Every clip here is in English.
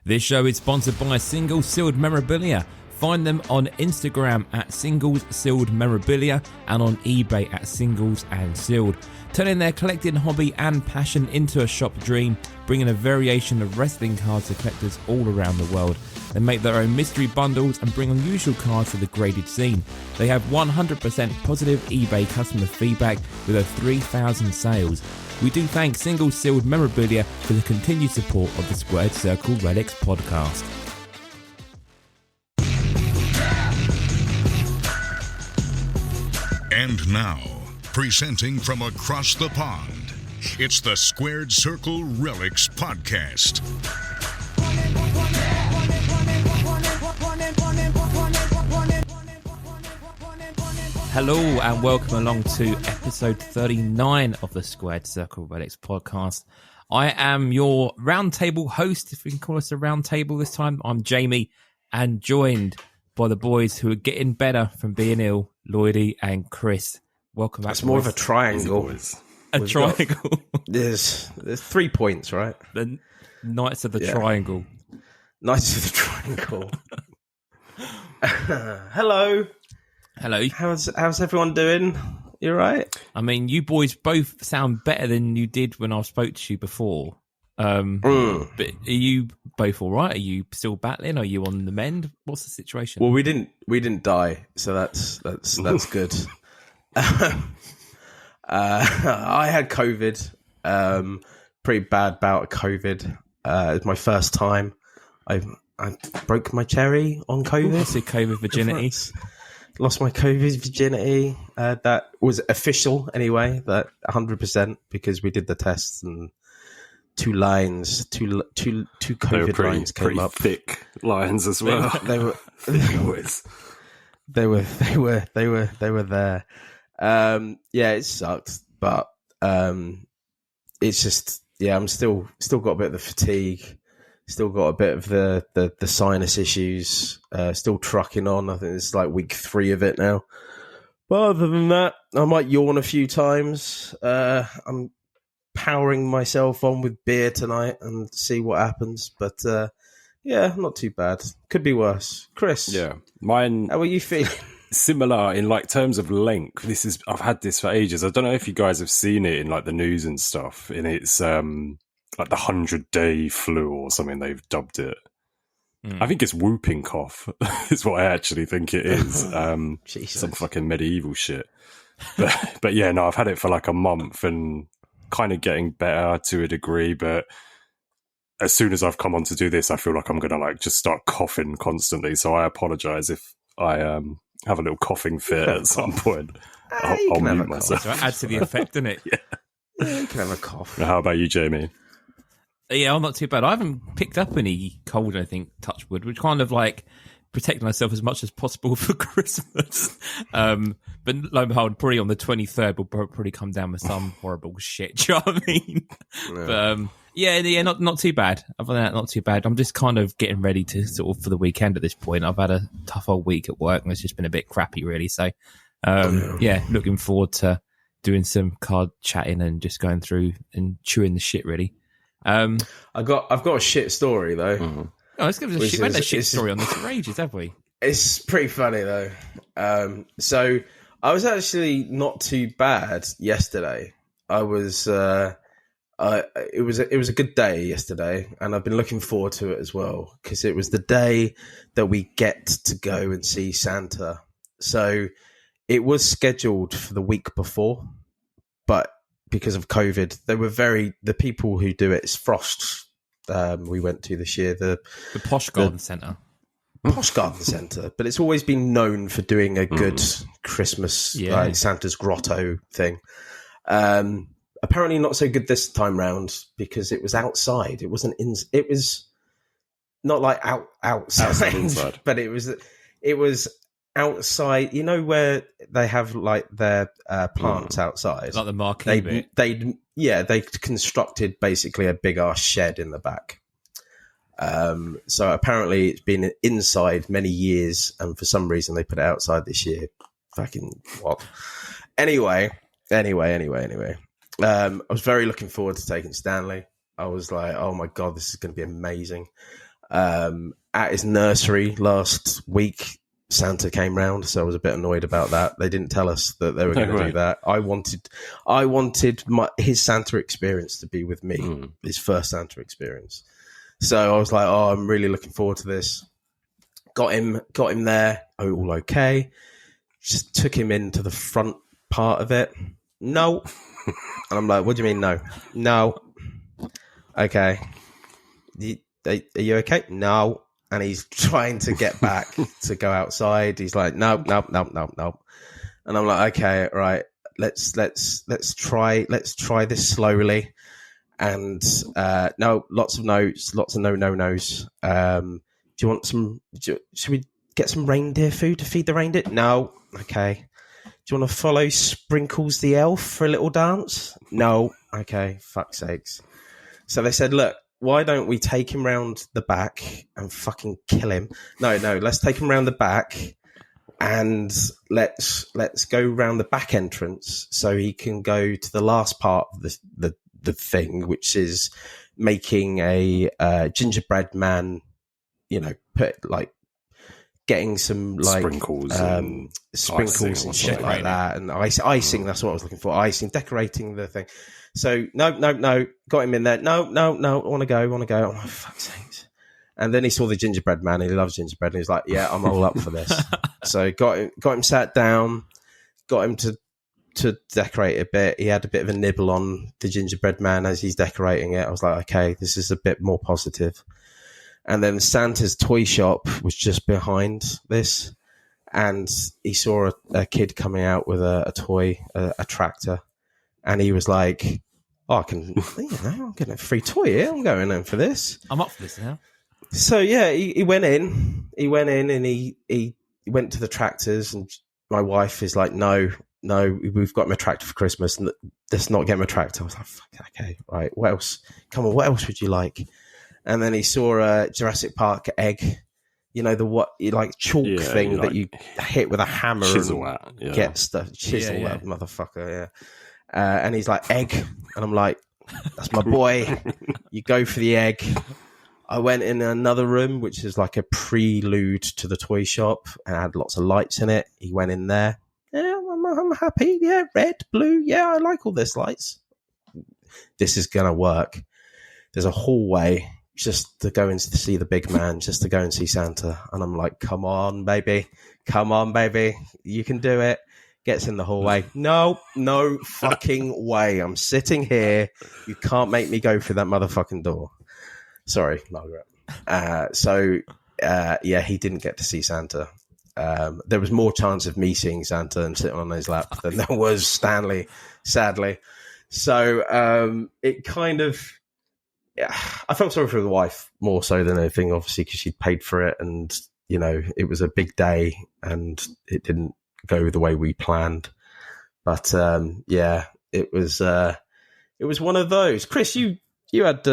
This show is sponsored by Singles Sealed Memorabilia. Find them on Instagram at Singles Sealed Memorabilia and on eBay at Singles and Sealed. Turning their collecting hobby and passion into a shop dream, bringing a variation of wrestling cards to collectors all around the world. They make their own mystery bundles and bring unusual cards to the graded scene. They have 100% positive eBay customer feedback with over 3,000 sales. We do thank Single Sealed Memorabilia for the continued support of the Squared Circle Relics podcast. And now, presenting from across the pond, it's the Squared Circle Relics podcast. Hello and welcome along to episode 39 of the Squared Circle Relics podcast. I am your roundtable host, if we can call us a roundtable this time. I'm Jamie and joined by the boys who are getting better from being ill, Lloydie and Chris. Welcome back. It's more of a triangle. A triangle. There's 3 points, right? The Knights of the Triangle. Knights of the Triangle. Hello. Hello. How's everyone doing? You all right? I mean, you boys both sound better than you did when I spoke to you before. But are you both all right? Are you still battling? Are you on the mend? What's the situation? Well, we didn't die, so that's good. I had COVID. Pretty bad bout of COVID. It was my first time. I broke my cherry on COVID. What's your COVID virginity? Lost my COVID virginity. That was official anyway. That 100% because we did the tests and two COVID lines came up. Thick lines as well. They were thick boys. They were there. Yeah, it sucked, but it's just I'm still got a bit of the fatigue. Still got a bit of the sinus issues. Still trucking on. I think it's like week 3 of it now. But other than that, I might yawn a few times. I'm powering myself on with beer tonight and see what happens. But not too bad. Could be worse. Chris, mine. How are you feeling? Similar in like terms of length. I've had this for ages. I don't know if you guys have seen it in like the news and stuff. And it's like the 100-day flu or something they've dubbed it. I think it's whooping cough. Is what I actually think it is. Some fucking medieval shit. But yeah, no, I've had it for like a month and kind of getting better to a degree. But as soon as I've come on to do this, I feel like I'm gonna like just start coughing constantly. So I apologize if I have a little coughing fit at some point. I'll mute myself. So it adds to the effect, doesn't it? Yeah, you can have a cough. How about you, Jamie? Yeah, I'm not too bad. I haven't picked up any cold, I think, touch wood, which kind of like protect myself as much as possible for Christmas. But lo and behold, probably on the 23rd, we'll probably come down with some horrible shit. Do you know what I mean? Yeah. But not too bad. Other than that, not too bad. I'm just kind of getting ready to sort of for the weekend at this point. I've had a tough old week at work and it's just been a bit crappy, really. So, looking forward to doing some card chatting and just going through and chewing the shit, really. I've got a shit story though. Mm-hmm. Oh, let's give us a shit. We've had a shit story on this for ages, have we? It's pretty funny though. So I was actually not too bad yesterday. I was. It was a good day yesterday, and I've been looking forward to it as well because it was the day that we get to go and see Santa. So it was scheduled for the week before, but because of COVID, the people who do it's Frost. We went to this year the Posh Garden Centre. Posh Garden Centre, but it's always been known for doing a good Christmas like Santa's Grotto thing. Apparently not so good this time round because it was outside. It wasn't in. It was not like outside, but it was outside. You know where they have like their plants outside, like the marquee bit. They constructed basically a big ass shed in the back. So apparently it's been inside many years, and for some reason they put it outside this year. Fucking what? Anyway. I was very looking forward to taking Stanley. I was like, oh my God, this is going to be amazing. At his nursery last week, Santa came round, so I was a bit annoyed about that. They didn't tell us that they were going to do that. I wanted his Santa experience to be with me, his first Santa experience. So I was like, oh, I'm really looking forward to this. Got him there, all okay. Just took him into the front part of it. No. And I'm like, what do you mean no? No. Okay. Are you okay? No. And he's trying to get back to go outside. He's like, no. And I'm like, okay, right. Let's try this slowly. And no, lots of no's, lots of no-nos. Do you want some? Should we get some reindeer food to feed the reindeer? No. Okay. Do you want to follow Sprinkles the elf for a little dance? No. Okay. Fuck's sakes. So they said, look, why don't we take him round the back and fucking kill him? No, let's take him round the back and let's go round the back entrance so he can go to the last part of the thing, which is making a gingerbread man, getting some sprinkles and shit like that, and icing. That's what I was looking for. Icing, decorating the thing. So no, got him in there. No, I want to go. Oh my fuck's sakes! And then he saw the gingerbread man. And he loves gingerbread, and he's like, "Yeah, I'm all up for this." So got him sat down, got him to decorate a bit. He had a bit of a nibble on the gingerbread man as he's decorating it. I was like, okay, this is a bit more positive. And then Santa's toy shop was just behind this, and he saw a kid coming out with a toy, a tractor, and he was like, "Oh, I'm getting a free toy here. I'm going in for this. I'm up for this now." So yeah, he went in. He went in and he went to the tractors, and my wife is like, "No, we've got him a tractor for Christmas, and let's not get him a tractor." I was like, "Fuck, okay, right. What else? Come on, what else would you like?" And then he saw a Jurassic Park egg, chalk thing that you hit with a hammer chisel and at, yeah. Get stuff. Chisel that motherfucker, yeah. And he's like, egg. And I'm like, that's my boy. You go for the egg. I went in another room, which is like a prelude to the toy shop, and had lots of lights in it. He went in there. Yeah, I'm happy. Yeah, red, blue. Yeah, I like all this lights. This is going to work. There's a hallway just to go and see the big man, just to go and see Santa. And I'm like, come on, baby. You can do it. Gets in the hallway. No fucking way. I'm sitting here. You can't make me go through that motherfucking door. Sorry, Margaret. He didn't get to see Santa. There was more chance of me seeing Santa and sitting on his lap than there was Stanley, sadly. So it kind of... I felt sorry for the wife more so than anything, obviously, because she'd paid for it, and it was a big day, and it didn't go the way we planned. But it was one of those. Chris, you had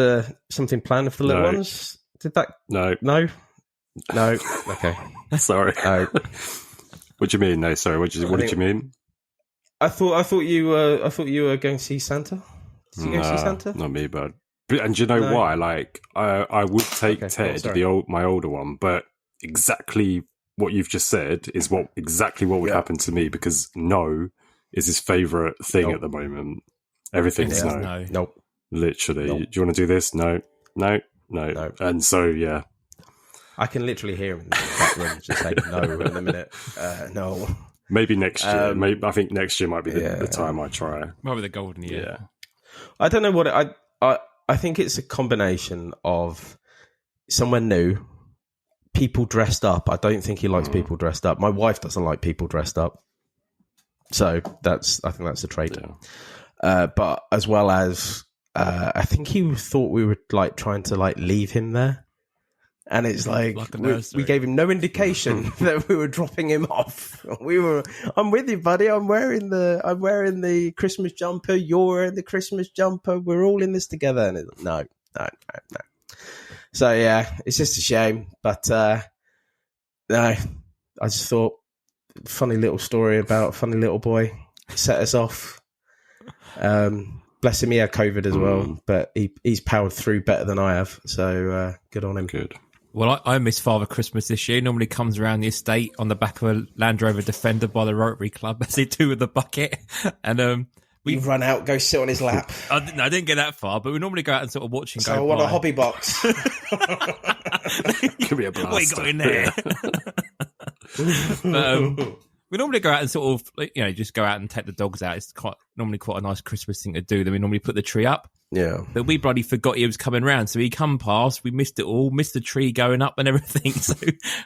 something planned for the little ones? Did that? No. Okay, sorry. What do you mean? No, sorry. What did you mean? I thought you were going to see Santa. Did you go see Santa? Not me, bud. And do you know why? Like, I would take Ted, my older one, but exactly what you've just said is exactly what would happen to me, because no is his favourite thing at the moment. Everything's no. Nope. Literally. Nope. Do you want to do this? No. And so, yeah. I can literally hear him in the back room just saying no in a minute. No. Maybe next year. I think next year might be the time I try. Might be the golden year. Yeah. I don't know what I think it's a combination of somewhere new, people dressed up. I don't think he likes people dressed up. My wife doesn't like people dressed up. So I think that's a trait. Yeah. But as well as, I think he thought we were like trying to like leave him there. And it's like we gave him no indication that we were dropping him off. I'm with you, buddy. I'm wearing the Christmas jumper. You're wearing the Christmas jumper. We're all in this together. And it's, no. So yeah, it's just a shame. But no, I just thought funny little story about a funny little boy set us off. Bless him, he had COVID as well, but he's powered through better than I have. So good on him. Good. Well, I miss Father Christmas this year. Normally comes around the estate on the back of a Land Rover Defender by the Rotary Club, as they do with the bucket. And we run out, go sit on his lap. I didn't get that far, but we normally go out and sort of watch and so go. I want a hobby box. Could be a blast. What you got in there? But, we normally go out and sort of, just go out and take the dogs out. It's normally quite a nice Christmas thing to do. Then we normally put the tree up. Yeah. But we bloody forgot he was coming round. So he come past, we missed it all, missed the tree going up and everything. So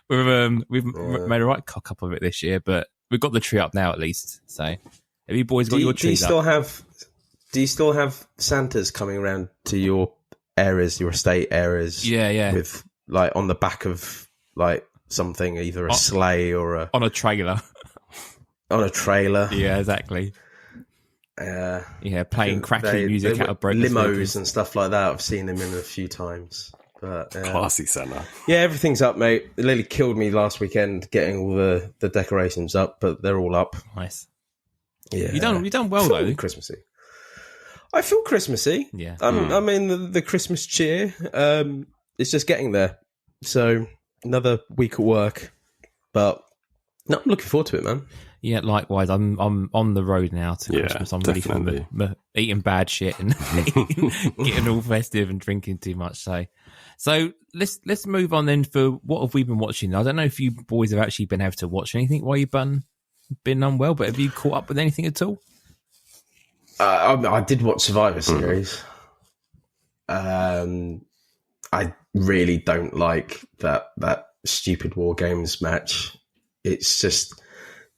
we've made a right cock up of it this year, but we've got the tree up now at least. So have you boys got your trees up? Do you still have Santas coming around to your areas, your estate areas? Yeah. With like on the back of like something, either a sleigh or on a trailer. On a trailer. Yeah, exactly. Playing crackly music out of limos and stuff like that. I've seen them in a few times. But classy Santa. Yeah, everything's up, mate. It nearly killed me last weekend getting all the decorations up, but they're all up. Nice. Yeah, you done well though. Christmassy. I feel Christmassy. Yeah. I mean the Christmas cheer. It's just getting there. So another week at work, but no, I'm looking forward to it, man. Yeah, likewise. I'm on the road now to Christmas. I'm definitely. ready for eating bad shit and getting all festive and drinking too much. So let's move on then. For what have we been watching? I don't know if you boys have actually been able to watch anything while you've been unwell, but have you caught up with anything at all? I did watch Survivor Series. I really don't like that stupid War Games match. It's just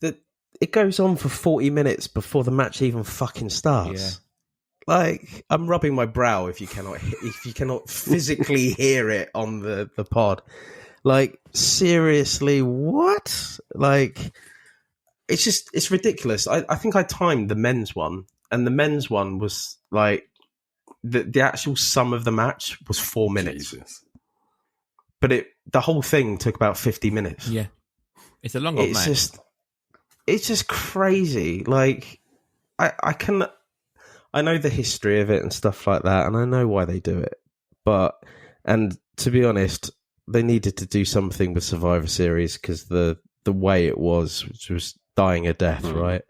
that it goes on for 40 minutes before the match even fucking starts. Yeah. Like, I'm rubbing my brow if you cannot physically hear it on the pod. Like, seriously, what? Like, it's ridiculous. I think I timed the men's one, and the men's one was like the actual sum of the match was 4 minutes. Jesus. But the whole thing took about 50 minutes. Yeah. It's a long old match. It's just crazy. Like, I know the history of it and stuff like that, and I know why they do it. And to be honest, they needed to do something with Survivor Series because the way it was, which was dying a death, right?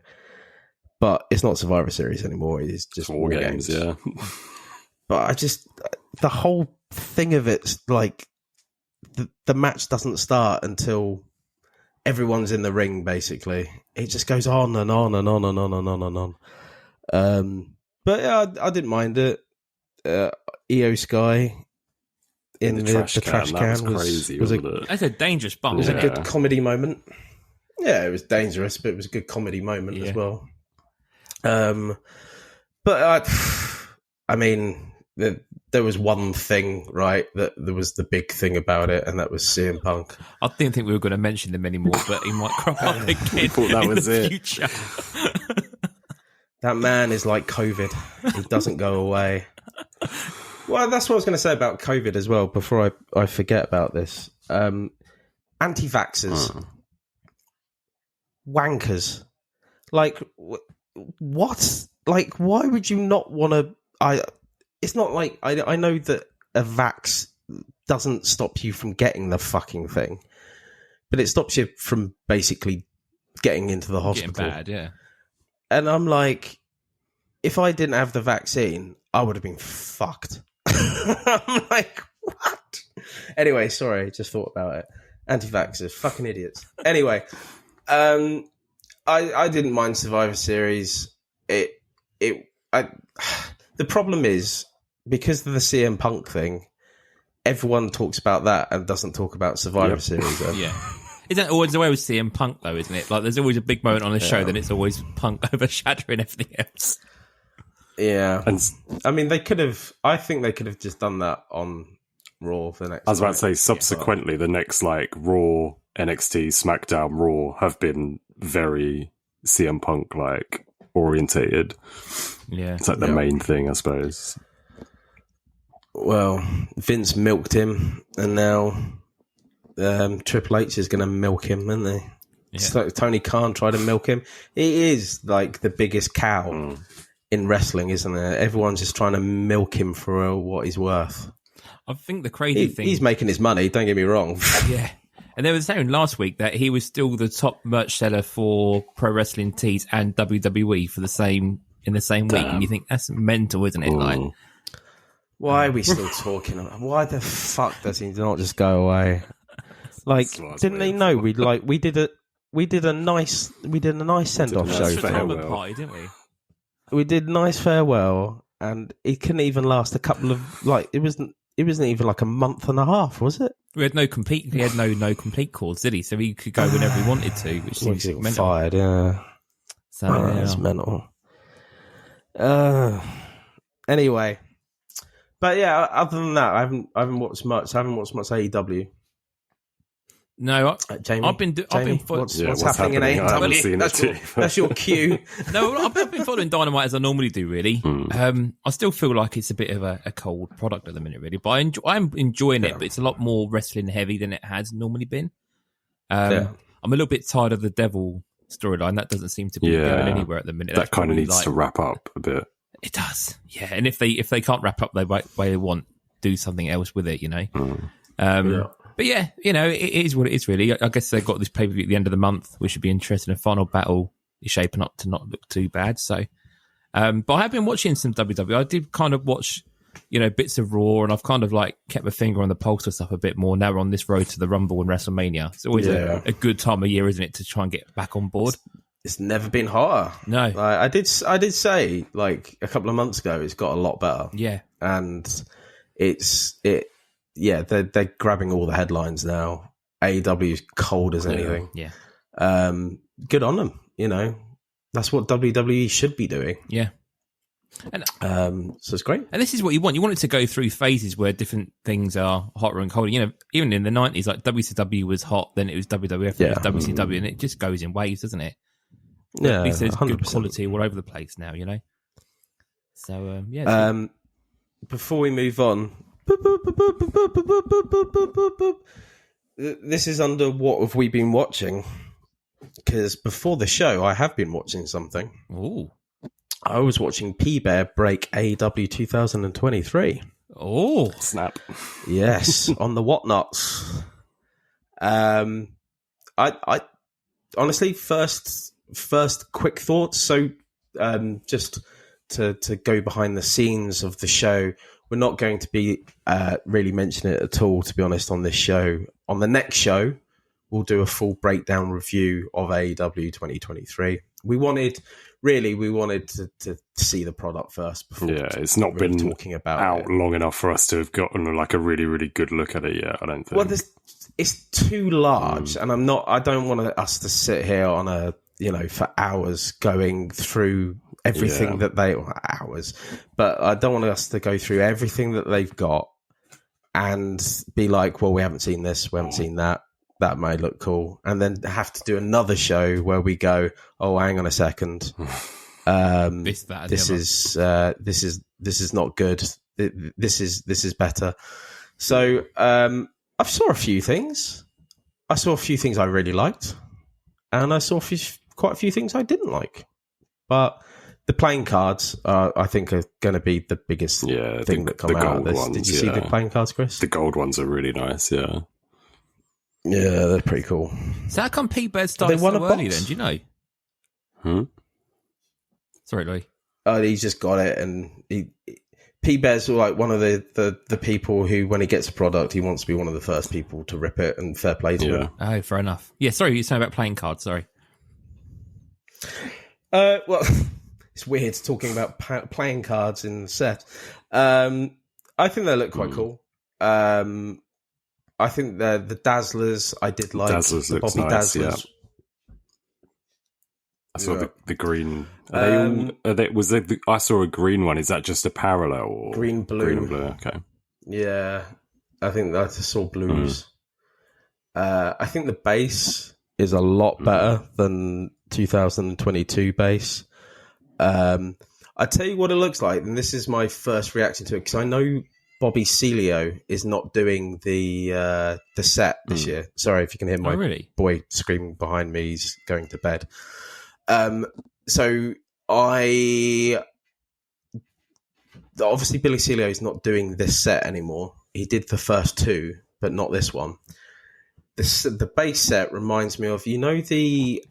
But it's not Survivor Series anymore. It's just War Games. Yeah. But the whole thing of it's like the match doesn't start until everyone's in the ring, basically. It just goes on and on and on and on and on and on. But yeah, I didn't mind it. EO Sky in the trash can was crazy. That's a dangerous bump. It was a good comedy moment. Yeah, it was dangerous, but it was a good comedy moment as well. But I mean, there was one thing, right? That there was the big thing about it, and that was CM Punk. I didn't think we were going to mention him anymore, but he might crop up again thought that was in the it. future. That man is like COVID. He doesn't go away. Well, that's what I was going to say about COVID as well, before I forget about this. Anti-vaxxers. Wankers. Like, what? Like, why would you not want to... It's not like... I know that a vax doesn't stop you from getting the fucking thing, but it stops you from basically getting into the hospital. Getting bad, yeah. And I'm like, if I didn't have the vaccine, I would have been fucked. I'm like, what? Anyway, sorry, just thought about it. Anti-vaxxers, fucking idiots. Anyway, I didn't mind Survivor Series. The problem is, because of the CM Punk thing, everyone talks about that and doesn't talk about Survivor Series. Yeah. Isn't that always the way with CM Punk, though, isn't it? Like, there's always a big moment on the show, then it's always Punk overshadowing everything else. Yeah. I mean, I think they could have just done that on Raw for the next... I was about to say, subsequently, the next, like, Raw, NXT, SmackDown, Raw have been very CM Punk, like, orientated. Yeah. It's like the main thing, I suppose. Well, Vince milked him, and now... Triple H is going to milk him, isn't they? Yeah. So Tony Khan tried to milk him. He is like the biggest cow in wrestling, isn't it? Everyone's just trying to milk him for what he's worth. I think the crazy thing... He's making his money, don't get me wrong. Yeah. And they were saying last week that he was still the top merch seller for Pro Wrestling Tees and WWE for the same week. And you think, that's mental, isn't it? Like, why are we still talking? Why the fuck does he not just go away? Like, didn't they know we did a nice send off show for him. Party, didn't we? We did nice farewell, and it couldn't even last a couple of it wasn't even like a month and a half, was it? He had no complete calls, did he? So he could go whenever he wanted to, which seems mental. Fired, yeah. So that's mental. Anyway, but yeah, other than that, I haven't watched much. I haven't watched much AEW. No, Jamie, I've been what's happening in AEW? I haven't seen it too. That's your cue. No, I've been following Dynamite as I normally do, really. I still feel like it's a bit of a cold product at the minute, really. But I'm enjoying it, but it's a lot more wrestling heavy than it has normally been. I'm a little bit tired of the Devil storyline. That doesn't seem to be going anywhere at the minute. That kind of needs to wrap up a bit. It does, yeah. And if they can't wrap up the way they want, do something else with it, you know. But yeah, you know, it is what it is, really. I guess they've got this pay-per-view at the end of the month, which should be interesting. The final battle is shaping up to not look too bad. So, but I have been watching some WWE. I did kind of watch, you know, bits of Raw, and I've kind of like kept my finger on the pulse of stuff a bit more. Now we're on this road to the Rumble and WrestleMania. It's always a good time of year, isn't it, to try and get back on board? It's never been hotter. No, I did say like a couple of months ago, it's got a lot better. Yeah, and they're grabbing all the headlines now. AEW is cold as anything. Yeah. Good on them. You know, that's what WWE should be doing. Yeah. And so it's great. And this is what you want. You want it to go through phases where different things are hotter and colder. You know, even in the 90s, like WCW was hot, then it was WWF, then it was WCW, and it just goes in waves, doesn't it? Yeah, at least there's 100%. Good quality all over the place now, you know? So, before we move on, this is under what have we been watching? Because before the show, I have been watching something. Ooh. I was watching P-Bear break AEW 2023. Oh, snap. Yes, on the Whatnots. I honestly, first quick thoughts. So just to go behind the scenes of the show, we're not going to be really mentioning it at all, to be honest, on this show. On the next show, we'll do a full breakdown review of AEW 2023. We wanted to see the product first before. Yeah, it's not really been talking about out long enough for us to have gotten like a really, really good look at it yet, I don't think. Well, it's too large, and I don't want us to sit here on for hours going through everything that but I don't want us to go through everything that they've got and be like, well, we haven't seen this, we haven't seen that. That may look cool, and then have to do another show where we go, oh, hang on a second, this is not good. This is better. So I saw a few things. I saw a few things I really liked, and I saw quite a few things I didn't like. But the playing cards, I think, are going to be the biggest thing that come out of this. Did you see the playing cards, Chris? The gold ones are really nice. Yeah. Yeah, they're pretty cool. So how come P-Bear started so early then? Do you know? Sorry, Louis. Oh, he's just got it, and P-Bear's like one of the people who, when he gets a product, he wants to be one of the first people to rip it, and fair play to him. Oh, fair enough. Yeah, sorry, you were saying about playing cards, sorry. Well, it's weird talking about playing cards in the set. I think they look quite cool. I think the Dazzlers, I did like. Dazzlers the looks Bobby nice, Dazzlers. yeah. I saw the green. I saw a green one. Is that just a parallel? Or green, blue. Green and blue, okay. Yeah, I think I saw blues. I think the base is a lot better than 2022 base. I tell you what it looks like, and this is my first reaction to it, because I know Bobby Celio is not doing the set this year. Sorry if you can hear my boy screaming behind me. He's going to bed. So obviously Billy Celio is not doing this set anymore. he did the first two, but not this one. The base set reminds me of, the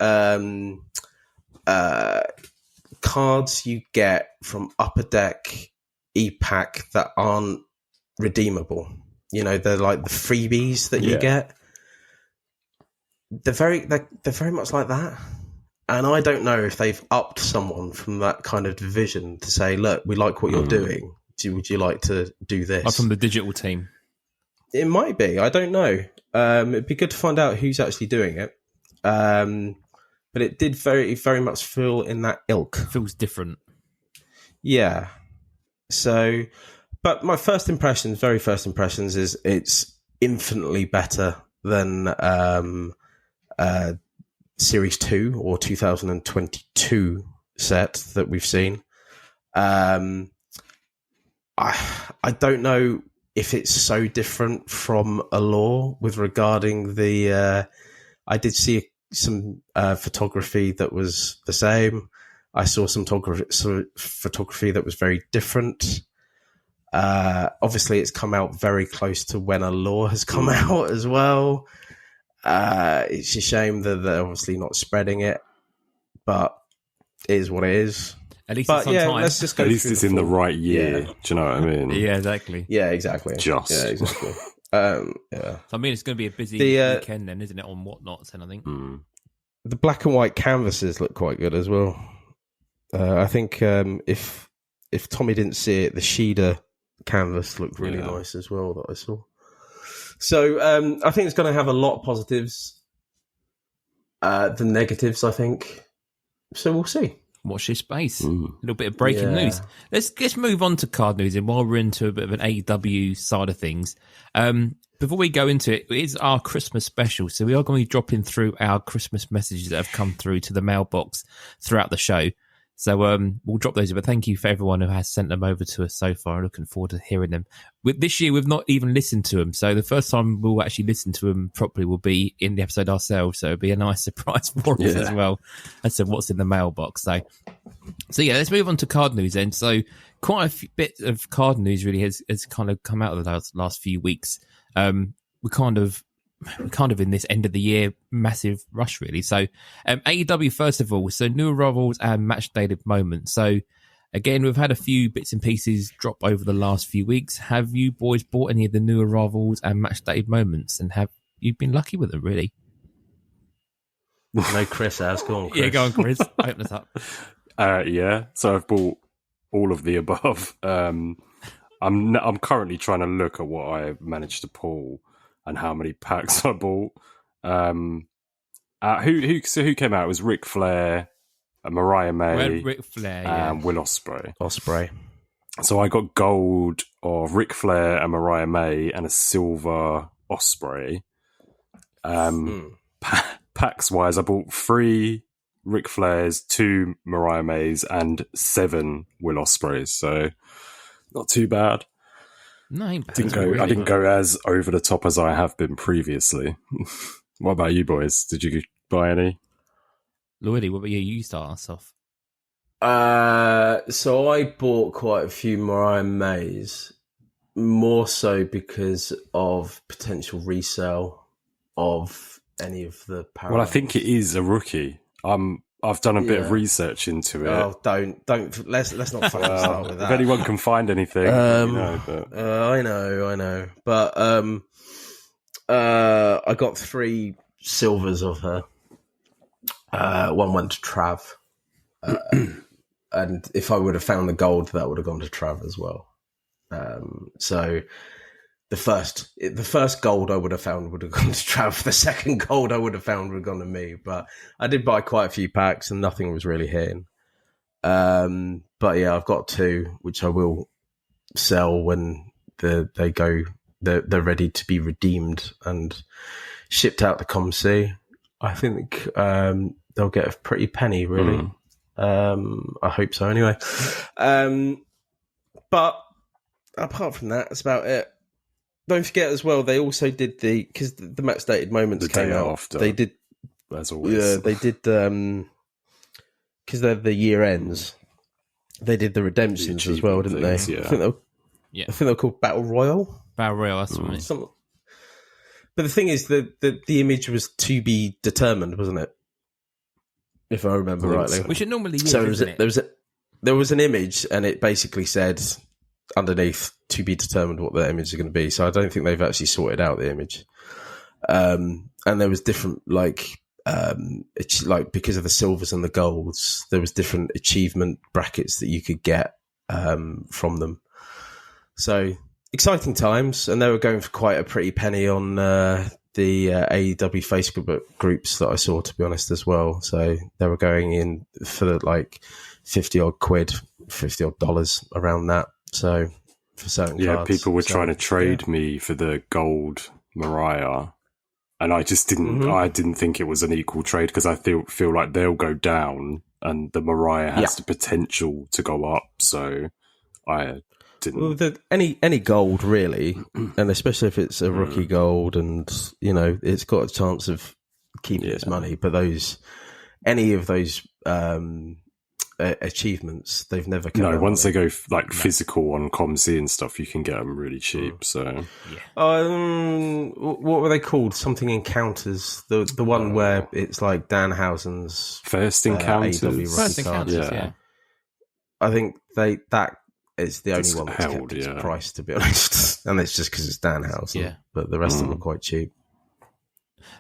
cards you get from Upper Deck E-Pack that aren't redeemable. They're like the freebies that you get. They're very much like that. And I don't know if they've upped someone from that kind of division to say, look, we like what you're doing. Would you like to do this? Like from the digital team. It might be. I don't know. It'd be good to find out who's actually doing it. But it did very, very much feel in that ilk. Feels different. Yeah. So, but my very first impressions is it's infinitely better than Series 2 or 2022 set that we've seen. I don't know if it's so different from Allure with regarding the... I did see some photography that was the same. I saw some photography that was very different. Obviously, it's come out very close to when Allure has come out as well. It's a shame that they're obviously not spreading it, but it is what it is. At least but it's on yeah, time. let's just go. At least it's in the right year. Yeah. Do you know what I mean? Yeah, exactly. Yeah, exactly. Yeah, exactly. Yeah. So, I mean, it's going to be a busy weekend then, isn't it, on Whatnots, and I think. The black and white canvases look quite good as well. I think if Tommy didn't see it, the Sheeda canvas looked really nice as well that I saw. So I think it's going to have a lot of positives than negatives, I think. So we'll see. Watch this space. A little bit of breaking news. Let's move on to card news, and while we're into a bit of an AEW side of things, before we go into it, it is our Christmas special, so we are going to be dropping through our Christmas messages that have come through to the mailbox throughout the show. So we'll drop those, but thank you for everyone who has sent them over to us so far. Looking forward to hearing them. This year, we've not even listened to them, so the first time we'll actually listen to them properly will be in the episode ourselves, so it'll be a nice surprise for us as well as to what's in the mailbox. So yeah, let's move on to card news then. So quite a bit of card news really has kind of come out of the last few weeks. We're kind of in this end of the year massive rush really. So AEW first of all, so new arrivals and match dated moments. So again, we've had a few bits and pieces drop over the last few weeks. Have you boys bought any of the new arrivals and match dated moments, and have you been lucky with them really? No, Chris has. Go on, Chris. Yeah, go on, Chris. Open us up. Yeah, so I've bought all of the above. I'm currently trying to look at what I managed to pull and how many packs I bought. Who came out? It was Ric Flair, Mariah May, Ric Flair, and Will Ospreay. So I got gold of Ric Flair and Mariah May and a silver Ospreay. Packs wise, I bought 3 Ric Flairs, 2 Mariah Mays, and 7 Will Ospreays. So not too bad. No, I didn't go as over the top as I have been previously. What about you boys? Did you buy any? Lloydie, what about you? You start us off. So I bought quite a few Mariah Mays, more so because of potential resale of any of the parallels. Well, I think it is a rookie. I've done a bit of research into it. Oh, don't. Let's not fucking start with that. If anyone can find anything, I know. But I got 3 silvers of her. One went to Trav, and if I would have found the gold, that would have gone to Trav as well. So the first gold I would have found would have gone to Trav. The second gold I would have found would have gone to me. But I did buy quite a few packs, and nothing was really hitting. But yeah, I've got 2 which I will sell when they're ready to be redeemed and shipped out to ComC. I think they'll get a pretty penny, really. I hope so, anyway. But apart from that, that's about it. Don't forget as well, they also did because the match dated moments came out after. They did, as always. Yeah, they did because they're the year ends. They did the redemptions as well, didn't they? Yeah. I think they were called Battle Royal. Battle Royale. That's what I mean. But the thing is, the image was to be determined, wasn't it? If I remember rightly. Which it normally is, so isn't it? There was an image, and it basically said underneath to be determined what the image is going to be. So I don't think they've actually sorted out the image. And there was different, because of the silvers and the golds, there was different achievement brackets that you could get from them. So exciting times, and they were going for quite a pretty penny on the AEW Facebook groups that I saw, to be honest, as well. So they were going in for like 50 odd quid, $50 odd around that. So for certain cards, people were trying to trade me for the gold Mariah, and I just didn't. I didn't think it was an equal trade because I feel like they'll go down, and the Mariah has the potential to go up. So I didn't. Well, any gold really, and especially if it's a rookie gold, and it's got a chance of keeping its money. But any of those achievements, they've never come out. Once they go physical on ComC and stuff, you can get them really cheap. So what were they called? Something Encounters, the one where it's like Danhausen's First Encounters. First Encounters, yeah. I think that is the only one that's kept its price, to be honest, and it's just because it's Danhausen. Yeah, but the rest of them are quite cheap.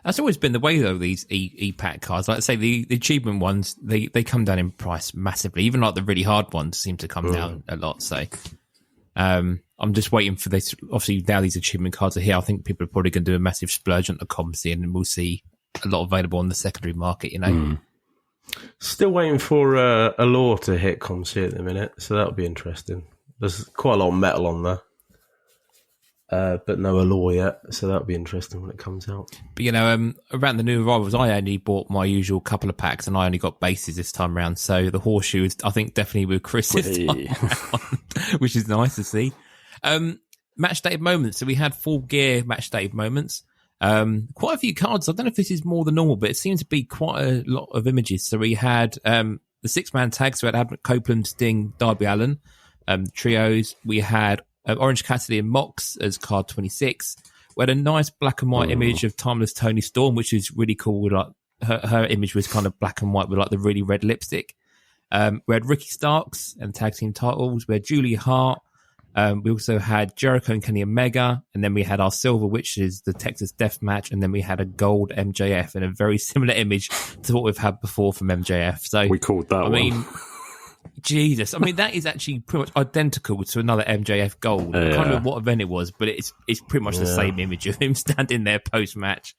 That's always been the way, though, these e-pack cards. Like I say, the achievement ones, they come down in price massively. Even like the really hard ones seem to come down a lot. So I'm just waiting for this. Obviously, now these achievement cards are here, I think people are probably going to do a massive splurge on the ComC, and we'll see a lot available on the secondary market, Still waiting for Allure to hit ComC at the minute, so that'll be interesting. There's quite a lot of metal on there. But no Allure yet, so that'll be interesting when it comes out. But around the new arrivals, I only bought my usual couple of packs, and I only got bases this time around. So the horseshoe is, I think, definitely with Chris this time around, which is nice to see. Match day moments. So we had full gear match day moments. Quite a few cards. I don't know if this is more than normal, but it seems to be quite a lot of images. So we had the 6-man tag. So we had Copeland, Sting, Darby Allin, trios. We had Orange Cassidy and Mox as card 26. We had a nice black and white image of Timeless Tony Storm, which is really cool. Like her image was kind of black and white with like the really red lipstick. We had Ricky Starks and tag team titles. We had Julie Hart. We also had Jericho and Kenny Omega, and then we had our silver, which is the Texas Death Match, and then we had a gold MJF in a very similar image to what we've had before from MJF. So we called that one. I mean, Jesus. I mean, that is actually pretty much identical to another MJF gold. I can't remember what event it was, but it's pretty much the same image of him standing there post-match.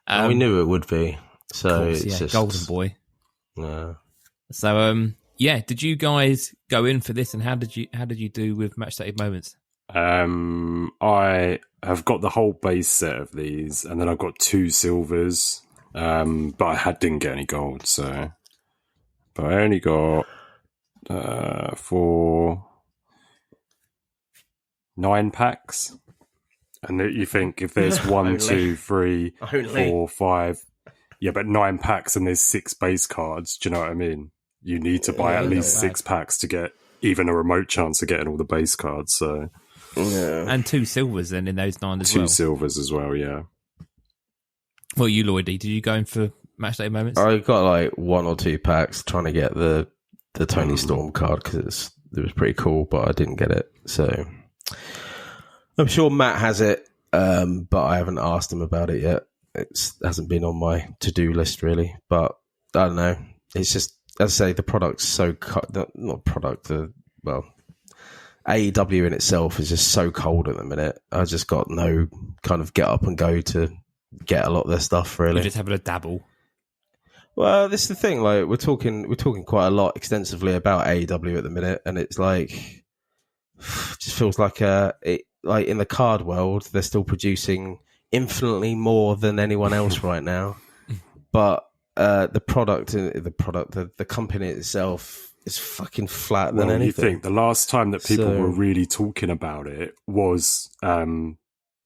We knew it would be. So course, it's just Golden Boy. Yeah. So, did you guys go in for this, and how did you do with match day moments? I have got the whole base set of these, and then I've got 2 silvers, but I didn't get any gold, so... But I only got... for 9 packs, and you think if there's 1, 2, 3, 4, 5, but 9 packs and there's 6 base cards. Do you know what I mean? You need to buy at least 6 packs to get even a remote chance of getting all the base cards. So, and 2 silvers then in those 9 as well. 2 silvers as well, yeah. Well, you, Lloydie, did you go in for match day moments? I got like 1 or 2 packs trying to get the Tony Storm card because it was pretty cool, but I didn't get it. So I'm sure Matt has it, but I haven't asked him about it yet. It hasn't been on my to-do list really, but I don't know. It's just, as I say, the product's so AEW in itself is just so cold at the minute. I just got no kind of get up and go to get a lot of their stuff really. You're just having a dabble. Well, this is the thing. Like we're talking quite a lot extensively about AEW at the minute, and it's like it just feels like like in the card world they're still producing infinitely more than anyone else right now, but the company itself is fucking flat than anything. You think the last time that people were really talking about it was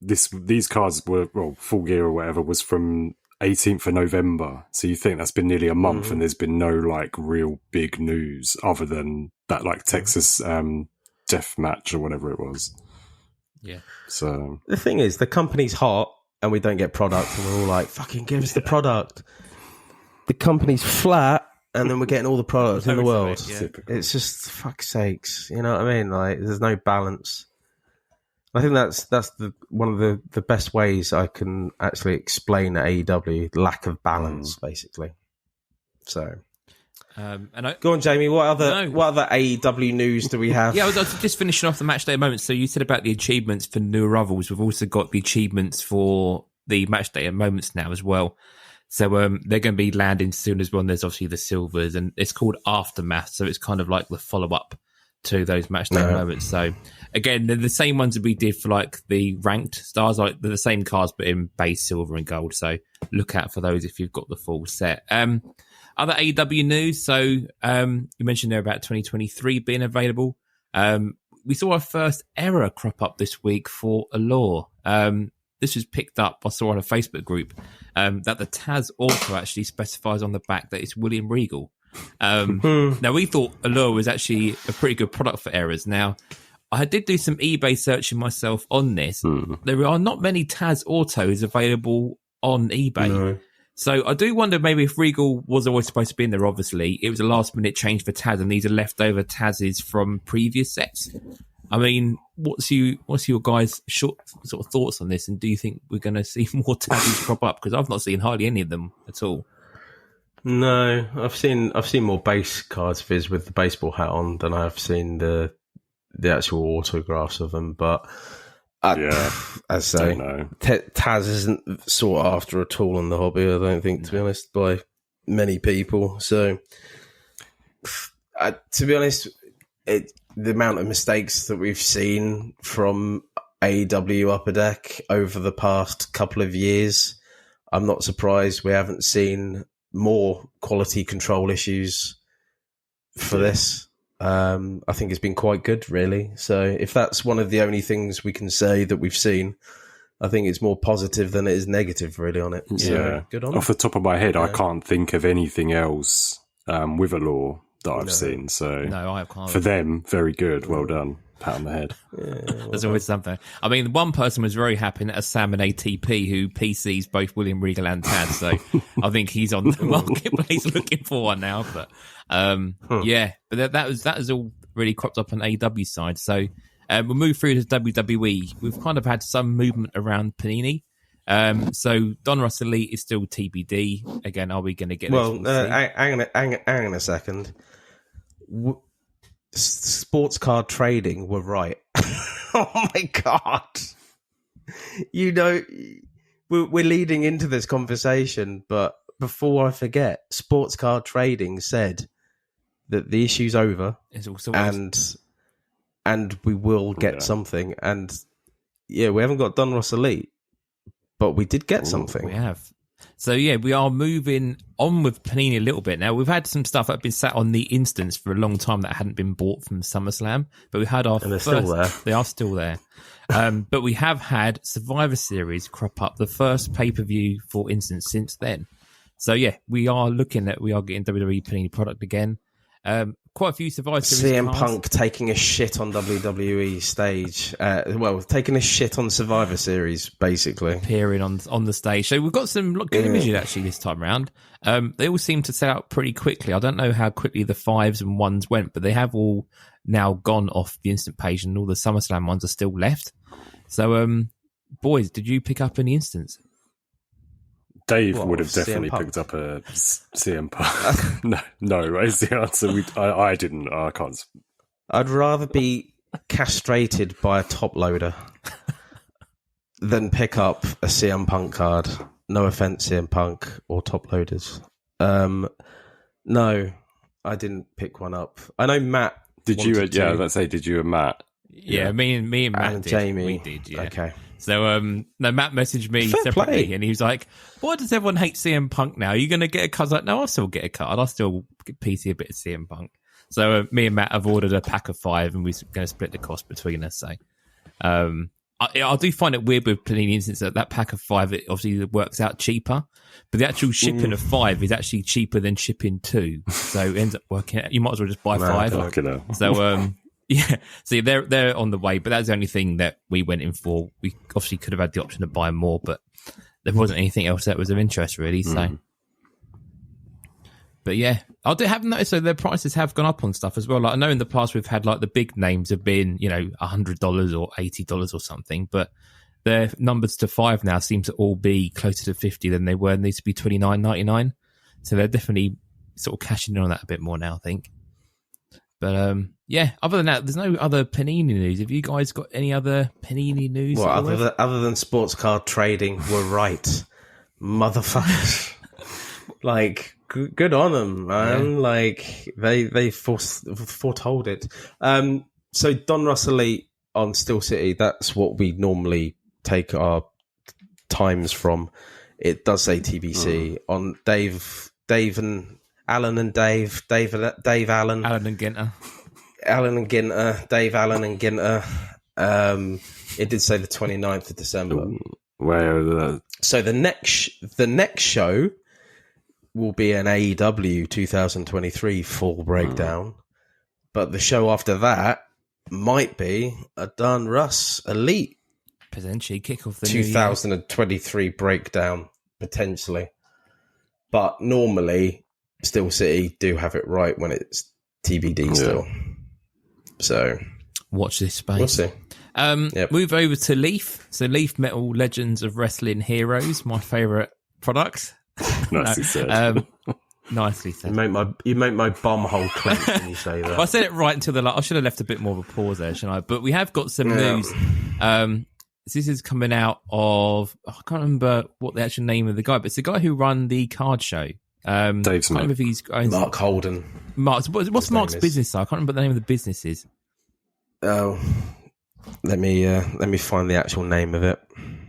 these cards were Full Gear or whatever was from 18th of November. So you think that's been nearly a month and there's been no like real big news other than that like Texas death match or whatever it was. Yeah. So The thing is, the company's hot and we don't get product, and we're all like, "Fucking give us the product." The company's flat, and then we're getting all the product in the world. It's just fuck's sakes, you know what I mean? Like, there's no balance. I think that's one of the best ways I can actually explain AEW, lack of balance, basically. So, go on, Jamie. What other AEW news do we have? Yeah, I was just finishing off the match day moments. So you said about the achievements for new arrivals. We've also got the achievements for the match day moments now as well. So they're going to be landing soon as well. And there's obviously the silvers, and it's called Aftermath. So it's kind of like the follow up to those match day moments. So again, they're the same ones that we did for like the ranked stars. Like they're the same cards, but in base silver and gold. So look out for those if you've got the full set. Other AEW news. So you mentioned there about 2023 being available. We saw our first error crop up this week for Allure. This was picked up, I saw on a Facebook group, that the Taz auto actually specifies on the back that it's William Regal. Now, we thought Allure was actually a pretty good product for errors. Now, I did do some eBay searching myself on this. There are not many Taz autos available on eBay. No. So I do wonder maybe if Regal was always supposed to be in there, obviously. It was a last-minute change for Taz, and these are leftover Tazes from previous sets. I mean, what's your guys' short sort of thoughts on this, and do you think we're going to see more Tazes crop up? Because I've not seen hardly any of them at all. No, I've seen more base cards fizz with the baseball hat on than I've seen the actual autographs of them. But as I say, Taz isn't sought after at all in the hobby, I don't think, to be honest, by many people. So, to be honest, the amount of mistakes that we've seen from AEW Upper Deck over the past couple of years, I'm not surprised we haven't seen more quality control issues for this. I think it's been quite good, really. So if that's one of the only things we can say that we've seen, I think it's more positive than it is negative, really, on it. So, good on Off the top of my head, I can't think of anything else with Allure that I've seen. So no, I can't. For them, very good. Well done. Pat on the head. There's always something. I mean, one person was very happy, and that's Sam and ATP, who PCs both William Regal and Taz. So I think he's on the marketplace looking for one now. But but that was all really cropped up on AEW side. So we'll move through to WWE. We've kind of had some movement around Panini. So Don Russell Elite is still TBD. Again, are we going to get? Well, hang on a second. Sports card trading were right. Oh my god! You know, we're leading into this conversation, but before I forget, sports card trading said that the issue's over, and we will get something. And we haven't got Don Ross Elite, but we did get something. We have. So, we are moving on with Panini a little bit now. We've had some stuff that have been sat on the instance for a long time that hadn't been bought from SummerSlam, but we had our and they're still there. They are still there. But we have had Survivor Series crop up, the first pay-per-view for instance since then. So, we are getting WWE Panini product again. Quite a few Survivor Series CM Punk taking a shit on WWE stage. Taking a shit on Survivor Series, basically. Appearing on the stage. So we've got some good images actually this time around. They all seem to sell out pretty quickly. I don't know how quickly the 5s and 1s went, but they have all now gone off the instant page, and all the SummerSlam ones are still left. So, boys, did you pick up any instance? Dave would have definitely picked up a CM Punk. no, is the answer. I didn't. I can't. I'd rather be castrated by a top loader than pick up a CM Punk card. No offense, CM Punk or top loaders. No, I didn't pick one up. I know Matt. Did you? Let's say, did you and Matt? Yeah, me and Matt and did. Jamie. We did. Yeah. Okay. So, Matt messaged me separately, and he was like, "Why does everyone hate CM Punk now? Are you going to get a card?" I was like, "No, I'll still get a card. I'll still PC a bit of CM Punk." So, me and Matt have ordered a pack of 5, and we're going to split the cost between us. So, I do find it weird with Panini instance that pack of 5, it obviously works out cheaper, but the actual shipping of 5 is actually cheaper than shipping 2. So, it ends up working out. You might as well just buy 5. So, Yeah, so they're on the way, but that's the only thing that we went in for. We obviously could have had the option to buy more, but there wasn't anything else that was of interest, really. So, but yeah, I have noticed so their prices have gone up on stuff as well. Like I know in the past we've had like the big names have been $100 or $80 or something, but their numbers to 5 now seem to all be closer to 50 than they were. It needs to be $29.99, so they're definitely sort of cashing in on that a bit more now, I think. But yeah, other than that, there's no other Panini news. Have you guys got any other Panini news? Well, other tthan sports card trading, we're right, motherfuckers. Like, good on them, man. Yeah. Like they foretold it. So Don Russell on Steel City, that's what we normally take our times from. It does say TBC on Dave and Alan and Dave Allen. Alan and Ginter. Dave Allen and Ginter. It did say the 29th of December. So the next show will be an AEW 2023 full breakdown. But the show after that might be a Don Russ Elite. Potentially kick off the 2023 breakdown, potentially. But normally, Steel City do have it right when it's TBD still. So watch this space. We'll see. Move over to Leaf. So Leaf Metal Legends of Wrestling Heroes, my favourite product. Nicely said. Nicely said. You make my bum hole clench when you say that. I said it right until I should have left a bit more of a pause there, shouldn't I? But we have got some news. This is coming out of I can't remember what the actual name of the guy, but it's the guy who run the card show. Dave Smith. Mark Holden. What's Mark's business? I can't remember what the name of the business is. Oh, let me find the actual name of it.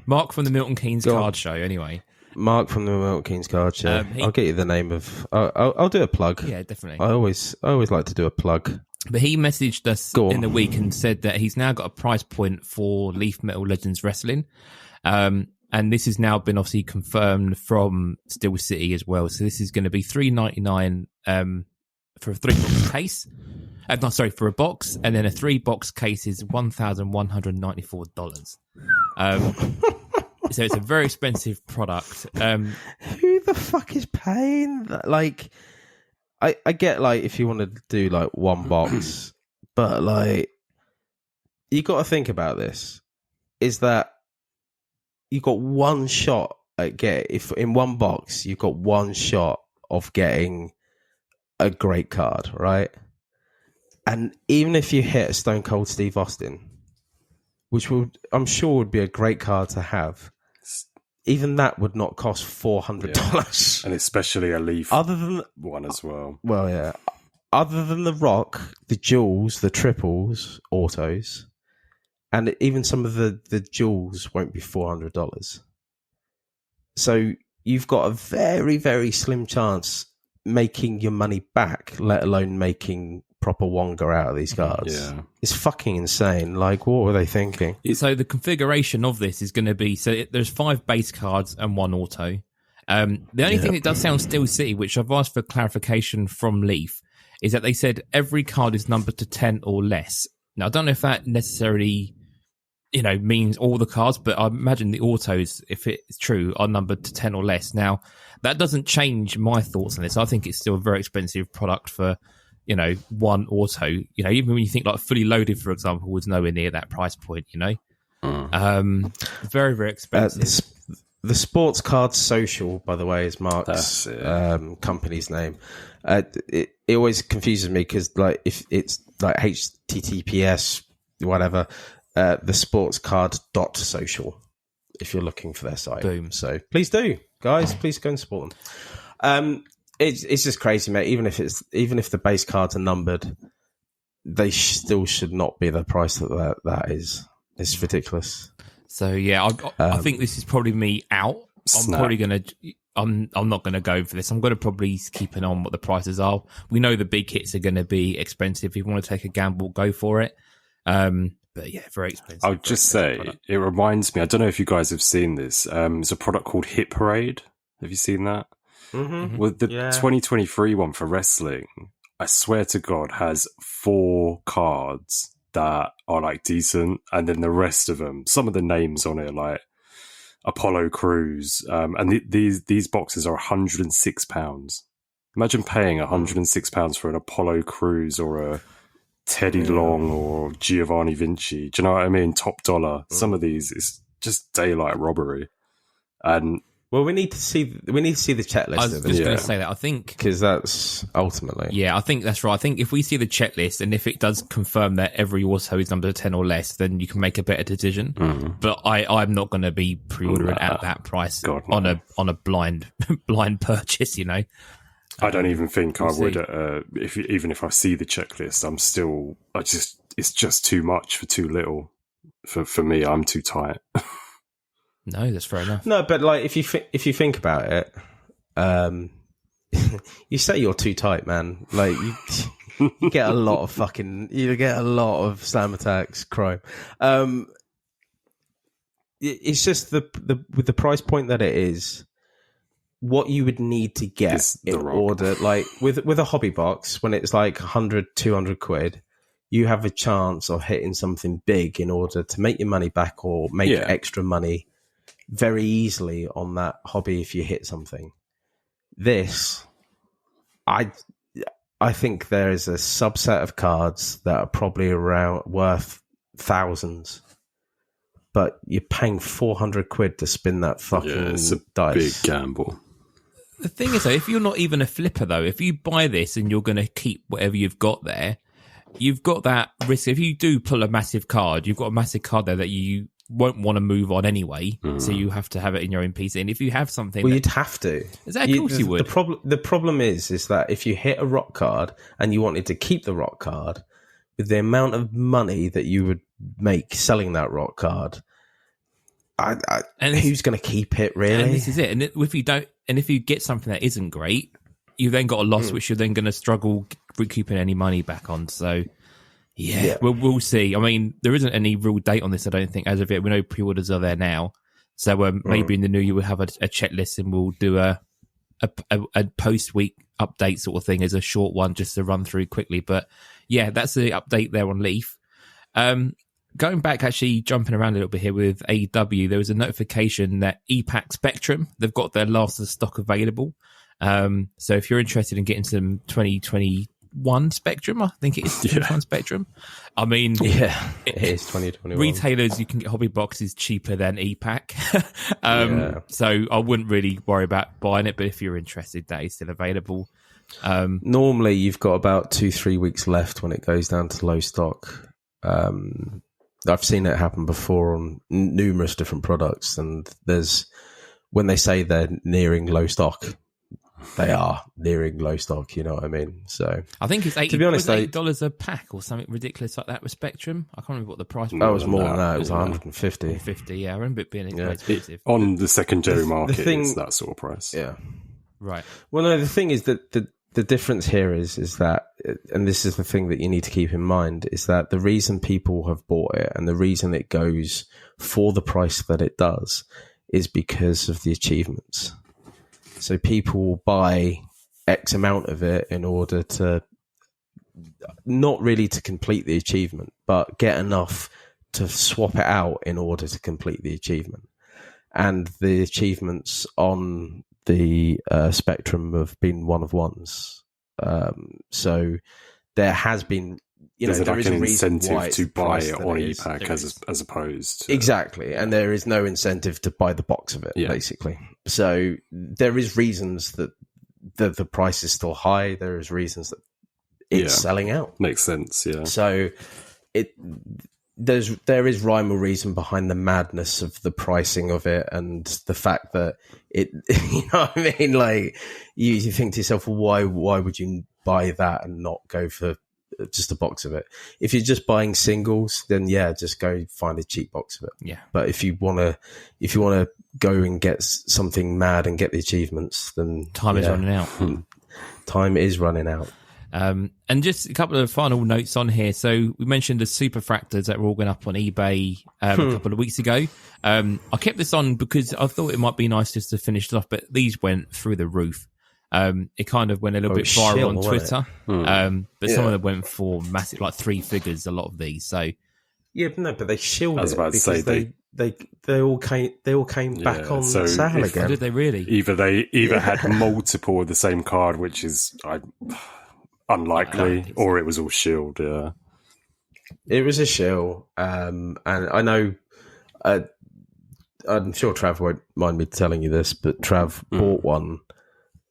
Mark from the Milton Keynes card show. Anyway, Mark from the Milton Keynes card show. I'll get you the name of. I'll do a plug. Yeah, definitely. I always like to do a plug. But he messaged us in the week and said that he's now got a price point for Leaf Metal Legends Wrestling. And this has now been obviously confirmed from Steel City as well. So this is going to be $3.99 for a 3-box case. For a box. And then a 3-box case is $1,194. So it's a very expensive product. Who the fuck is paying that? Like, I get, like, if you want to do, like, one box, but, like, you got to think about this. Is that you got one shot at if in one box you've got one shot of getting a great card, right? And even if you hit a Stone Cold Steve Austin, which I'm sure would be a great card to have, even that would not cost $400. And especially a Leaf one as well. Well, yeah. Other than the Rock, the Jewels, the Triples, autos, and even some of the jewels won't be $400. So you've got a very, very slim chance making your money back, let alone making proper wonga out of these cards. Yeah. It's fucking insane. Like, what were they thinking? So the configuration of this is going to be, there's 5 base cards and 1 auto. The only thing that does sound Steel City, which I've asked for clarification from Leaf, is that they said every card is numbered to 10 or less. Now, I don't know if that necessarily means all the cards, but I imagine the autos, if it's true, are numbered to 10 or less. Now, that doesn't change my thoughts on this. I think it's still a very expensive product for, one auto. Even when you think like Fully Loaded, for example, was nowhere near that price point, Very, very expensive. The Sports Card Social, by the way, is Mark's company's name. It always confuses me because, like, if it's like HTTPS, whatever, the sports card .social if you're looking for their site. Boom. So please do, guys. Please go and support them. It's just crazy, mate. Even if the base cards are numbered, they still should not be the price that is. It's ridiculous. So yeah, I think this is probably me out. I'm not gonna go for this. I'm gonna probably keep an eye on what the prices are. We know the big hits are gonna be expensive. If you want to take a gamble, go for it. But yeah, very expensive. I would just say, it reminds me, I don't know if you guys have seen this. It's a product called Hit Parade. Have you seen that? Mm-hmm. Well, the 2023 one for wrestling, I swear to God, has 4 cards that are like decent, and then the rest of them, some of the names on it, like Apollo Crews, and these boxes are £106. Imagine paying £106 for an Apollo Crews or a Teddy Long or Giovanni Vinci. Do you know what I mean? Top dollar. Some of these is just daylight robbery. And well, we need to see the checklist. I was just going to say that. I think because that's ultimately. Yeah, I think that's right. I think if we see the checklist and if it does confirm that every auto is number 10 or less, then you can make a better decision. But I'm not going to be pre-ordering at that price on a blind purchase. You know, I don't even think I would. Even if I see the checklist, it's just too much for too little. For me, I'm too tight. No, that's fair enough. No, but like if you think about it, you say you're too tight, man. Like you get a lot of slam attacks, crime. It's just with the price point that it is, what you would need to get in order, like with a hobby box, when it's like 100, 200 quid, you have a chance of hitting something big in order to make your money back or make extra money very easily on that hobby if you hit something. This, I think there is a subset of cards that are probably around worth thousands, but you're paying 400 quid to spin that fucking it's a dice. Big gamble. The thing is, though, if you're not even a flipper, though, if you buy this and you're going to keep whatever you've got there, you've got that risk. If you do pull a massive card, you've got a massive card there that you won't want to move on anyway, so you have to have it in your own PC. And if you have something, well, you'd have to. Is that of course you would? The problem is that if you hit a rock card and you wanted to keep the rock card, with the amount of money that you would make selling that rock card, and who's going to keep it really? And this is it. And if you don't, and if you get something that isn't great, you've then got a loss, which you're then going to struggle recouping any money back on. So. Yeah, we'll see. I mean, there isn't any real date on this, I don't think, as of yet. We know pre-orders are there now. So maybe in the new year we'll have a checklist and we'll do a post-week update sort of thing as a short one just to run through quickly. But yeah, that's the update there on Leaf. Going back, actually jumping around a little bit here with AEW, there was a notification that EPAC Spectrum, they've got their last of stock available. So if you're interested in getting some 2021 Spectrum, I think it is 2021 Spectrum. I mean, it is 2021. Retailers, you can get hobby boxes cheaper than EPAC. So I wouldn't really worry about buying it, but if you're interested, that is still available. Normally, you've got about 2-3 weeks left when it goes down to low stock. I've seen it happen before on numerous different products, and when they say they're nearing low stock, they are nearing low stock, you know what I mean? So I think it's $80, to be honest, $8 a pack or something ridiculous like that with Spectrum. I can't remember what the price was. That was more than that. It was 150. 150, yeah. I remember it being expensive. On the secondary market, it's that sort of price. Yeah. Right. Well, no, the thing is that the difference here is that, and this is the thing that you need to keep in mind, is that the reason people have bought it and the reason it goes for the price that it does is because of the achievements. So people will buy X amount of it in order to, not really to complete the achievement, but get enough to swap it out in order to complete the achievement. And the achievements on the Spectrum have been one of ones. So there has been, there like is an incentive to buy it on EPAC as opposed to... Exactly. And there is no incentive to buy the box of it, basically. So there is reasons that the price is still high. There is reasons that it's selling out. Makes sense, yeah. So there is rhyme or reason behind the madness of the pricing of it and the fact that it, you know what I mean? Like, you think to yourself, well, why would you buy that and not go for just a box of it? If you're just buying singles, then just go find a cheap box of it. Yeah. But if you want to go and get something mad and get the achievements, then time is running out. Time is running out. And just a couple of final notes on here. So we mentioned the superfractors that were all going up on eBay a couple of weeks ago. I kept this on because I thought it might be nice just to finish it off, but these went through the roof. It kind of went a little bit viral on Twitter. But some of them went for massive, like 3 figures, a lot of these. So yeah, no, but they shielded I was about to say they all came back on sale again. Did they really? Either they had multiple of the same card, which is unlikely, or it was all shield. Yeah, it was a shield, and I know. I'm sure Trav won't mind me telling you this, but Trav bought one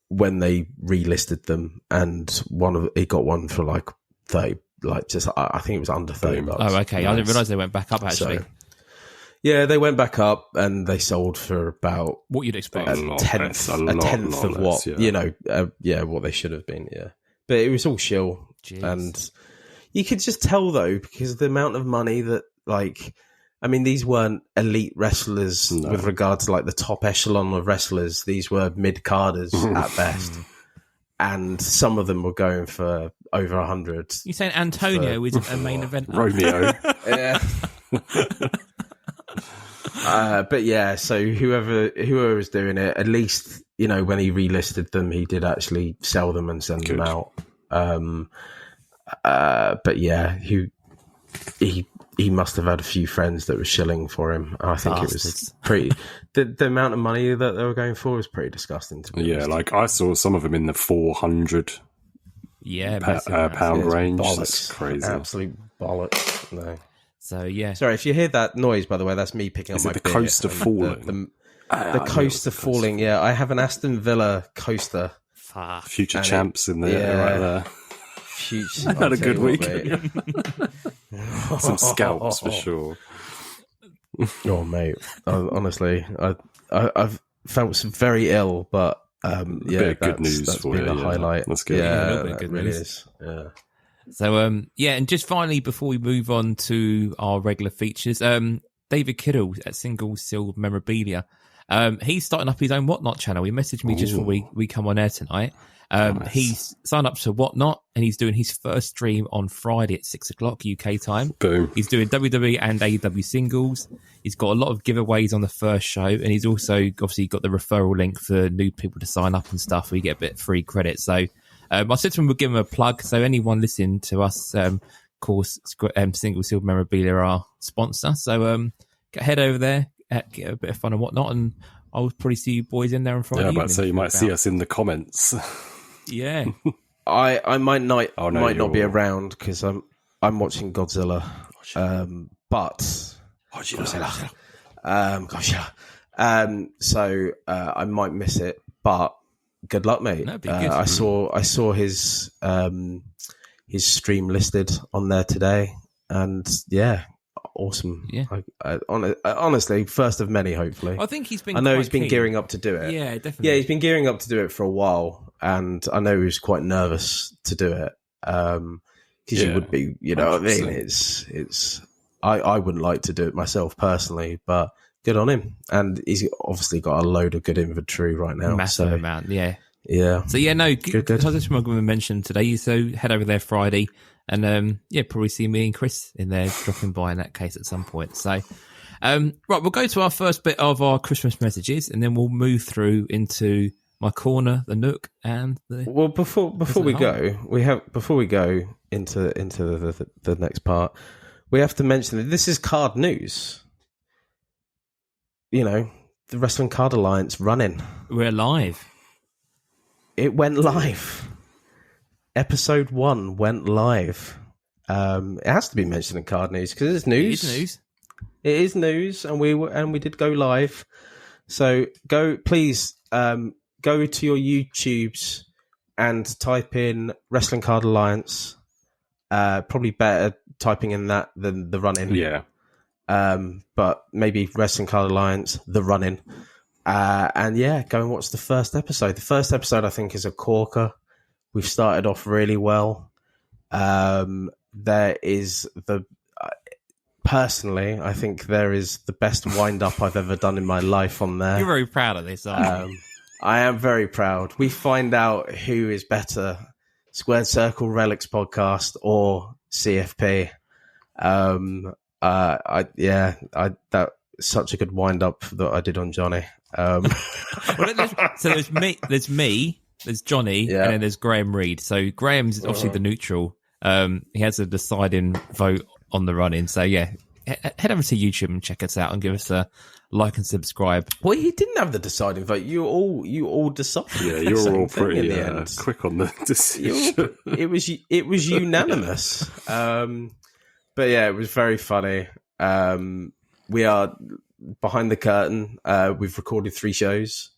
when they relisted them, and he got one for like 30, like just I think it was under $30. Oh, okay. I didn't realise they went back up actually. So, yeah, they went back up and they sold for about what you'd expect, a tenth of what what they should have been. Yeah, but it was all shill, and you could just tell though because the amount of money that I mean, these weren't elite wrestlers with regard to like the top echelon of wrestlers. These were mid-carders at best. And some of them were going for over 100. You're saying Antonio is a main event? Romeo. Yeah. But yeah, so whoever was doing it, at least, when he relisted them, he did actually sell them and send them out. But yeah, he must have had a few friends that were shilling for him. I think it was pretty. The amount of money that they were going for was pretty disgusting to me. Yeah, like I saw some of them in the 400 pound range. Bollocks. That's crazy. Absolute bollocks. No. So yeah. Sorry, if you hear that noise, by the way, that's me picking up my beer. The coaster falling. The coaster falling. Yeah, I have an Aston Villa coaster. Future champs in there, right there. Had a good week. Some scalps for sure. Oh mate, honestly, I've felt very ill, but good news that's for been you. A highlight. That's good. Yeah, that good really news. is. Yeah. So and just finally before we move on to our regular features, David Kittle at Single Sealed Memorabilia. He's starting up his own Whatnot channel. He messaged me just before we come on air tonight. Nice. He's signed up to Whatnot and he's doing his first stream on Friday at 6:00 UK time. Boom. He's doing WWE and AEW singles. He's got a lot of giveaways on the first show, and he's also obviously got the referral link for new people to sign up and stuff where you get a bit of free credit. So I said to him we'll give him a plug. So anyone listening to us, of course, Single Sealed Memorabilia are our sponsor. So head over there, get a bit of fun and whatnot, and I'll probably see you boys in there on Friday. Yeah, but so you might see us in the comments. Yeah, I might not be around because I'm watching Godzilla, but Godzilla. So I might miss it, but good luck, mate. That'd be good. I saw his stream listed on there today, and yeah. Awesome. Yeah. Honestly, first of many, hopefully. I think he's been. I know quite he's been keen. gearing up to do it. Yeah, definitely. Yeah, he's been gearing up to do it for a while, and I know he was quite nervous to do it because you would be, you know 100%. What I mean? It's. I wouldn't like to do it myself personally, but good on him, and he's obviously got a load of good inventory right now. Massive amount, yeah. Yeah. So yeah, no, good. I just want to mention today. So head over there Friday. And probably see me and Chris in there dropping by in that case at some point. So, right, we'll go to our first bit of our Christmas messages, and then we'll move through into my corner, the Nook, and the. Well, before we go into the next part, we have to mention that this is card news. You know, the Wrestling Card Alliance running. We're live. It went live. Episode 1 went live. It has to be mentioned in card news because it's news. It is news. It is news, and we did go live. So please go to your YouTubes and type in Wrestling Card Alliance. Probably better typing in that than the run-in. Yeah. But maybe Wrestling Card Alliance, the run-in. And yeah, go and watch the first episode. The first episode, I think, is a corker. We've started off really well. There is personally, I think there is the best wind-up I've ever done in my life on there. You're very proud of this, aren't you? I am very proud. We find out who is better, Squared Circle Relics podcast or CFP. That such a good wind-up that I did on Johnny. So there's me. There's Johnny, Yeah. and then there's Graham Reed. So Graham's obviously the neutral. He has a deciding vote on the run-in. So yeah, head over to YouTube and check us out and give us a like and subscribe. Well, he didn't have the deciding vote. You all decided. Yeah, the you're same all thing pretty in the end. quick on the decision. It was unanimous. But yeah, it was very funny. We are behind the curtain. We've recorded 3 shows.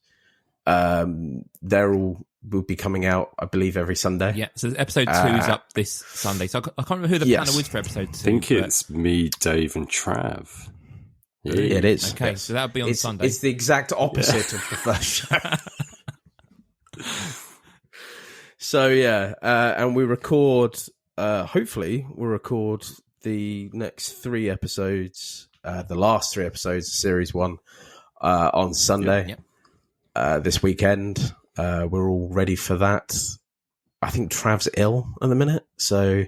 Will be coming out, I believe, every Sunday. Yeah, so episode 2 is up this Sunday. So I can't remember who the panel is for episode 2. I think it's me, Dave, and Trav. Yeah. It is. Okay, yes. so that'll be on Sunday. It's the exact opposite of the first show. So yeah, and we record. Hopefully, we'll record the next 3 episodes, the last 3 episodes of Series 1, on Sunday. Yep. This weekend. We're all ready for that. I think Trav's ill at the minute, so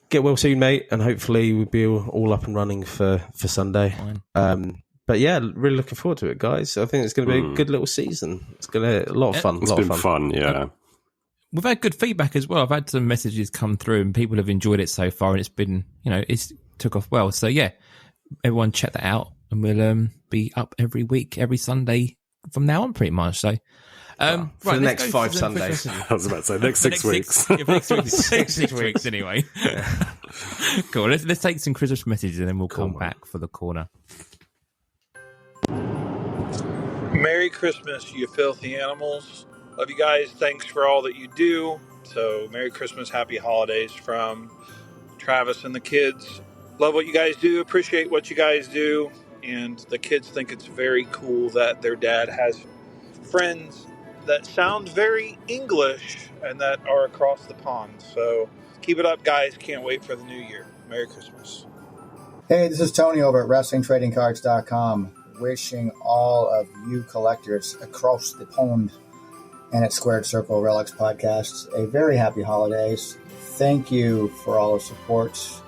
get well soon, mate, and hopefully we'll be all up and running for Sunday. But yeah, really looking forward to it, guys. I think it's going to be a good little season. It's going to be a lot of fun. It's been fun, yeah. We've had good feedback as well. I've had some messages come through and people have enjoyed it so far, and it's been, it's took off well. So yeah, everyone check that out, and we'll be up every week, every Sunday from now on, pretty much. So for the next 5 Sundays. I was about to say, next 6 weeks. Six weeks anyway. Cool. Let's take some Christmas messages and then we'll come back for the corner. Merry Christmas, you filthy animals. Love you guys. Thanks for all that you do. So Merry Christmas, Happy Holidays from Travis and the kids. Love what you guys do. Appreciate what you guys do. And the kids think it's very cool that their dad has friends that sound very English and that are across the pond. So keep it up, guys. Can't wait for the new year. Merry Christmas. Hey, this is Tony over at WrestlingTradingCards.com, wishing all of you collectors across the pond and at Squared Circle Relics Podcasts a very happy holidays. Thank you for all the support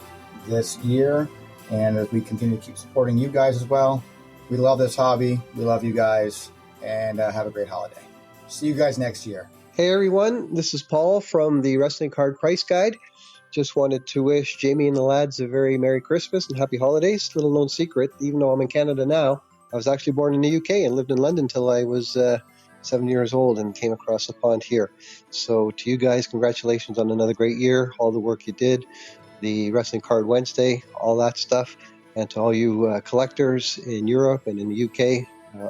this year, and as we continue to keep supporting you guys as well. We love this hobby. We love you guys, and have a great holiday. See you guys next year. Hey everyone, this is Paul from the Wrestling Card Price Guide. Just wanted to wish Jamie and the lads a very Merry Christmas and Happy Holidays. Little known secret, even though I'm in Canada now, I was actually born in the UK and lived in London till I was 7 years old and came across the pond here. So to you guys, congratulations on another great year, all the work you did, the Wrestling Card Wednesday, all that stuff. And to all you collectors in Europe and in the UK,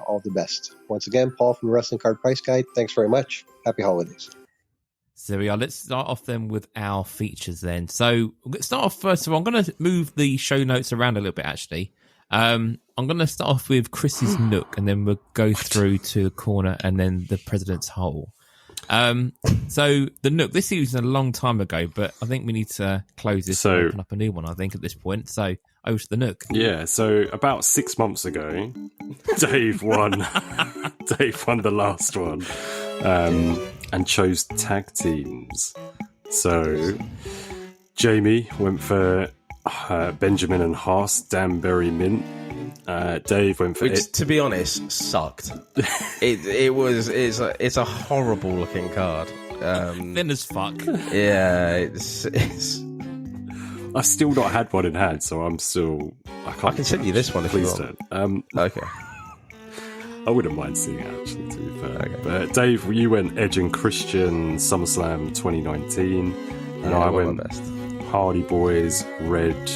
all the best. Once again, Paul from the Wrestling Card Price Guide. Thanks very much. Happy holidays. So we are. Let's start off then with our features then. So we'll start off first of all. I'm going to move the show notes around a little bit actually. I'm going to start off with Chris's Nook, and then we'll go through to the corner and then the President's Hole. So the Nook, this was a long time ago, but I think we need to close this and open up a new one, I think, at this point. So over to the Nook. Yeah, so about 6 months ago, Dave won the last one, and chose tag teams. So Jamie went for Benjamin and Haas, Danbury Mint. Dave went for which, to be honest, sucked. It's a horrible looking card. Thin as fuck. Yeah, it's. I've still not had one in hand, so I'm still. I can send you this one if you want. Don't. Okay. I wouldn't mind seeing it actually, to be fair. Okay. But Dave, you went Edge and Christian SummerSlam 2019, and I went Hardy Boys Red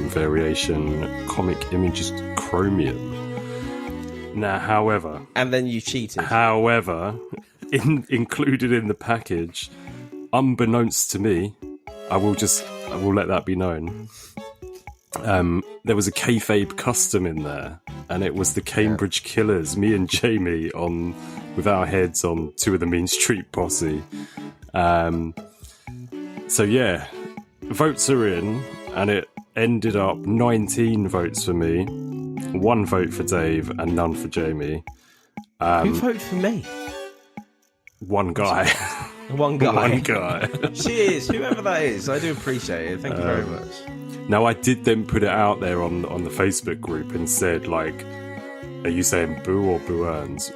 variation Comic Images Chromium. Now, however, and then you cheated. However, included in the package, unbeknownst to me, I will let that be known. There was a kayfabe custom in there, and it was the Cambridge Killers, me and Jamie with our heads on Two of the Mean Street Posse. So yeah, votes are in, and it ended up 19 votes for me, 1 vote for Dave, and none for Jamie. Who voted for me? One guy. One guy. Cheers, whoever that is. I do appreciate it. Thank you very much. Now, I did then put it out there on the Facebook group and said, like, are you saying boo or boo earns?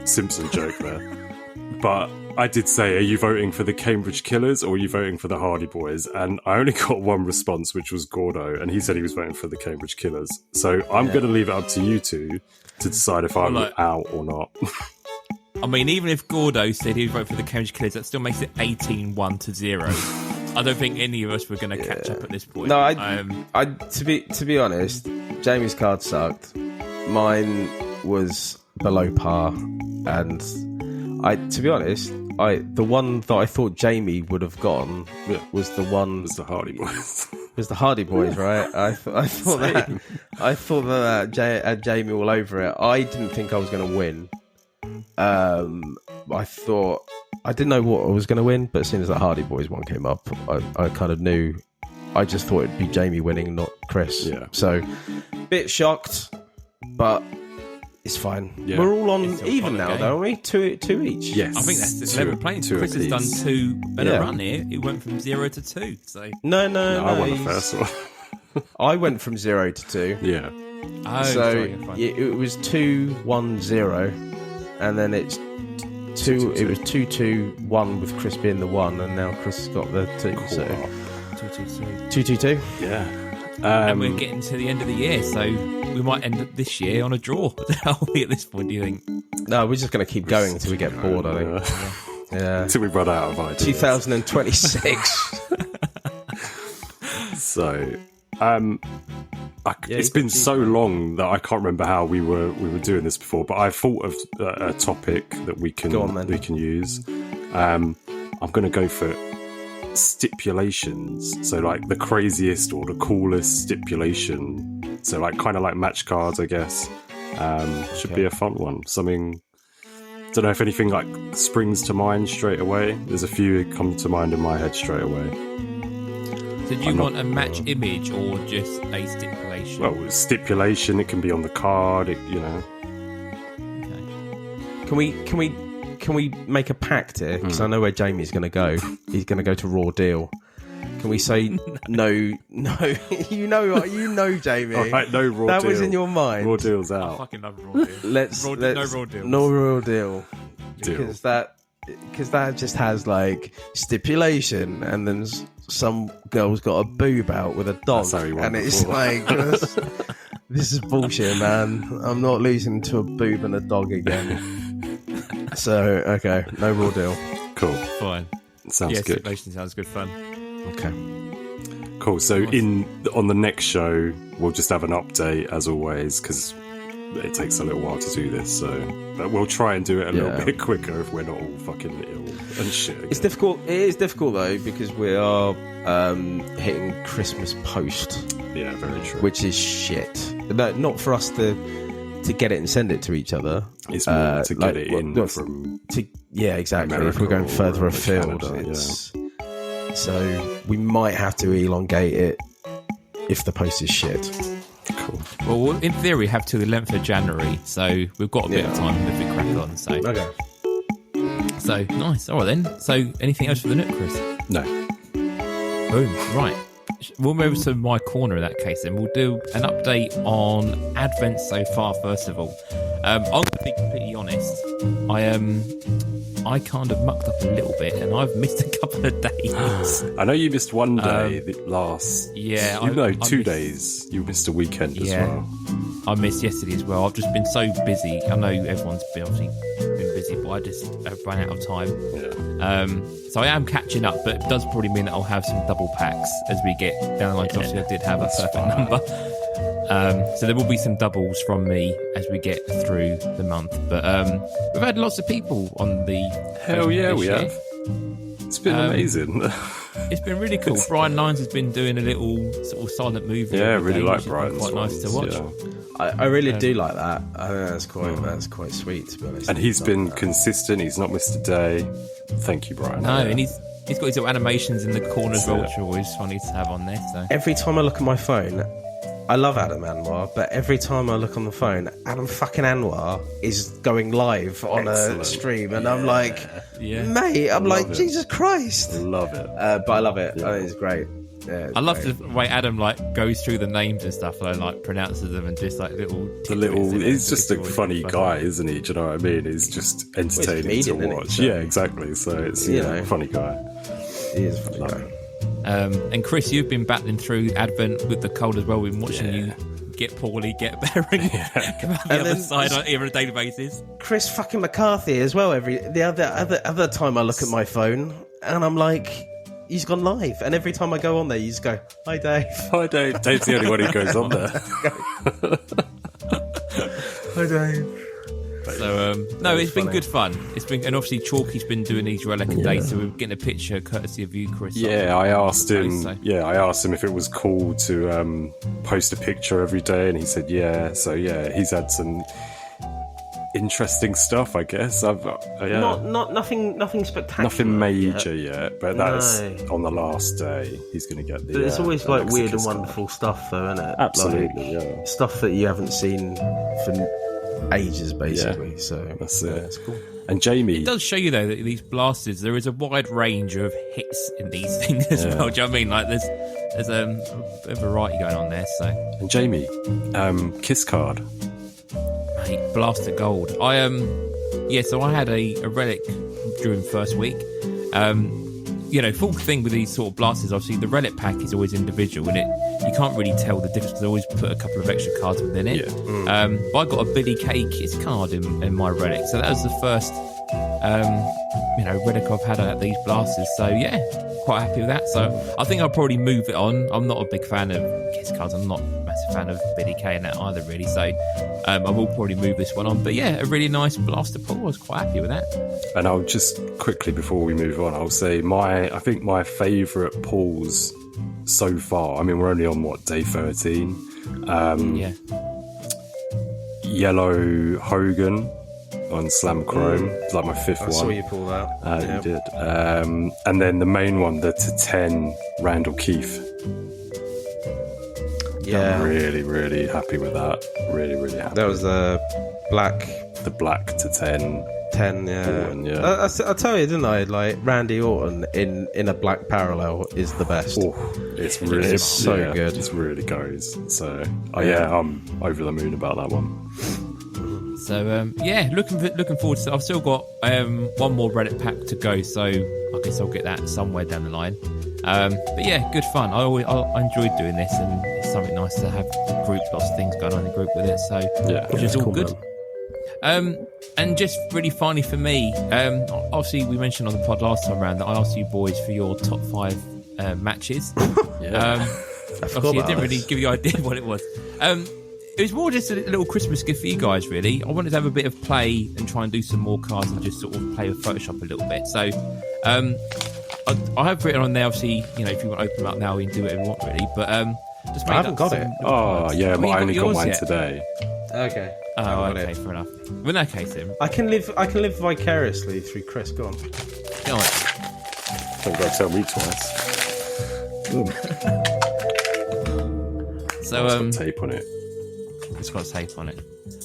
Simpson joke there. But I did say, are you voting for the Cambridge Killers or are you voting for the Hardy Boys? And I only got one response, which was Gordo, and he said he was voting for the Cambridge Killers. So I'm going to leave it up to you two to decide if I'm out or not. I mean, even if Gordo said he would vote for the Cambridge Killers, that still makes it 18-1-0. I don't think any of us were going to catch up at this point. No, to be honest, Jamie's card sucked. Mine was below par, and to be honest, the one that I thought Jamie would have gotten was the one. Was the Hardy Boys. Was the Hardy Boys, right? I thought that had Jamie all over it. I didn't think I was going to win. I didn't know what I was going to win, but as soon as the Hardy Boys one came up, I kind of knew. I just thought it'd be Jamie winning, not Chris. Yeah. So, bit shocked, but it's fine. Yeah. We're all on even now, though, aren't we? Two each. Yes. I think that's the level playing. Chris has done 2 in a run here. It went from 0 to 2. So no. I won the first one. I went from 0 to 2. Yeah. Oh, so it was 2-1-0, and then it's 2. It was 2-2-1 with Chris being the 1, and now Chris has got the 2. Cool. So 2-2-2. Yeah. And we're getting to the end of the year, so we might end up this year on a draw. Are we at this point, do you think? No, we're just going to keep going until we get bored, I think. Yeah. Until we run out of ideas. 2026. So, it's been so long that I can't remember how we were doing this before. But I thought of a topic that we can use. I'm going to go for stipulations. So, like the craziest or the coolest stipulation. So, like kind of like match cards, I guess. Should be a fun one. Something. Don't know if anything like springs to mind straight away. There's a few that come to mind in my head straight away. So do you want a match image or just a stipulation? Well, stipulation, it can be on the card, Okay. Can we make a pact here? Because I know where Jamie's going to go. He's going to go to Raw Deal. Can we say no? You know, Jamie. All right, no Raw Deal. That was in your mind. Raw Deal's out. I fucking love Raw Deal. No Raw Deal. No Raw Deal. Because that just has like stipulation, and then some girl's got a boob out with a dog, and it's like this is bullshit, man. I'm not losing to a boob and a dog again. So okay, no Raw Deal. Cool, fine. Sounds good. Stipulation sounds good fun. Okay, cool. So on the next show, we'll just have an update as always, because it takes a little while to do this, but we'll try and do it a little bit quicker if we're not all fucking ill and shit again. It's difficult. It is difficult though, because we are hitting Christmas post. Yeah, very true. Which is shit. No, not for us to get it and send it to each other. It's more to get it in from. Yeah, exactly. America, if we're going further afield, Canada, so we might have to elongate it if the post is shit. Cool. Well, in theory, we have to the 11th of January, so we've got a bit of time if we crack on. So okay. So nice. All right then. So anything else for the Nook, Chris? No. Boom. Right. We'll move to my corner in that case, and we'll do an update on Advent so far. First of all, I'm going to be completely honest. I kind of mucked up a little bit, and I've missed a couple of days. I know you missed one day last. Yeah, 2 days. You missed a weekend as well. I missed yesterday as well. I've just been so busy. I know everyone's been busy, but I just ran out of time. Yeah. So I am catching up, but it does probably mean that I'll have some double packs as we get down the line. Obviously, I did have a perfect number. So there will be some doubles from me as we get through the month. But we've had lots of people on the... Hell yeah, we have. It's been amazing. It's been really cool. Brian Lyons has been doing a little sort of silent movie. Yeah, I really like Brian's quite nice to watch. Yeah. I really do like that. I think that's quite sweet, to be honest. And he's been consistent. He's not missed a day. Thank you, Brian. No, and he's got his little animations in the corner as well, which are always funny to have on there. So every time I look at my phone, I love Adam Anwar, but every time I look on the phone, Adam fucking Anwar is going live on a stream, and I'm like, mate, I'm like, Jesus Christ. Love it. But I love it. I think it's great. Yeah, it's I love great. the way Adam like goes through the names and stuff and like pronounces them and just like little. He's just a funny guy, isn't he? Do you know what I mean? He's just entertaining comedian, to isn't he? watch. So- Yeah, exactly. So it's a funny guy. He is a funny guy. And Chris, you've been battling through Advent with the cold as well. We've been watching you get poorly, get better, and come out the other side on a daily basis. Chris fucking McCarthy as well. The other time I look at my phone and I'm like, he's gone live. And every time I go on there, you just go, "Hi, Dave." Hi, Dave. Dave's the only one who goes on there. Hi, Dave. So no, it's been good fun. It's been, and obviously Chalky's been doing these relic days, so we're getting a picture courtesy of you, Chris. Yeah, I asked him. So. Yeah, I asked him if it was cool to post a picture every day, and he said yeah. So yeah, he's had some interesting stuff, I guess. Not nothing spectacular. Nothing major yet, but that's No. on the last day. He's going to get the. But it's always like Alexa weird and Kiss wonderful stuff, though, isn't it? Absolutely, Like, yeah. stuff that you haven't seen for ages, basically. So That's it. It's cool. And Jamie, It does show you though that these blasters, there is a wide range of hits in these things as well. Do you know what I mean? Like there's a bit of variety going on there. So, and Jamie, Kiss card. mate, blaster gold. So I had a relic during first week. Full thing with these sort of blasters, obviously the relic pack is always individual and you can't really tell the difference because they always put a couple of extra cards within it. Yeah. But I got a Billy Kay Kiss card in my relic, so that was the first relic I've had at these blasters. So yeah, quite happy with that. So I think I'll probably move it on. I'm not a big fan of Kiss cards. I'm not a massive fan of Billy Kay and that either, really. So I will probably move this one on. But yeah, a really nice blaster pull. I was quite happy with that. And I'll just quickly, before we move on, I'll say I think my favourite pulls so far, I mean, we're only on day 13. Yellow Hogan on Slam Chrome. It's like my fifth one. I saw you pull that. You did. And then the main one, the to 10 Randall Keefe. Yeah. I'm really, really happy with that. Really, really happy. That was the black The black to 10. 10, yeah. Orton, yeah. I tell you, didn't I? Like Randy Orton in a black parallel is the best. Oh, it's really so good. It really goes. So, I'm over the moon about that one. So looking forward to it. I've still got one more Reddit pack to go, so I guess I'll get that somewhere down the line. But yeah, good fun. I enjoyed doing this, and it's something nice to have a group, lots of things going on in the group with it. So which is all cool, good. And just really finally for me, obviously we mentioned on the pod last time around that I asked you boys for your top 5 matches. Obviously I didn't really give you an idea what it was. It was more just a little Christmas gift for you guys, really. I wanted to have a bit of play and try and do some more cards and just sort of play with Photoshop a little bit. So I have written on there, obviously, if you want to open them up now, you can do whatever you want, really. But just I haven't got it. Oh, yeah, but I only got mine yet? today. Okay. Oh, okay, fair enough. Well, in that case, then. I can live vicariously through Chris. Go on. Go on. Don't go tell me twice. So, it's got tape on it. It's got tape on it.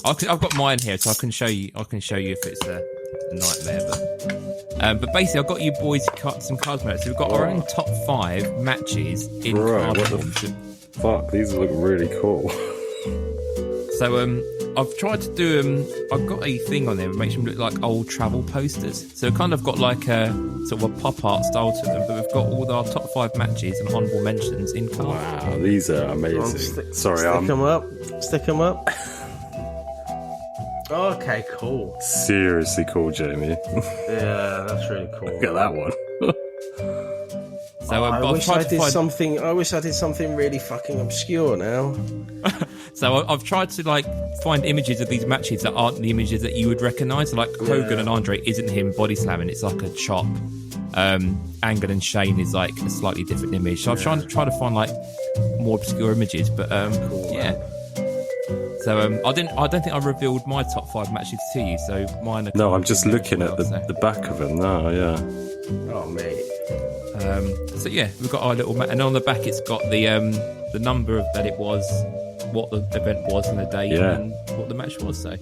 I've got mine here, so I can show you. If it's a nightmare. But basically, I've got you boys some cards. So we've got our own top 5 matches in card What the form. fuck? These look really cool. So I've tried to do I've got a thing on there that makes them look like old travel posters. So kind of got like a sort of a pop art style to them, but we've got all our top 5 matches and honourable mentions in card. Wow, these are amazing. Stick them up. Okay, cool. Seriously cool, Jamie. Yeah, that's really cool. Look at that one. So I wish I did something really fucking obscure now. So I've tried to find images of these matches that aren't the images that you would recognise. Like Hogan and Andre isn't him body slamming; it's like a chop. Angle and Shane is like a slightly different image. So I've tried to find more obscure images, but yeah. So I don't think I revealed my top 5 matches to you. So mine are. No, I'm just looking at the back of them now. Yeah. Oh mate. So yeah, we've got our little and on the back it's got the number that it was, what the event was, and the date, and what the match was. So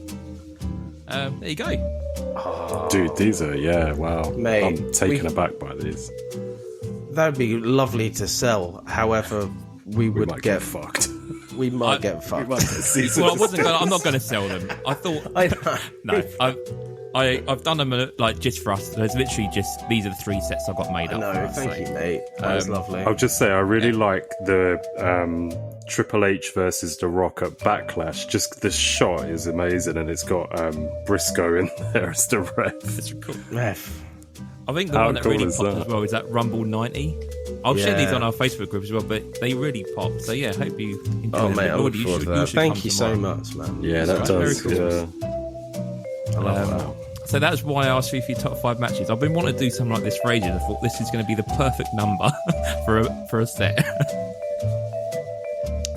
there you go. Dude, these are wow. Mate, I'm taken aback by these. that would be lovely to sell. However, we would might get fucked. We might get fucked. Well, I'm not going to sell them. I thought. I've done them like just for us. There's literally just these are the 3 sets I got made up. No, for us, thank you, mate. That was lovely. I'll just say I really like the Triple H versus The Rock at Backlash. Just the shot is amazing, and it's got Briscoe in there as the ref. It's cool. Ref. I think the one that really popped as well is that Rumble 90. I'll share these on our Facebook group as well, but they really pop. So yeah, hope you enjoy them. Mate, I look forward to that. Thank you so much, man. Yeah, that does. Very cool. I love that. So that's why I asked you for your top 5 matches. I've been wanting to do something like this for ages. I thought this is going to be the perfect number for a set.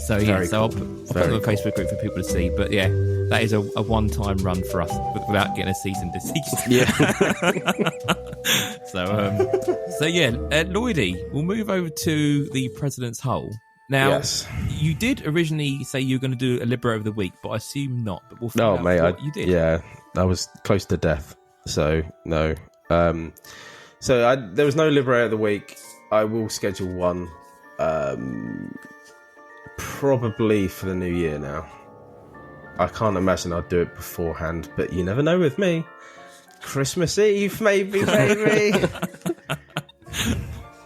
So yeah, I'll put it on the Facebook group for people to see. But yeah, that is a one-time run for us without getting a cease and desist. Yeah. So yeah, Lloydie, we'll move over to the President's Hole. Now, you did originally say you were going to do a Liberator of the Week, but I assume not. But we'll find out what you did. Yeah, I was close to death, so no. There was no Liberator of the Week. I will schedule one, probably for the new year now. I can't imagine I'd do it beforehand, but you never know with me. Christmas Eve, maybe, baby.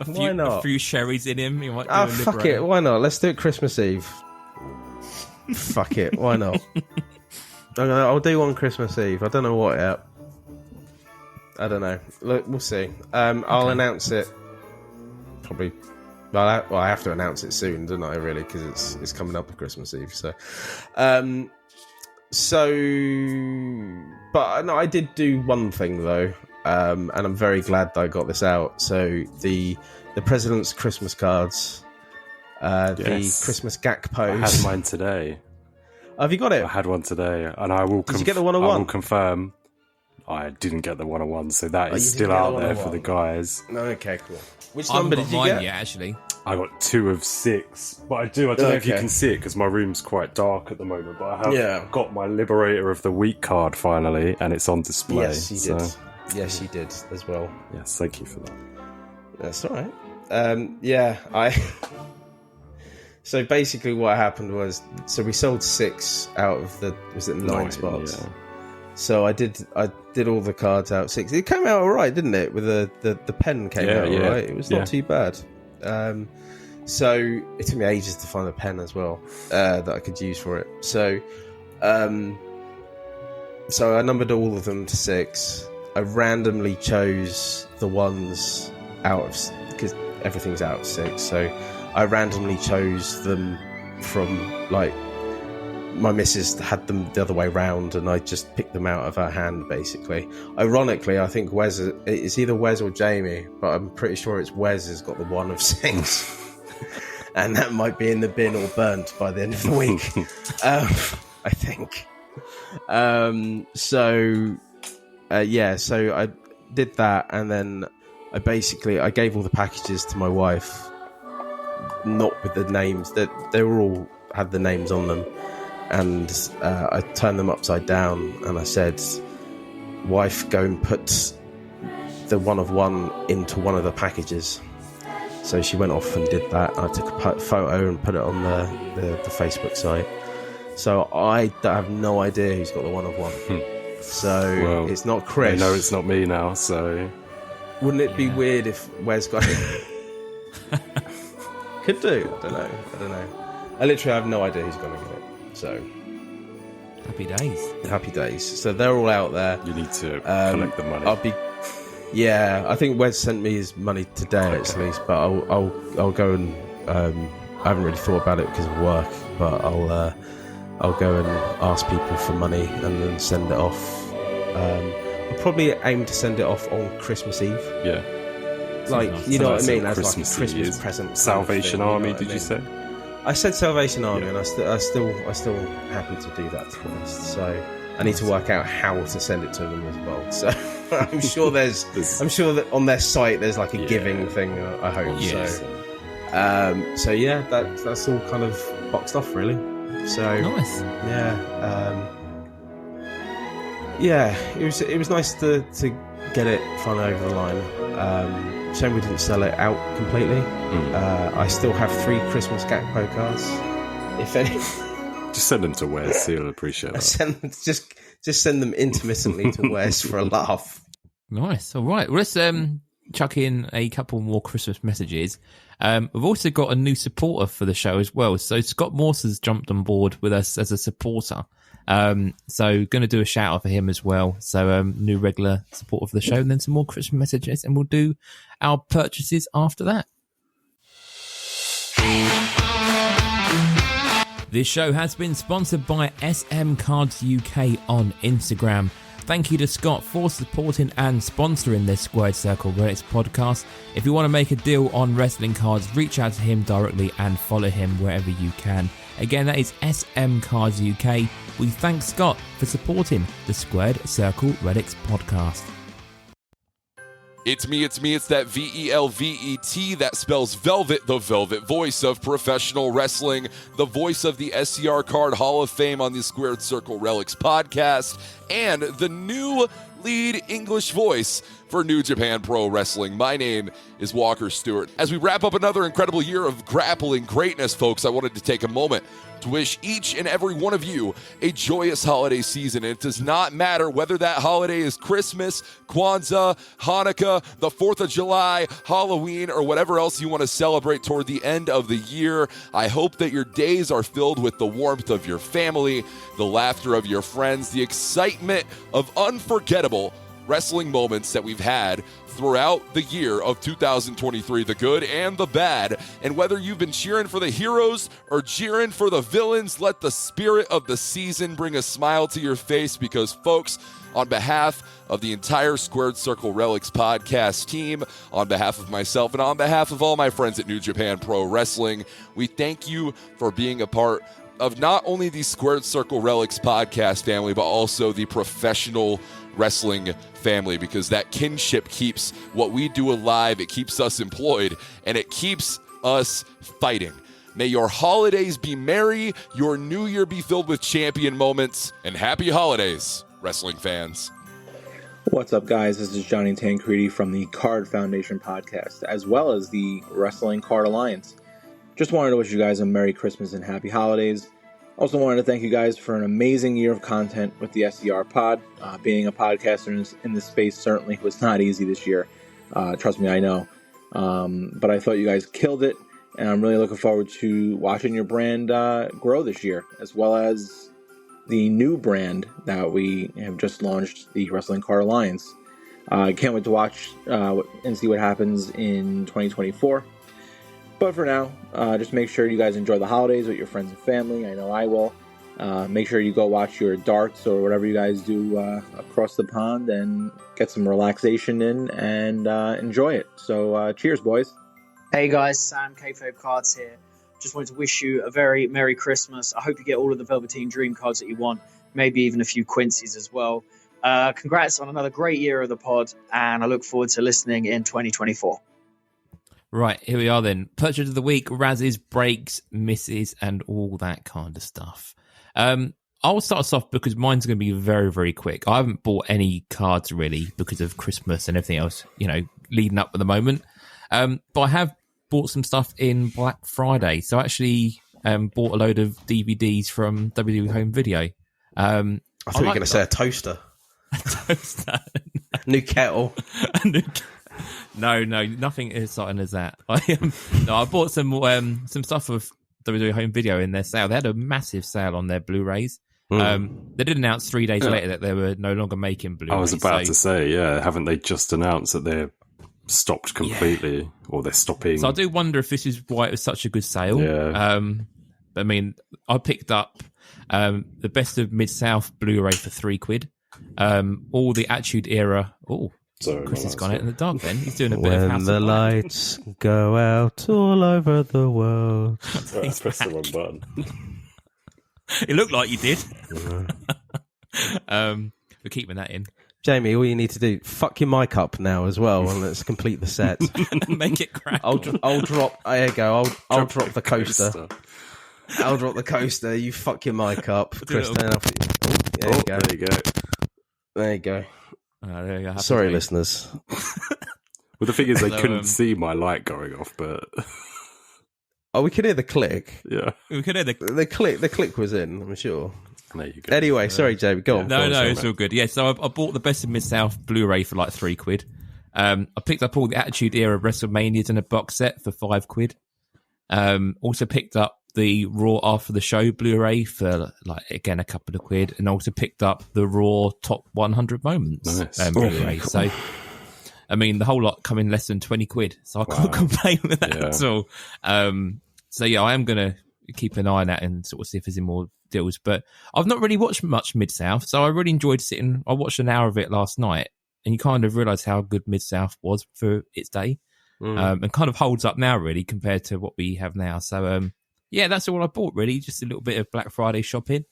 Why not? A few sherries in him. You might do fuck it. Why not? Let's do it Christmas Eve. Fuck it. Why not? I'll do one Christmas Eve. I don't know what yet. I don't know. Look, we'll see. I'll announce it. Probably. Well, I have to announce it soon, don't I? Really, because it's coming up to Christmas Eve. So, but no, I did do one thing though. And I'm very glad that I got this out. So the President's Christmas cards, the Christmas Gak pose. I had mine today. Have you got it? I had one today, and I will. Did you get the 101? I will confirm. I didn't get the 101, so that is still out there for the guys. Okay, cool. Which number did you get? Yeah, actually. I got 2 of 6. But I don't know if you can see it because my room's quite dark at the moment. But I have got my Liberator of the Week card finally, and it's on display. Yes, you did. Yes, you did as well. Yes, thank you for that. That's all right. So basically, what happened was, we sold 6 out of the 9 spots. Yeah. So I did all the cards out 6. It came out all right, didn't it? With the pen came out all right. It was not too bad. So it took me ages to find a pen as well that I could use for it. So I numbered all of them to 6. I randomly chose the ones out of, because everything's out of 6. So I randomly chose them from, like, my missus had them the other way round, and I just picked them out of her hand, basically. Ironically, I think it's either Wes or Jamie, but I'm pretty sure it's Wes has got the 1 of 6. And that might be in the bin or burnt by the end of the week. I think. So I did that, and then I gave all the packages to my wife, not with the names, that they were all had the names on them, and I turned them upside down, and I said, wife, go and put the 1 of 1 into one of the packages. So she went off and did that, and I took a photo and put it on the Facebook site. So I have no idea who's got the 1 of 1. So it's not Chris. I know it's not me now, so... Wouldn't it be weird if Wes got it? Could do. I don't know. I literally have no idea who's going to get it. So... Happy days. Happy days. So they're all out there. You need to collect the money. I think Wes sent me his money today, at least, but I'll go and... I haven't really thought about it because of work, but I'll go and ask people for money and then send it off. I'll probably aim to send it off on Christmas Eve. Yeah. Like, you know what I mean? As Christmas like a Christmas present. Salvation Army, did you say? I said Salvation Army, and I still happen to do that, to be honest. So I need to work out how to send it to them as well. So I'm sure I'm sure that on their site there's like a giving thing. I hope so. That's all kind of boxed off, really. So nice. It was nice to get it finally over the line. shame we didn't sell it out completely. I still have 3 Christmas Gakpo cards. If any, just send them to Wes. He'll appreciate that. Just send them intermittently to Wes for a laugh. Nice. All right. Well, let's chuck in a couple more Christmas messages. We've also got a new supporter for the show as well. So Scott Morse has jumped on board with us as a supporter. So going to do a shout out for him as well. So new regular supporter for the show, and then some more Christmas messages, and we'll do our purchases after that. This show has been sponsored by SM Cards UK on Instagram. Thank you to Scott for supporting and sponsoring this Squared Circle Relics podcast. If you want to make a deal on wrestling cards, reach out to him directly and follow him wherever you can. Again, that is SM Cards UK. We thank Scott for supporting the Squared Circle Relics podcast. It's me, it's that VELVET that spells Velvet, the velvet voice of professional wrestling, the voice of the SCR Card Hall of Fame on the Squared Circle Relics podcast, and the new lead English voice for New Japan Pro Wrestling. My name is Walker Stewart. As we wrap up another incredible year of grappling greatness, folks, I wanted to take a moment to wish each and every one of you a joyous holiday season. And it does not matter whether that holiday is Christmas, Kwanzaa, Hanukkah, the 4th of July, Halloween, or whatever else you want to celebrate toward the end of the year. I hope that your days are filled with the warmth of your family, the laughter of your friends, the excitement of unforgettable wrestling moments that we've had throughout the year of 2023, the good and the bad. And whether you've been cheering for the heroes or cheering for the villains, let the spirit of the season bring a smile to your face, because, folks, on behalf of the entire Squared Circle Relics podcast team, on behalf of myself, and on behalf of all my friends at New Japan Pro Wrestling, we thank you for being a part of not only the Squared Circle Relics podcast family, but also the professional wrestling family, because that kinship keeps what we do alive, it keeps us employed, and it keeps us fighting. May your holidays be merry, your new year be filled with champion moments, and happy holidays, wrestling fans. What's up, guys? This is Johnny Tancredi from the Card Foundation podcast, as well as the Wrestling Card Alliance. Just wanted to wish you guys a Merry Christmas and Happy Holidays. Also wanted to thank you guys for an amazing year of content with the SCR pod. Being a podcaster in this space certainly was not easy this year. Trust me, I know. But I thought you guys killed it, and I'm really looking forward to watching your brand grow this year, as well as the new brand that we have just launched, the Wrestling Card Alliance. I can't wait to watch and see what happens in 2024. But for now, just make sure you guys enjoy the holidays with your friends and family. I know I will. Make sure you go watch your darts or whatever you guys do across the pond and get some relaxation in and enjoy it. So cheers, boys. Hey guys, Sam, Kayfabe Cards here. Just wanted to wish you a very Merry Christmas. I hope you get all of the Velveteen Dream cards that you want, maybe even a few Quincy's as well. Congrats on another great year of the pod, and I look forward to listening in 2024. Right, here we are then. Purchase of the week, Razzies, breaks, misses, and all that kind of stuff. I'll start us off because mine's going to be very, very quick. I haven't bought any cards really because of Christmas and everything else, leading up at the moment. But I have bought some stuff in Black Friday. So I actually bought a load of DVDs from WWE Home Video. I thought you were going to say a toaster. A toaster. New kettle. No, nothing as exciting as that. I bought some stuff of WWE Home Video in their sale. They had a massive sale on their Blu-rays. They did announce 3 days later that they were no longer making Blu-rays. I was about to say, haven't they just announced that they're stopped completely, or they're stopping? So I do wonder if this is why it was such a good sale. Yeah. I mean, I picked up the Best of Mid-South Blu-ray for £3. All the Attitude Era. Oh. Sorry, Chris has gone out in the dark then. He's doing a bit of house. When the lights go out all over the world. I pressed the wrong button. It looked like you did. We're keeping that in. Jamie, all you need to do, fuck your mic up now as well, and let's complete the set. Make it crackle. I'll drop, there you go, I'll drop the coaster. I'll drop the coaster, you fuck your mic up. Chris, there you go. There you go. There you go. Sorry, listeners. Well, the thing is, they couldn't see my light going off, but we could hear the click. Yeah, we could hear the click. The click was in, I'm sure. There you go. Anyway, sorry, Jamie. Go on. No, it's all good. Yeah, so I bought the Best of Mid-South Blu-ray for like £3. I picked up all the Attitude Era WrestleManias in a box set for £5. Also picked up the Raw After the Show Blu-ray for like again a couple of quid, and also picked up the Raw Top 100 Moments Blu-ray. So, I mean, the whole lot come in less than 20 quid, so I can't complain with that at all. So yeah, I am gonna keep an eye on that and sort of see if there's any more deals. But I've not really watched much Mid-South, so I really enjoyed sitting. I watched an hour of it last night, and you kind of realise how good Mid-South was for its day, and kind of holds up now really compared to what we have now. So yeah, that's all I bought really, just a little bit of Black Friday shopping.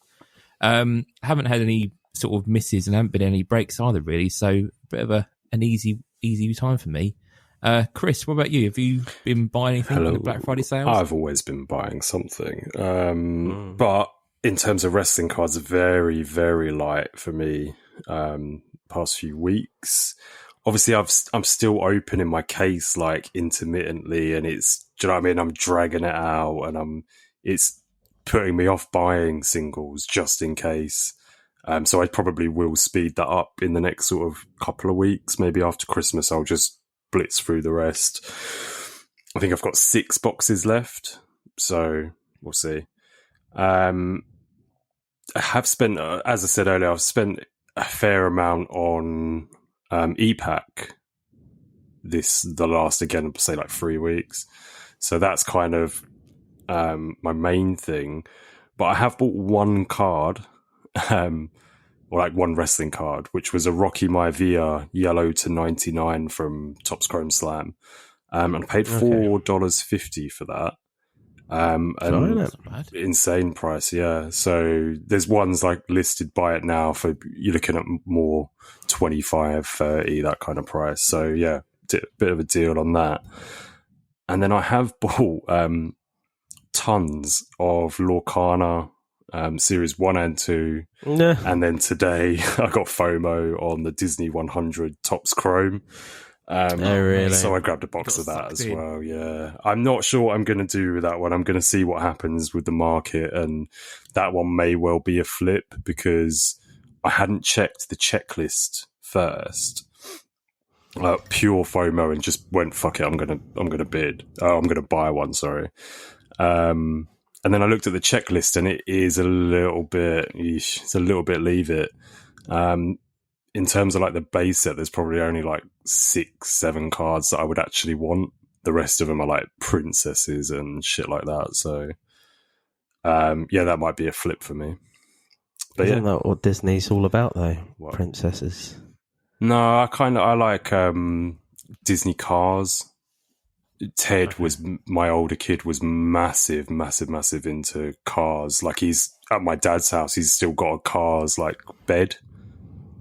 Haven't had any sort of misses and haven't been any breaks either really, so a bit of an easy time for me. Chris, what about you? Have you been buying anything for the Black Friday sales? I've always been buying something. But in terms of wrestling cards, very, very light for me past few weeks. Obviously, I'm still opening my case like intermittently, and it's, do you know what I mean? I'm dragging it out, and it's putting me off buying singles just in case. So I probably will speed that up in the next sort of couple of weeks. Maybe after Christmas, I'll just blitz through the rest. I think I've got 6 boxes left, so we'll see. I have spent, as I said earlier, I've spent a fair amount on e-pack the last, again, say like 3 weeks. So that's kind of my main thing. But I have bought one card, or like one wrestling card, which was a Rocky Maivia yellow to 99 from Topps Chrome Slam. And I paid $4.50 for that. And insane price, yeah. So there's ones like listed by it now for, you're looking at more 25, 30, that kind of price. So yeah, bit of a deal on that. And then I have bought tons of Lorcana Series 1 and 2. And then today I got FOMO on the Disney 100 Topps Chrome. Really? So I grabbed a box of that as well, yeah. I'm not sure what I'm going to do with that one. I'm going to see what happens with the market, and that one may well be a flip because I hadn't checked the checklist first. Pure FOMO, and just went, fuck it, I'm gonna bid. Oh, I'm gonna buy one, sorry. And then I looked at the checklist, and it is a little bit, it's a little bit leave it. In terms of like the base set, there's probably only like 6-7 cards that I would actually want. The rest of them are like princesses and shit like that. So, yeah, that might be a flip for me. But Isn't that what Disney's all about, though? What? Princesses. No, I like Disney cars. Ted was, my older kid was massive into cars. Like, he's at my dad's house, he's still got a cars like bed.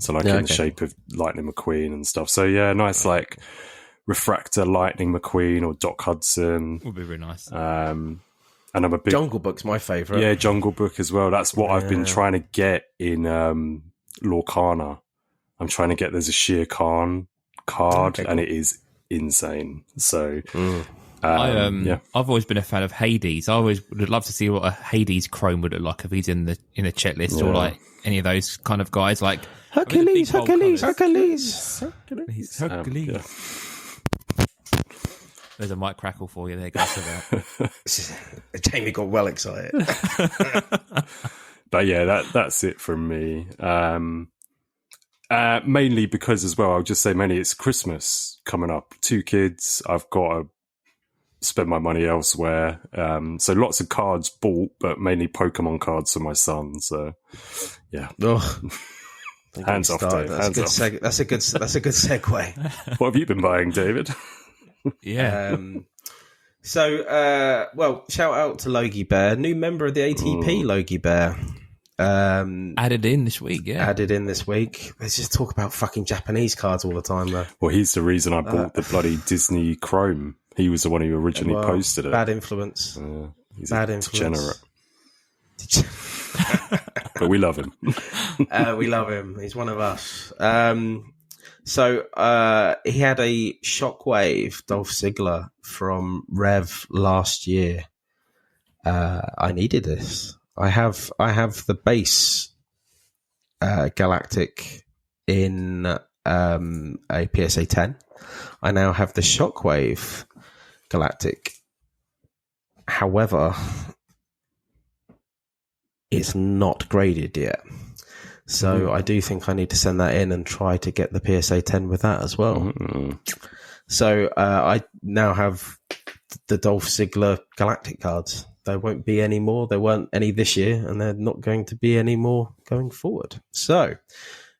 So like in the shape of Lightning McQueen and stuff. So yeah, nice like refractor Lightning McQueen or Doc Hudson. Would be really nice. And I'm a big Jungle Book's my favourite. Yeah, Jungle Book as well. That's what I've been trying to get in Lorcana. I'm trying to get, there's a Shere Khan card, and it is insane. So I've always been a fan of Hades. I always would love to see what a Hades Chrome would look like if he's in the checklist, or like any of those kind of guys, like Hercules. There's a mic crackle for you there, guys. Jamie got well excited. But yeah, that's it from me. Mainly because as well, I'll just say mainly it's Christmas coming up. 2 kids, I've got to spend my money elsewhere. So lots of cards bought, but mainly Pokemon cards for my son. So yeah. Hands off, Dave. That's a good segue. What have you been buying, David? Yeah. Well, shout out to Logie Bear, new member of the ATP. Logie Bear. Added in this week. Let's just talk about fucking Japanese cards all the time, though. Well, he's the reason I bought the bloody Disney Chrome. He was the one who originally posted it. Bad influence. He's degenerate. But we love him. We love him. He's one of us. So he had a Shockwave Dolph Ziggler from Rev last year. I needed this. I have the base Galactic in a PSA 10. I now have the Shockwave Galactic. However, it's not graded yet. So I do think I need to send that in and try to get the PSA 10 with that as well. Mm-hmm. So I now have the Dolph Ziggler Galactic cards. There won't be any more. There weren't any this year, and they're not going to be any more going forward. So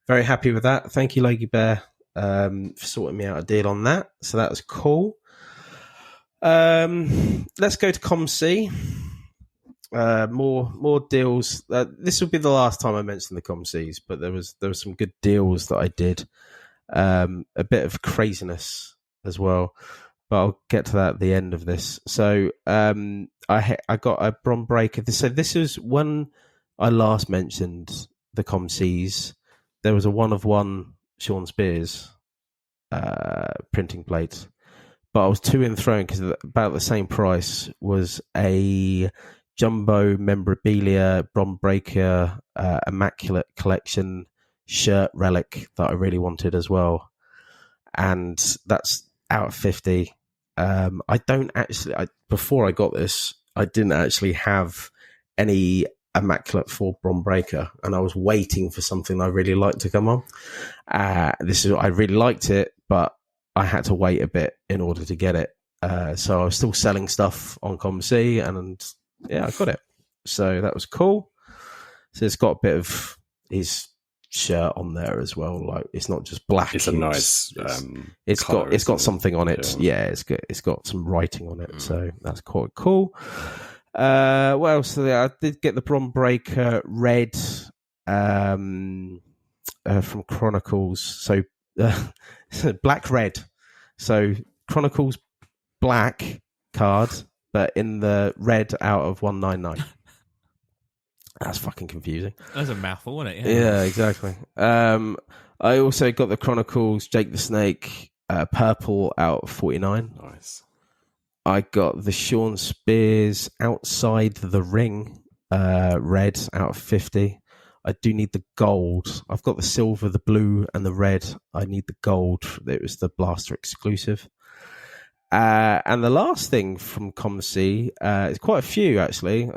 very happy with that. Thank you, Logie Bear, for sorting me out a deal on that. So that was cool. Let's go to ComC. More deals. This will be the last time I mention the ComCs, but there was some good deals that I did. A bit of craziness as well, but I'll get to that at the end of this. So I got a Bron Breaker. So this is when I last mentioned the ComCs. There was a 1-of-1 Sean Spears printing plate, but I was to and fro because about the same price was a Jumbo memorabilia Bron Breaker Immaculate Collection shirt relic that I really wanted as well, and that's out of 50. I don't actually. Before I got this, I didn't actually have any Immaculate for Bron Breaker, and I was waiting for something I really liked to come on. I really liked it, but I had to wait a bit in order to get it. So I was still selling stuff on ComC, and yeah, I got it. So that was cool. So it's got a bit of his shirt on there as well. Like it's not just black. It's a nice. It's got something on it. Yeah, it's got some writing on it. So that's quite cool. What else? I did get the Bron Breaker red from Chronicles. So black red. So Chronicles black card, but in the red out of 199. That's fucking confusing. That's a mouthful, isn't it? Yeah, exactly. I also got the Chronicles Jake the Snake purple out of 49. Nice. I got the Sean Spears Outside the Ring red out of 50. I do need the gold. I've got the silver, the blue, and the red. I need the gold. It was the Blaster exclusive. And the last thing from ComC, it's quite a few actually.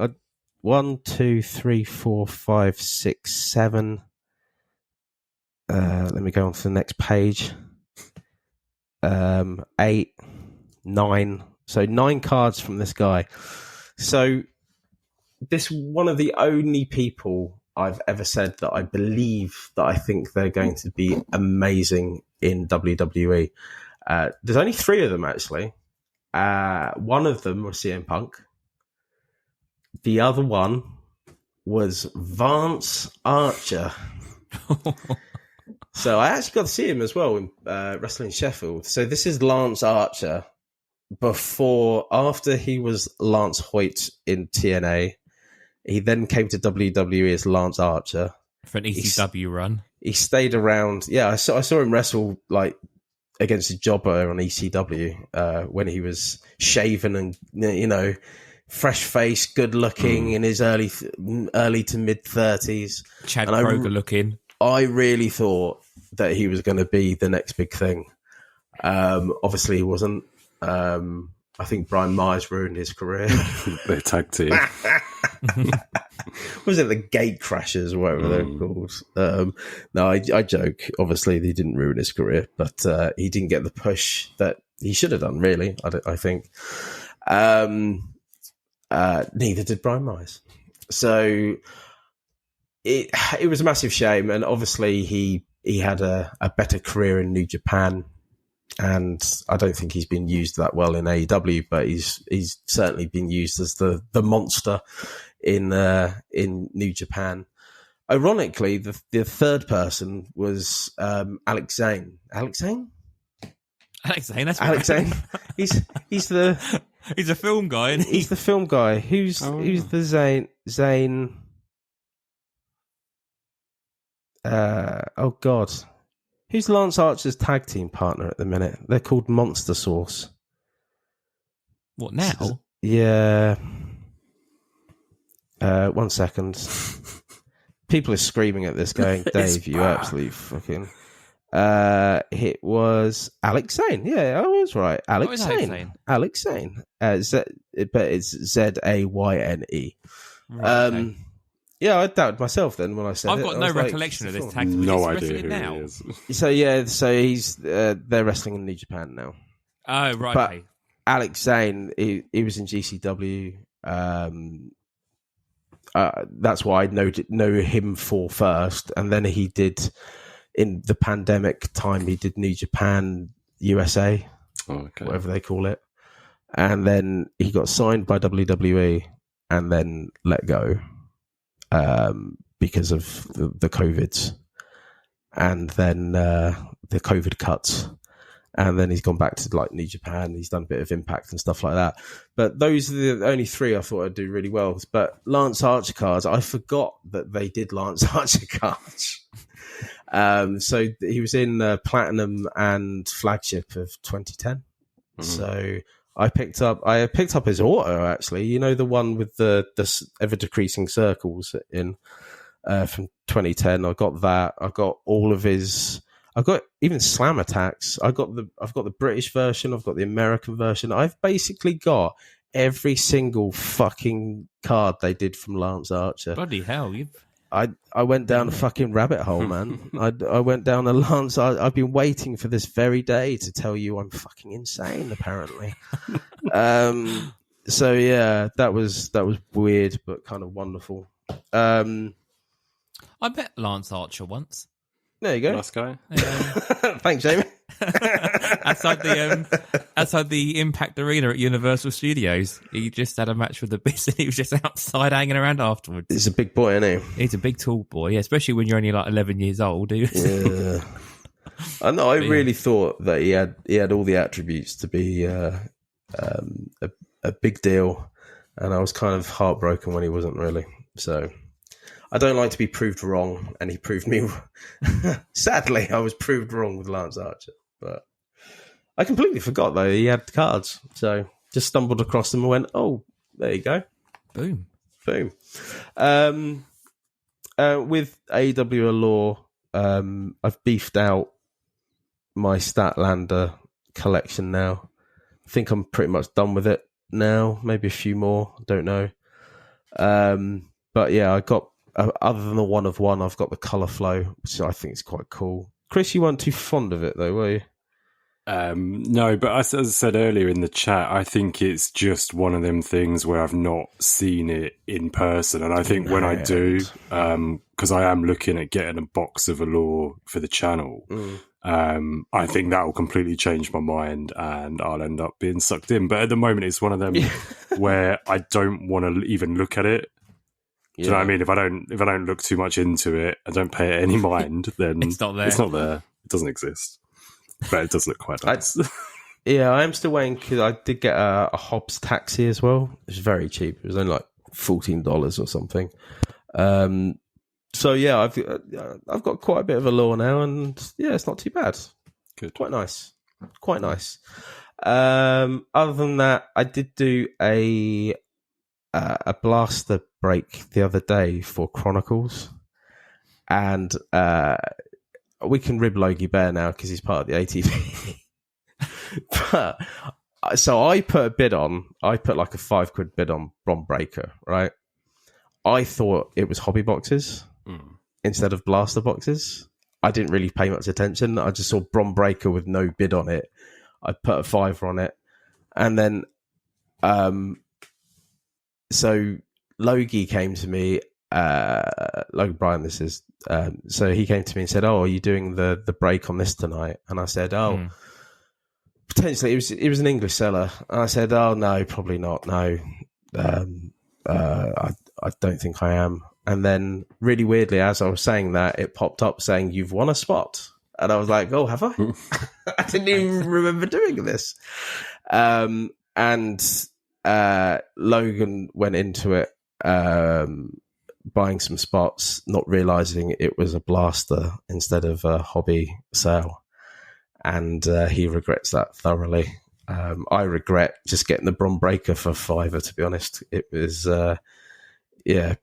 1, 2, 3, 4, 5, 6, 7. Let me go on to the next page. 8, 9. So 9 cards from this guy. So this one of the only people I've ever said that I believe that I think they're going to be amazing in WWE. There's only 3 of them actually. One of them was CM Punk. The other one was Vance Archer. So I actually got to see him as well in Wrestling Sheffield. So this is Lance Archer after he was Lance Hoyt in TNA. He then came to WWE as Lance Archer for an ECW run. He stayed around. Yeah, I saw him wrestle like against a jobber on ECW when he was shaven and fresh face, good looking in his early to mid 30s. Chad Kroger looking. I really thought that he was going to be the next big thing. Obviously, he wasn't. I think Brian Myers ruined his career. They tag team. Was it the Gate Crashers or whatever they're called? No, I joke. Obviously, they didn't ruin his career, but he didn't get the push that he should have done, really, I think. Neither did Brian Myers. So it was a massive shame, and obviously he had a better career in New Japan, and I don't think he's been used that well in AEW, but he's certainly been used as the monster in New Japan. Ironically, the third person was Alex Zane. Alex Zane. That's Alex Zane. He's the he's a film guy. Isn't he? He's the film guy. Who's the Zane? Zane. Oh God, Who's Lance Archer's tag team partner at the minute? They're called Monster Sauce. What now? Yeah. 1 second. People are screaming at this going, Dave, you absolute fucking... it was Alex Zane. Yeah, I was right. Alex Zane. Alex Zane. But it's Zayne. Right, Yeah, I doubted myself then when I said I've got no recollection of this tag team. No idea who now. he is. So he's they're wrestling in New Japan now. Oh, right. But Okay. Alex Zane, he was in GCW. That's why I know him for first, and then he did in the pandemic time. He did New Japan USA, whatever they call it, and then he got signed by WWE and then let go because of the COVIDs, and then the COVID cuts. And then he's gone back to like New Japan. He's done a bit of Impact and stuff like that. But those are the only three I thought I'd do really well. But Lance Archer cards, I forgot that they did Lance Archer cards. So he was in Platinum and Flagship of 2010. Mm-hmm. So I picked up his auto actually. You know, the one with the ever decreasing circles in from 2010. I got that. I got all of his. I've got even Slam Attacks. I've got the British version. I've got the American version. I've basically got every single fucking card they did from Lance Archer. Bloody hell! I went down a fucking rabbit hole, man. I went down a Lance. I've been waiting for this very day to tell you I'm fucking insane. Apparently, so yeah, that was weird but kind of wonderful. I met Lance Archer once. There you go. Nice guy. Thanks, Jamie. outside the Impact Arena at Universal Studios, he just had a match with the Biz, and he was just outside hanging around afterwards. He's a big boy, isn't he? He's a big, tall boy, yeah, especially when you're only like 11 years old. Yeah. I know. I really thought that he had all the attributes to be a big deal, and I was kind of heartbroken when he wasn't really. So. I don't like to be proved wrong, and he proved me. Sadly, I was proved wrong with Lance Archer, but I completely forgot though he had cards. So just stumbled across them and went, "Oh, there you go, boom." With AEW Allure, I've beefed out my Statlander collection now. I think I'm pretty much done with it now. Maybe a few more, don't know. But yeah, I got. Other than the one of one, I've got the colour flow, which I think is quite cool. Chris, you weren't too fond of it though, were you? No, but as I said earlier in the chat, I think it's just one of them things where I've not seen it in person. And I think when I do, because I am looking at getting a box of Allure for the channel, I think that will completely change my mind and I'll end up being sucked in. But at the moment, it's one of them where I don't want to even look at it. Do you know what I mean? If I don't look too much into it, I don't pay it any mind, then it's not there. It's not there. It doesn't exist. But it does look quite nice. I am still waiting because I did get a Hobbs taxi as well. It was very cheap. It was only like $14 or something. So yeah, I've got quite a bit of Allure now, and yeah, it's not too bad. Good, quite nice. Other than that, I did do a blaster break the other day for Chronicles, and we can rib Logie Bear now because he's part of the ATV. But so I put a bid on. I put like a £5 bid on Bron Breaker, right? I thought it was hobby boxes instead of blaster boxes. I didn't really pay much attention. I just saw Bron Breaker with no bid on it. I put a £5 on it, and then so Logie came to me, Logan Bryan, this is, so he came to me and said, "Oh, are you doing the break on this tonight?" And I said, "Oh, potentially." It was an English seller. And I said, "Oh, no, probably not. No, I don't think I am." And then really weirdly, as I was saying that, it popped up saying, "You've won a spot." And I was like, "Oh, have I?" I didn't even remember doing this. And Logan went into it buying some spots, not realizing it was a blaster instead of a hobby sale. And he regrets that thoroughly. I regret just getting the Bron Breaker for $5, to be honest. It was,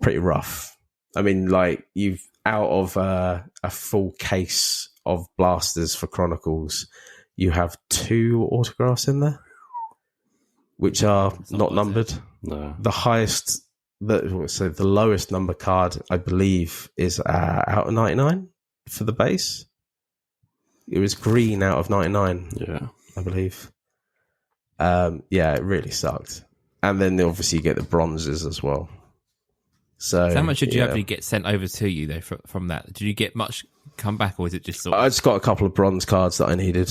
pretty rough. I mean, like, you've out of a full case of blasters for Chronicles, you have 2 autographs in there, which are not numbered. No. The highest, the lowest number card, I believe, is out of 99 for the base. It was green out of 99. Yeah, I believe. It really sucked. And then obviously you get the bronzes as well. So how much did you actually get sent over to you though from that? Did you get much come back, or was it just sort of... I just got a couple of bronze cards that I needed.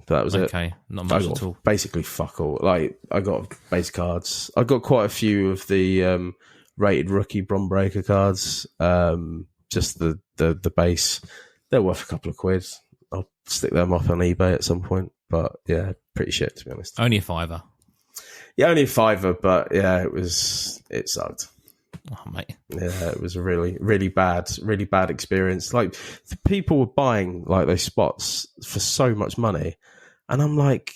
That was it. Okay, not much at all. Basically, fuck all. Like, I got base cards. I got quite a few of the rated rookie Bron Breaker cards. Just the base. They're worth a couple of quid. I'll stick them up on eBay at some point. But yeah, pretty shit, to be honest. Only a $5. Yeah, only a $5, but yeah, it sucked. Oh, mate. Yeah, it was a really bad experience. Like, the people were buying like those spots for so much money, and I'm like,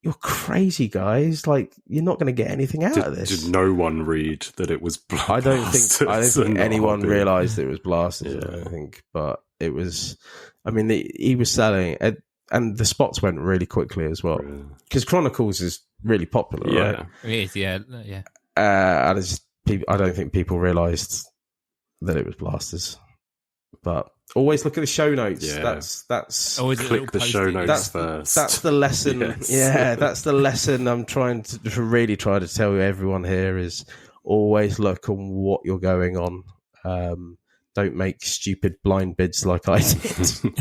you're crazy, guys. Like, you're not going to get anything out of this. Did no one read that it was blasters? I don't think anyone realised it was blasters. Yeah. I don't think, but it was. I mean, he was selling it, and the spots went really quickly as well, because Chronicles is really popular, right? It is, yeah. I don't think people realised that it was blasters. But always look at the show notes. Yeah. That's always click the show notes first. That's the lesson. Yes. Yeah, that's the lesson I'm trying to really try to tell everyone here is always look on what you're going on. Don't make stupid blind bids like I did.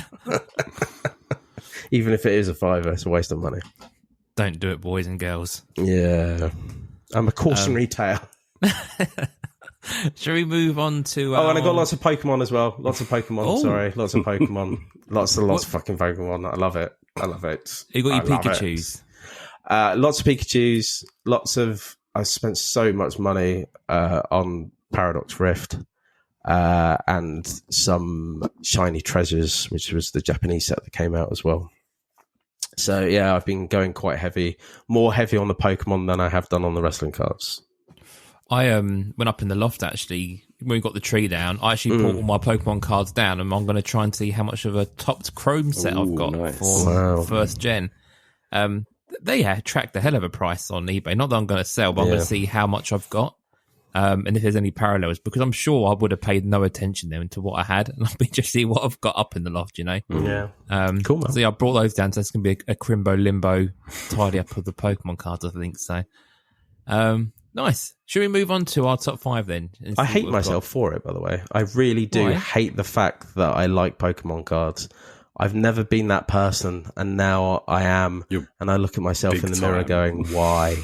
Even if it is a $5, it's a waste of money. Don't do it, boys and girls. Yeah. I'm a cautionary tale. Shall we move on to... and I got lots of Pokemon as well. Lots of Pokemon, Oh. Sorry. Lots of Pokemon. lots of fucking Pokemon. I love it. You got your Pikachus. Lots of Pikachus. I spent so much money on Paradox Rift. And some Shiny Treasures, which was the Japanese set that came out as well. So yeah, I've been going quite heavy, more heavy on the Pokemon than I have done on the wrestling cards. I went up in the loft actually when we got the tree down. I actually brought all my Pokemon cards down, and I'm going to try and see how much of a topped Chrome set I've got for first gen. They track the hell of a price on eBay. Not that I'm going to sell, but I'm going to see how much I've got. And if there's any parallels, because I'm sure I would have paid no attention then to what I had, and I'll be just see what I've got up in the loft, you know. Yeah, cool. Man. So yeah, I brought those down. So it's gonna be a Crimbo Limbo tidy up of the Pokemon cards, I think. So, nice. Should we move on to our top 5 then? I hate myself for it, by the way. I really do hate the fact that I like Pokemon cards. I've never been that person, and now I am. And I look at myself in the mirror, going, "Why?"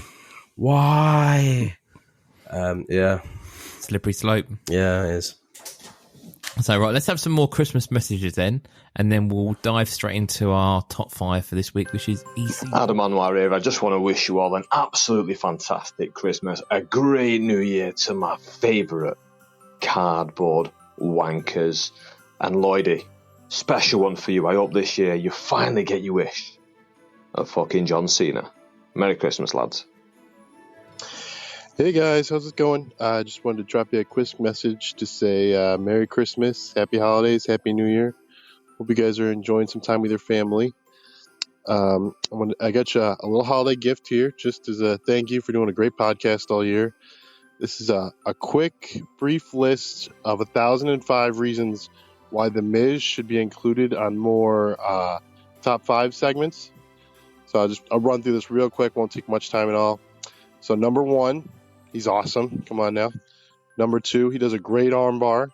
Slippery slope. Yeah, it is. So right, let's have some more Christmas messages then, and then we'll dive straight into our top 5 for this week, which is easy. Adam Anwar here. I just want to wish you all an absolutely fantastic Christmas, a great New Year to my favourite cardboard wankers, and Lloydie, special one for you. I hope this year you finally get your wish of fucking John Cena. Merry Christmas, lads. Hey guys, how's it going? I just wanted to drop you a quick message to say Merry Christmas, Happy Holidays, Happy New Year. Hope you guys are enjoying some time with your family. I got you a little holiday gift here, just as a thank you for doing a great podcast all year. This is a quick, brief list of 1,005 reasons why The Miz should be included on more top 5 segments. So I'll run through this real quick, won't take much time at all. So number 1, he's awesome. Come on now. Number 2, he does a great arm bar.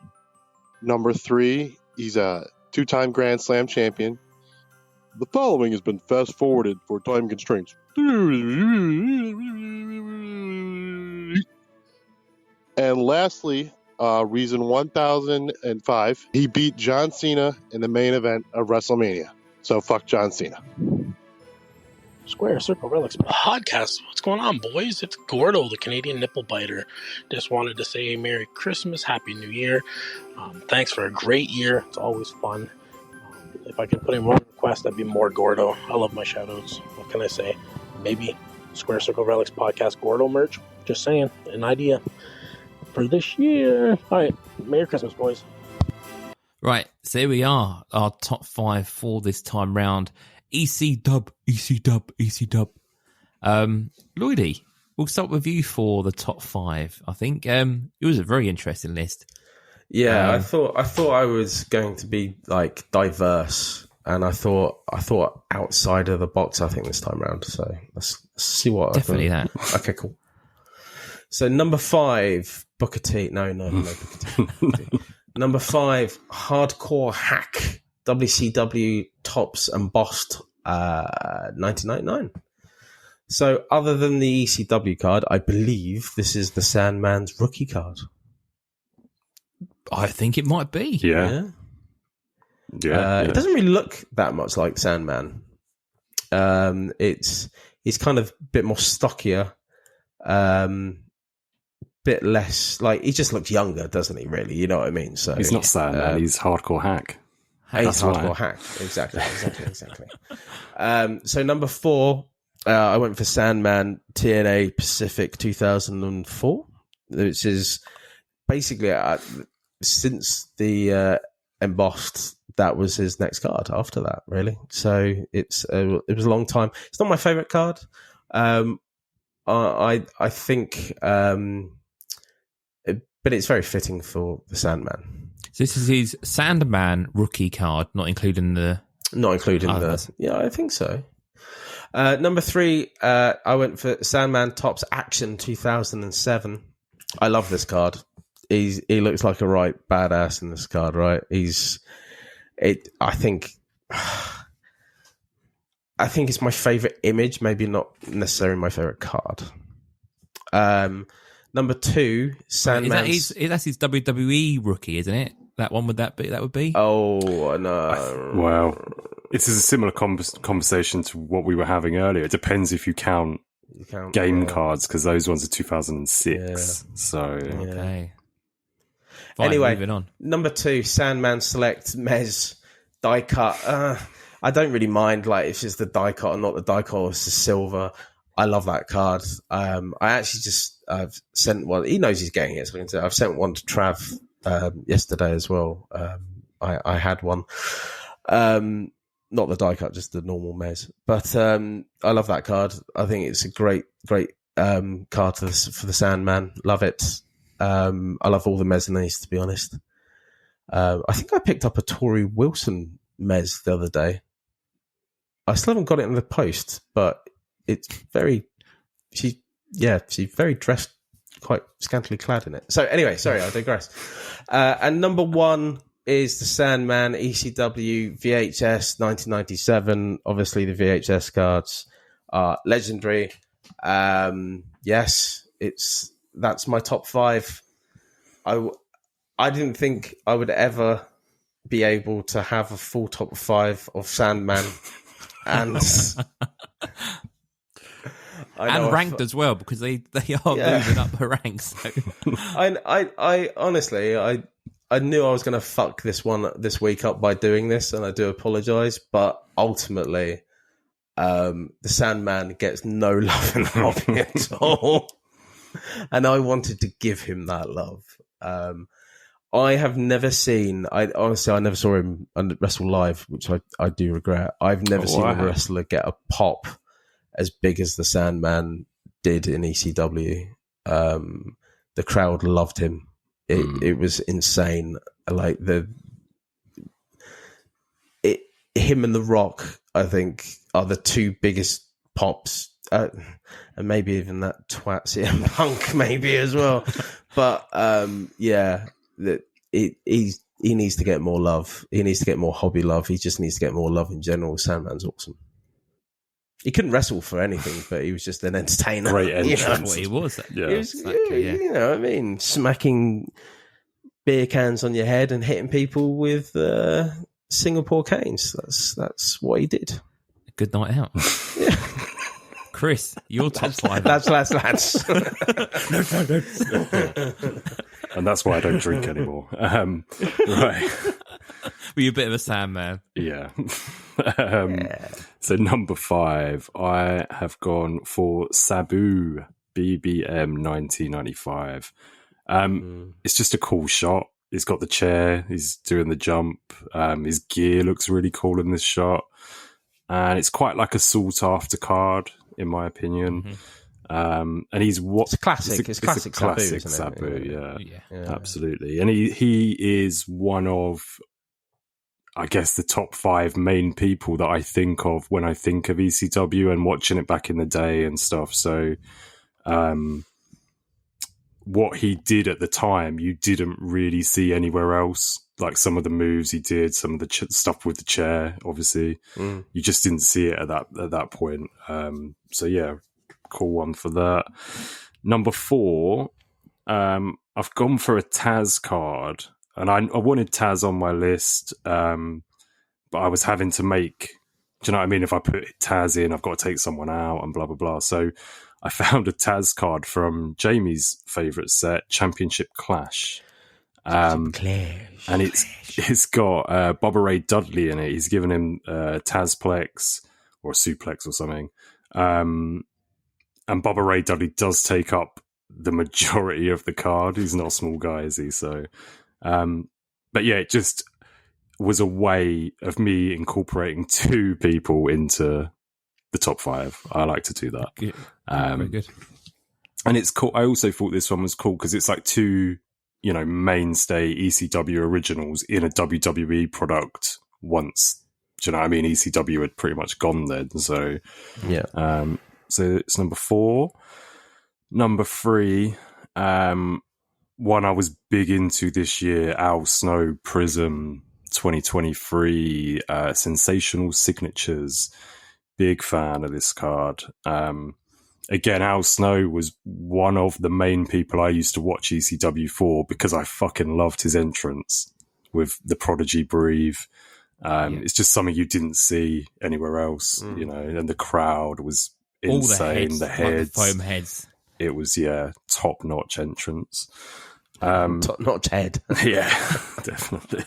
Number 3, he's a 2-time Grand Slam champion. The following has been fast forwarded for time constraints. And lastly, reason 1005, he beat John Cena in the main event of WrestleMania. So fuck John Cena. Square Circle Relics podcast. What's going on, boys? It's Gordo, the Canadian nipple biter. Just wanted to say Merry Christmas, Happy New Year. Thanks for a great year. It's always fun. If I could put in one request, that'd be more Gordo. I love my shadows. What can I say? Maybe Square Circle Relics podcast Gordo merch. Just saying, an idea for this year. All right, Merry Christmas, boys. Right, so here we are, our top 5 for this time round. EC dub. Lloydie, we'll start with you for the top 5. I think it was a very interesting list. Yeah, I thought I was going to be like diverse, and I thought outside of the box. I think this time round. So let's see what. Definitely that. Okay, cool. So number 5, Booker T. No, Booker T. Number 5, Hardcore Hack, WCW Tops Embossed, 1999. So other than the ECW card, I believe this is the Sandman's rookie card. I think it might be. Yeah. It doesn't really look that much like Sandman. He's kind of a bit more stockier, bit less like he just looks younger, doesn't he? Really, you know what I mean? So he's not Sandman. He's Hardcore Hack. He's Hardcore Hack. Exactly. So number 4, I went for Sandman TNA Pacific 2004, which is basically since the Embossed, that was his next card after that, really. So it was a long time. It's not my favorite card. I think, but it's very fitting for the Sandman. So this is his Sandman rookie card, not including the others. Yeah, I think so. Number 3, I went for Sandman Tops Action 2007. I love this card. He looks like a right badass in this card, right? I think it's my favorite image, maybe not necessarily my favorite card. Number 2, Sandman. That's his WWE rookie, isn't it? That one that would be? Oh no! Well, this is a similar conversation to what we were having earlier. It depends if you count game cards, because those ones are 2006. Yeah. So okay. Fine, anyway, moving on. Number 2, Sandman Select Mez die cut. I don't really mind like if it's the die cut or not the die cut, or it's the silver. I love that card. I actually I've sent one. He knows he's getting it, so I've sent one to Trav yesterday as well. I had one. Not the die cut, just the normal Mez. But I love that card. I think it's a great card for the Sandman. Love it. I love all the Mezz, to be honest. I think I picked up a Tori Wilson Mez the other day. I still haven't got it in the post, but it's she's very dressed, quite scantily clad in it. So anyway, sorry, I digress. And number 1 is the Sandman ECW VHS 1997. Obviously, the VHS cards are legendary. Yes, that's my top 5. I didn't think I would ever be able to have a full top 5 of Sandman, and ranked as well, because they are moving up the ranks. So. I honestly, I knew I was going to fuck this week up by doing this, and I do apologise. But ultimately, the Sandman gets no love in the hobby at all, and I wanted to give him that love. I have never seen. I never saw him wrestle live, which I do regret. I've never seen a wrestler get a pop as big as the Sandman did in ECW. The crowd loved him. It was insane. Like him and The Rock, I think, are the 2 biggest pops, and maybe even that twat CM Punk maybe as well. But he needs to get more love. He needs to get more hobby love. He just needs to get more love in general. Sandman's awesome. He couldn't wrestle for anything, but he was just an entertainer. Great entrance. You know? Well, he was. Yeah, exactly, yeah. You know what I mean? Smacking beer cans on your head and hitting people with Singapore canes. That's what he did. Good night out. Yeah. Chris, your top five. Lads. And that's why I don't drink anymore. Right. Were you a bit of a Sam man? Yeah. So number 5, I have gone for Sabu BBM 1995. It's just a cool shot. He's got the chair. He's doing the jump. His gear looks really cool in this shot. And it's quite like a sought after card, in my opinion. And he's It's classic. It's classic Sabu, yeah, absolutely. And he is one of, I guess, the top 5 main people that I think of when I think of ECW and watching it back in the day and stuff. So, what he did at the time, you didn't really see anywhere else. Like some of the moves he did, some of the stuff with the chair, obviously, you just didn't see it at that point. So yeah, cool one for that. Number 4, I've gone for a Taz card, and I wanted Taz on my list, but I was having to make. Do you know what I mean? If I put Taz in, I've got to take someone out, and blah blah blah. So I found a Taz card from Jamie's favourite set, Championship Clash. And it's got Bubba Ray Dudley in it. He's given him Tazplex or a suplex or something. And Bubba Ray Dudley does take up the majority of the card. He's not a small guy, is he? So, but yeah, it just was a way of me incorporating 2 people into the top 5. I like to do that. Very good. And it's cool. I also thought this one was cool because it's like 2, mainstay ECW originals in a WWE product once. Do you know what I mean? ECW had pretty much gone then. So, yeah. So it's number 4. Number 3, one I was big into this year, Al Snow Prism 2023, Sensational Signatures. Big fan of this card. Again, Al Snow was one of the main people I used to watch ECW for because I fucking loved his entrance with the Prodigy Breathe. It's just something you didn't see anywhere else, and the crowd was insane. The heads, like the foam heads. It was, top-notch entrance. Top-notch head. Yeah, definitely.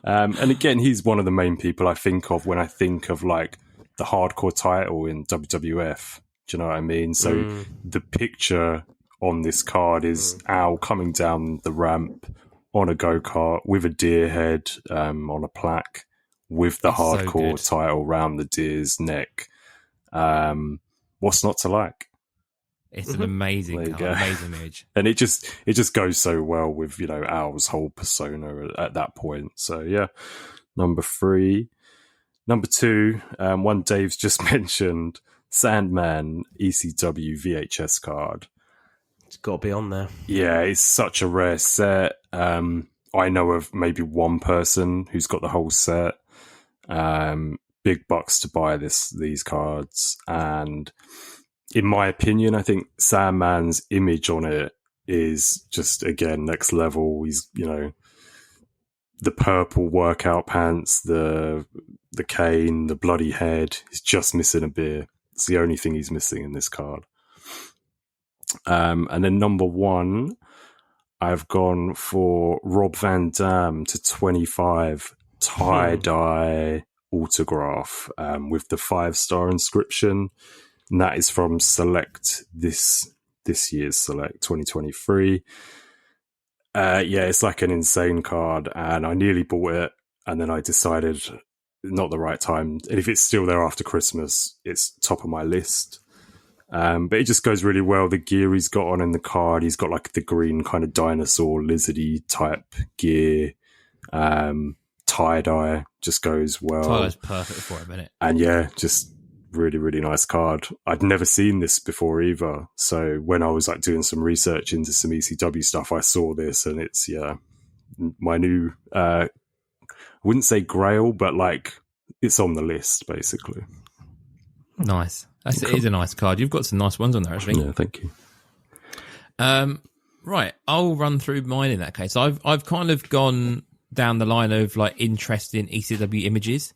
And again, he's one of the main people I think of when I think of like the hardcore title in WWF. Do you know what I mean? So the picture on this card is Al coming down the ramp on a go-kart with a deer head on a plaque with the hardcore title round the deer's neck. What's not to like? It's an amazing image. And it just goes so well with, Al's whole persona at that point. So yeah, number 3. Number 2, one Dave's just mentioned, Sandman ECW VHS card. It's got to be on there. Yeah, it's such a rare set. I know of maybe one person who's got the whole set. Big bucks to buy these cards. And in my opinion, I think Sandman's image on it is just, again, next level. He's, the purple workout pants, the cane, the bloody head. He's just missing a beer. It's the only thing he's missing in this card. And then number 1, I've gone for Rob Van Dam to 25 tie-dye autograph with the 5-star inscription. And that is from Select, this year's Select 2023. It's like an insane card, and I nearly bought it, and then I decided not the right time. And if it's still there after Christmas, it's top of my list. But it just goes really well. The gear he's got on in the card, he's got like the green kind of dinosaur lizardy type gear. Tie-dye just goes well. Tie-dye's perfect for a minute. And yeah, just really, really nice card. I'd never seen this before either. So when I was like doing some research into some ECW stuff, I saw this, and it's, my new, I wouldn't say grail, but like it's on the list basically. Nice. It is a nice card. You've got some nice ones on there, actually. Yeah, thank you. Right, I'll run through mine in that case. I've kind of gone down the line of like interesting ECW images,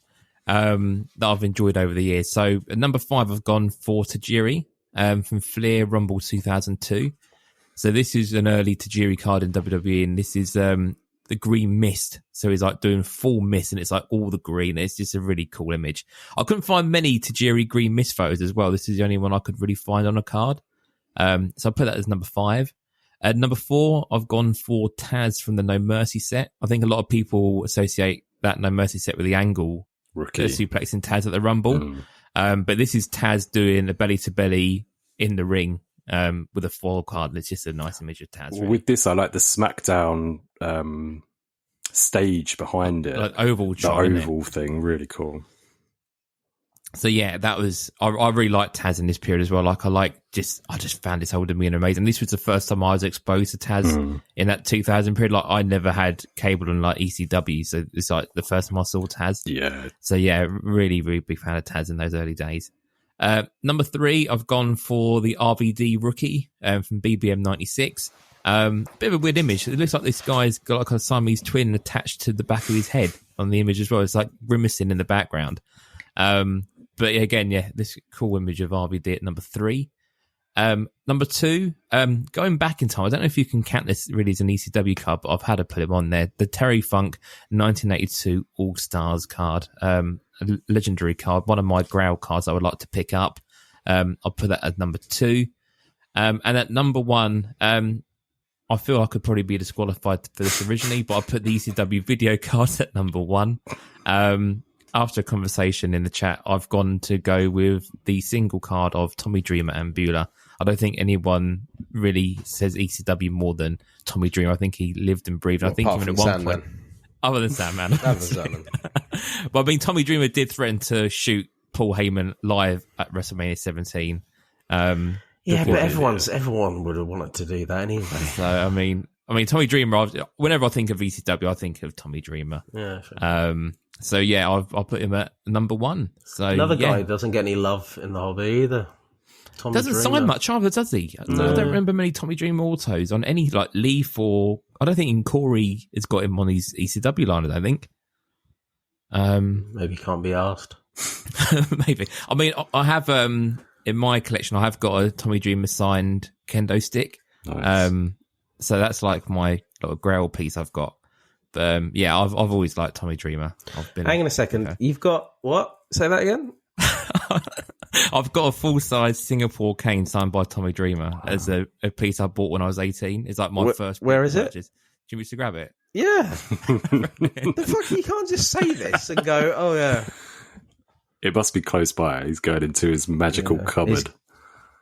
that I've enjoyed over the years. So at number 5, I've gone for Tajiri from Flair Rumble 2002. So this is an early Tajiri card in WWE, and this is the green mist. So he's like doing full mist, and it's like all the green. It's just a really cool image. I couldn't find many Tajiri green mist photos as well. This is the only one I could really find on a card. So I put that as number 5. At number 4, I've gone for Taz from the No Mercy set. I think a lot of people associate that No Mercy set with the Angle Rookie suplexing Taz at the Rumble. But this is Taz doing a belly to belly in the ring with a foil card, and it's just a nice image of Taz. Really. With this, I like the SmackDown stage behind it, like oval thing, really cool. So yeah, that was I really liked Taz in this period as well. Like I just found his whole demeanor amazing. This was the first time I was exposed to Taz in that 2000 period. Like I never had cable and like ECW, so it's like the first time I saw Taz. Yeah. So yeah, really, really big fan of Taz in those early days. Number 3, I've gone for the RVD rookie from BBM 96. Bit of a weird image. It looks like this guy's got like a Siamese twin attached to the back of his head on the image as well. It's like grimacing in the background. But again, yeah, this cool image of RVD at number 3. Number 2, going back in time, I don't know if you can count this really as an ECW card, but I've had to put him on there. The Terry Funk 1982 All Stars card, a legendary card, one of my Grail cards I would like to pick up. I'll put that at number 2. And at number 1, I feel I could probably be disqualified for this originally, but I put the ECW video card at number 1. After a conversation in the chat, I've gone to go with the single card of Tommy Dreamer and Beulah. I don't think anyone really says ECW more than Tommy Dreamer. I think he lived and breathed. Well, I think even at one point, other than Sandman. But I mean, Tommy Dreamer did threaten to shoot Paul Heyman live at WrestleMania 17. Yeah, but everyone would have wanted to do that anyway. So I mean, Tommy Dreamer. Whenever I think of ECW, I think of Tommy Dreamer. Yeah. Sure. So yeah, I'll put him at number 1. So another guy who doesn't get any love in the hobby either. Tommy doesn't Dreamer. sign much either, does he? No. I don't remember many Tommy Dreamer autos on any like Leaf or I don't think even Corey has got him on his ECW line. I think. Maybe can't be asked. Maybe. I mean, I have in my collection, I have got a Tommy Dreamer signed kendo stick. Nice. So that's like my little Grail piece I've got. But yeah, I've always liked Tommy Dreamer. Hang on a second. You've got what? Say that again. I've got a full-size Singapore cane signed by Tommy Dreamer as a piece I bought when I was 18. It's like my first. Where is it? Do you want me to grab it? Yeah. The fuck? You can't just say this and go, oh yeah. It must be close by. He's going into his magical cupboard.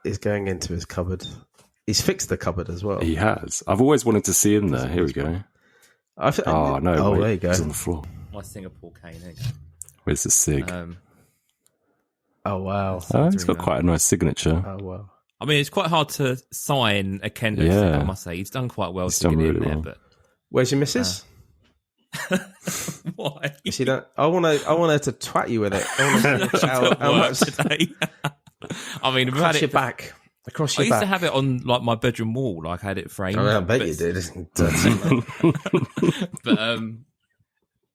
He's going into his cupboard. He's fixed the cupboard as well. He has. I've always wanted to see him there. Here we go. No! Wait, there you go. He's on the floor. My Singapore cane. There you go. Where's the sig? Oh wow! He's got quite a nice signature. Oh wow! I mean, it's quite hard to sign a kendo stick, I must say. He's done quite well to get in there. But where's your missus? Why? You see that? I want her to twat you with it. I want to how much today. I mean, across your back. Across your I used to have it on like my bedroom wall. Like I had it framed. I bet you did. But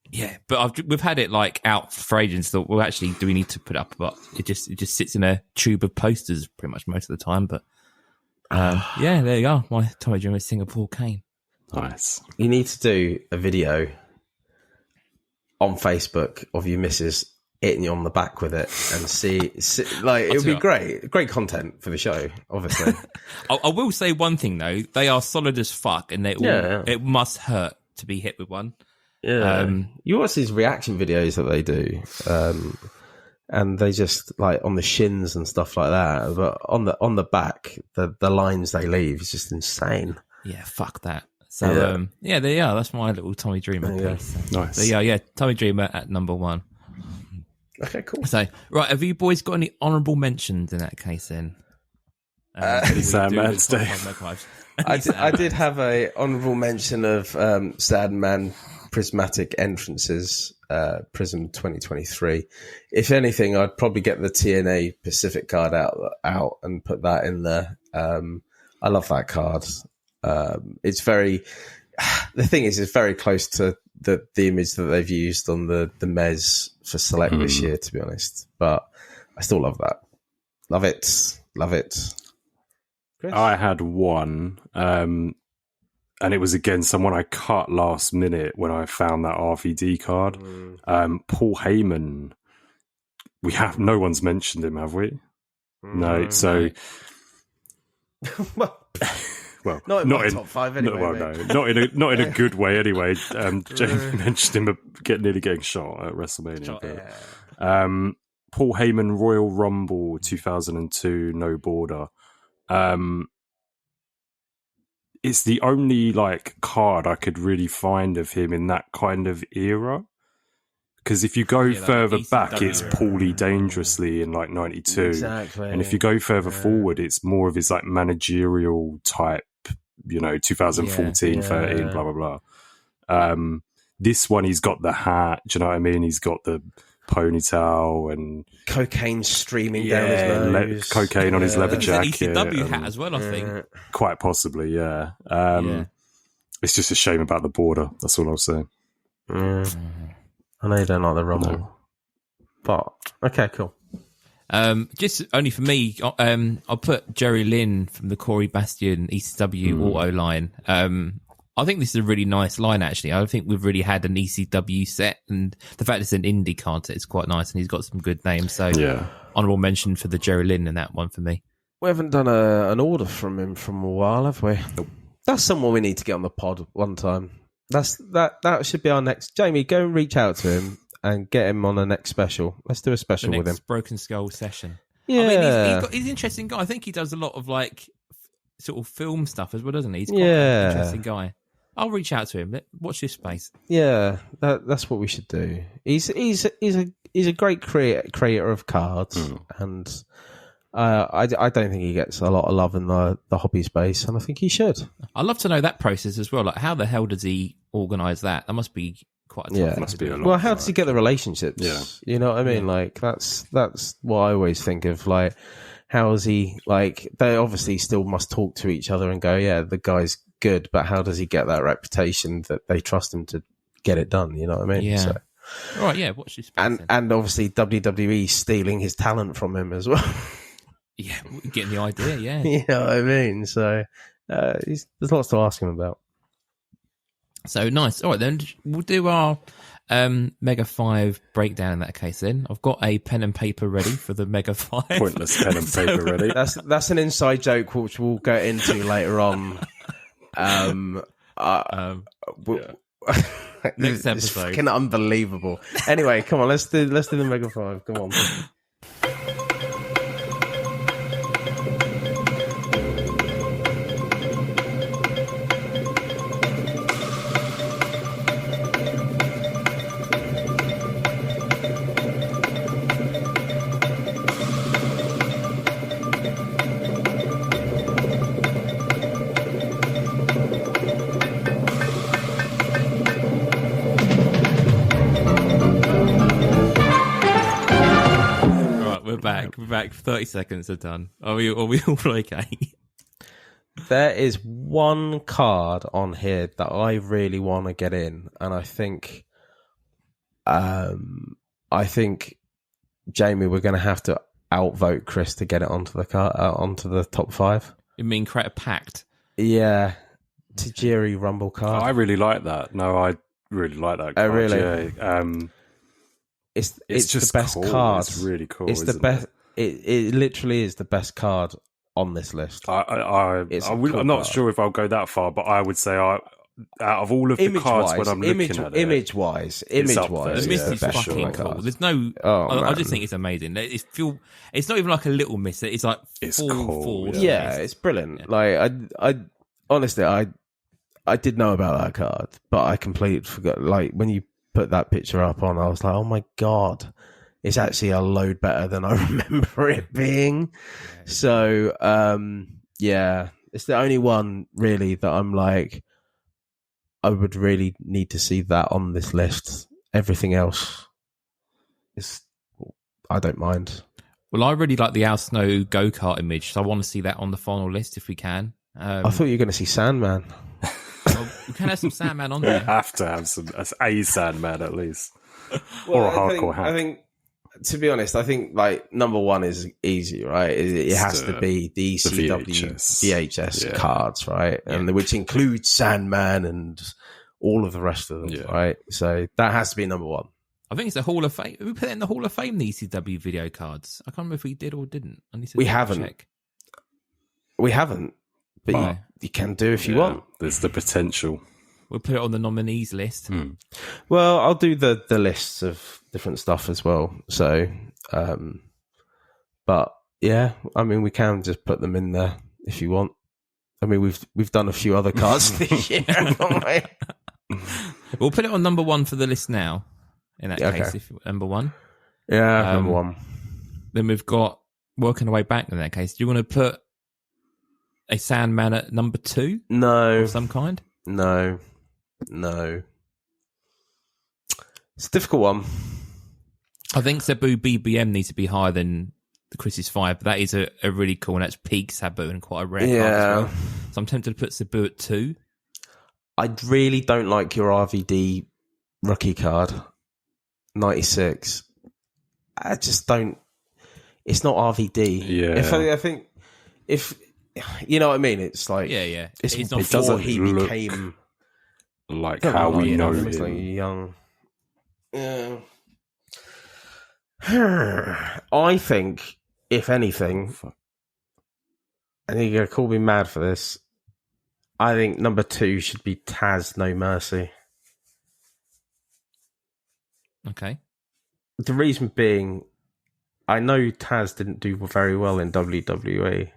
yeah, but we've had it like out for ages. So well, actually, do we need to put it up? But it just sits in a tube of posters pretty much most of the time. But yeah, there you go. My Tommy Dreamer Singapore cane. Nice. You need to do a video on Facebook of your missus hitting you on the back with it and see like it would be great content for the show, obviously. I will say one thing though, they are solid as fuck, and it must hurt to be hit with one. Yeah, you watch these reaction videos that they do, and they just like on the shins and stuff like that, but on the back, the lines they leave is just insane. Yeah, fuck that. So yeah, there you are. That's my little Tommy Dreamer piece. Nice. So yeah, Tommy Dreamer at number 1. Okay, cool. So, right, have you boys got any honourable mentions in that case then? Sandman's Day. I did have a honourable mention of Sandman Prismatic Entrances, Prism 2023. If anything, I'd probably get the TNA Pacific card out and put that in there. I love that card. It's very... The thing is, it's very close to the image that they've used on the Mez for Select this year, to be honest. But I still love that. Love it. Chris? I had one, and it was again someone I cut last minute when I found that RVD card. Paul Heyman. No one's mentioned him, have we? No. So, well, not in my top 5 anyway. Not in a good way anyway. Jamie mentioned him nearly getting shot at WrestleMania. Paul Heyman Royal Rumble 2002 No Border. It's the only card I could really find of him in that kind of era. Because if you go further back, it's Paulie Dangerously in 92. Exactly. And if you go further forward, it's more of his managerial type, 2014, 13, blah, blah, blah. This one, he's got the hat. Do you know what I mean? He's got the ponytail and cocaine streaming down his nose. Cocaine on his leather jacket. It's an ECW hat as well, I think. Quite possibly, yeah. It's just a shame about the border. That's all I'll say. I know you don't like the Rumble. But, okay, cool. Just only for me, I'll put Jerry Lynn from the Corey Bastion ECW auto line. I think this is a really nice line, actually. I don't think we've really had an ECW set, and the fact it's an indie card set is quite nice, and he's got some good names. So, honourable mention for the Jerry Lynn in that one for me. We haven't done an order from him from a while, have we? Nope. That's someone we need to get on the pod one time. That should be our next. Jamie, go and reach out to him and get him on a next special. Let's do a special with him. Broken Skull session. Yeah, I mean, he's an interesting guy. I think he does a lot of sort of film stuff as well, doesn't he? He's quite an interesting guy. I'll reach out to him. Watch this space. Yeah, that's what we should do. He's a great creator of cards, and I don't think he gets a lot of love in the hobby space, and I think he should. I'd love to know that process as well. How the hell does he organise that? That must be quite a tough thing to do. Well, how does he get the relationships? Yeah. You know what I mean? That's what I always think of. How is he? They obviously still must talk to each other and go, yeah, the guy's good, but how does he get that reputation that they trust him to get it done? You know what I mean? Yeah. So, all right, yeah, watch this. And obviously WWE stealing his talent from him as well. Yeah, getting the idea, yeah. You know what I mean? So there's lots to ask him about. So nice. All right, then we'll do our Mega 5 breakdown in that case then. I've got a pen and paper ready for the Mega 5. Pointless pen and paper ready. That's an inside joke which we'll get into later on. Next episode. It's fucking unbelievable. Anyway, come on, let's do the Mega 5. Come on. We're back. 30 seconds are done. Are we all okay? There is one card on here that I really want to get in, and I think Jamie, we're going to have to outvote Chris to get it onto the top 5. You mean create a pact? Yeah, Tajiri Rumble card. Oh, I really like that. No, I really like that card. Oh, really? Yeah. It's just the best cool. card. It's really cool. It's the best. It literally is the best card on this list. I'm not sure if I'll go that far, but I would say out of all of the cards when I'm looking at it, image-wise, the mist is fucking cool. There's no. I just think it's amazing. It's not even like a little mist. It's like full force. Yeah, it's brilliant. I honestly, I did know about that card, but I completely forgot. When you put that picture up on, I was like, oh my god, it's actually a load better than I remember it being. So yeah, it's the only one really that I'm like, I would really need to see that on this list. Everything else is, I don't mind. Well, I really like the Al Snow go-kart image, so I want to see that on the final list if we can. I thought you were going to see Sandman. Well, we can have some Sandman on We there. have to have a Sandman at least, or a hardcore hack. I think, to be honest, I think like number one is easy, right? It has to be the ECW VHS cards, right? And which includes Sandman and all of the rest of them, right? So that has to be number one. I think it's the Hall of Fame. We put it in the Hall of Fame, the ECW video cards. I can't remember if we did or didn't. I need to We haven't. check. We haven't, but you can do if you want. There's the potential. We'll put it on the nominees list. Well, I'll do the lists of different stuff as well. So, but yeah, I mean, we can just put them in there if you want. I mean, we've done a few other cards this year. We'll put it on number one for the list now. In that case, if number one, number one. Then we've got working our way back. In that case, do you want to put a Sandman at number two? No, of some kind. No. It's a difficult one. I think Sabu BBM needs to be higher than the Chris's 5, but that is a really cool, and that's peak Sabu and quite a rare card as well. So I'm tempted to put Sabu at 2. I really don't like your RVD rookie card, 96. I just don't. It's not RVD. Yeah. I think if you know what I mean, it's like It's not before he became like how we know him. Like young. I think, if anything, and you're going to call me mad for this, I think number 2 should be Taz No Mercy. Okay. The reason being, I know Taz didn't do very well in WWE,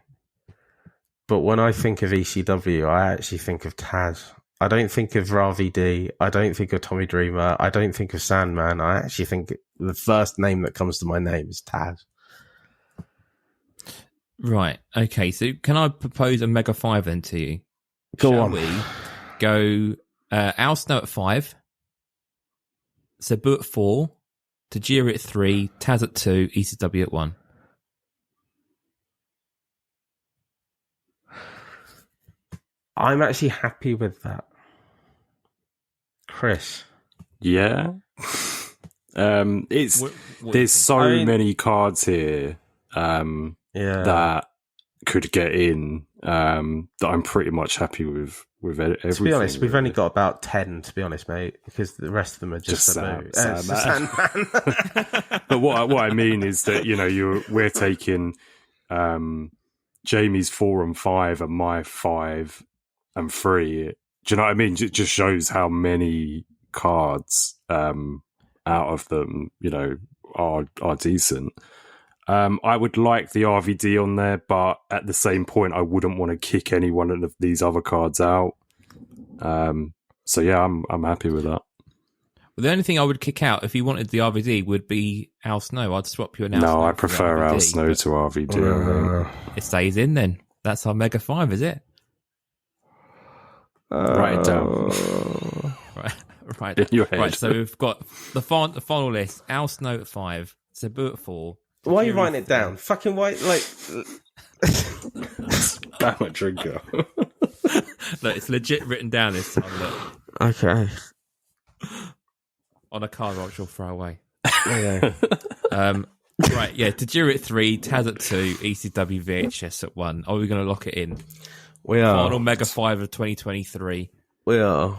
but when I think of ECW, I actually think of Taz. I don't think of RVD. I don't think of Tommy Dreamer. I don't think of Sandman. I actually think the first name that comes to my name is Taz. Right. Okay. So can I propose a Mega 5 then to you? Go on. We go Al Snow at 5, Sabu at 4, Tajiri at 3, Taz at 2, ECW at 1. I'm actually happy with that. Chris. Yeah. There's so many cards here that could get in that I'm pretty much happy with everything. To be honest, we've only got about 10, to be honest, mate, because the rest of them are just Sandman. But what I mean is that, you know, we're taking Jamie's 4 and 5 and my 5 and 3. Do you know what I mean? It just shows how many cards out of them, you know, are decent. I would like the RVD on there, but at the same point, I wouldn't want to kick any one of these other cards out. So yeah, I'm happy with that. Well, the only thing I would kick out if you wanted the RVD would be Al Snow. I'd swap you an Al Snow. No, I prefer Al Snow to RVD. It stays in then. That's our Mega 5, is it? Write it down. Right. In your head. Right, so we've got the final list. Al Snow at 5, Sabu at 4. Why are you writing it down? Fucking white, like... I'm a drinker. Look, it's legit written down this time. Look. Okay. On a card which you'll throw away. Okay. Right, yeah, Tajiri at 3, Taz at 2, ECW VHS at 1. Are we going to lock it in? We are. Final Mega 5 of 2023. We are.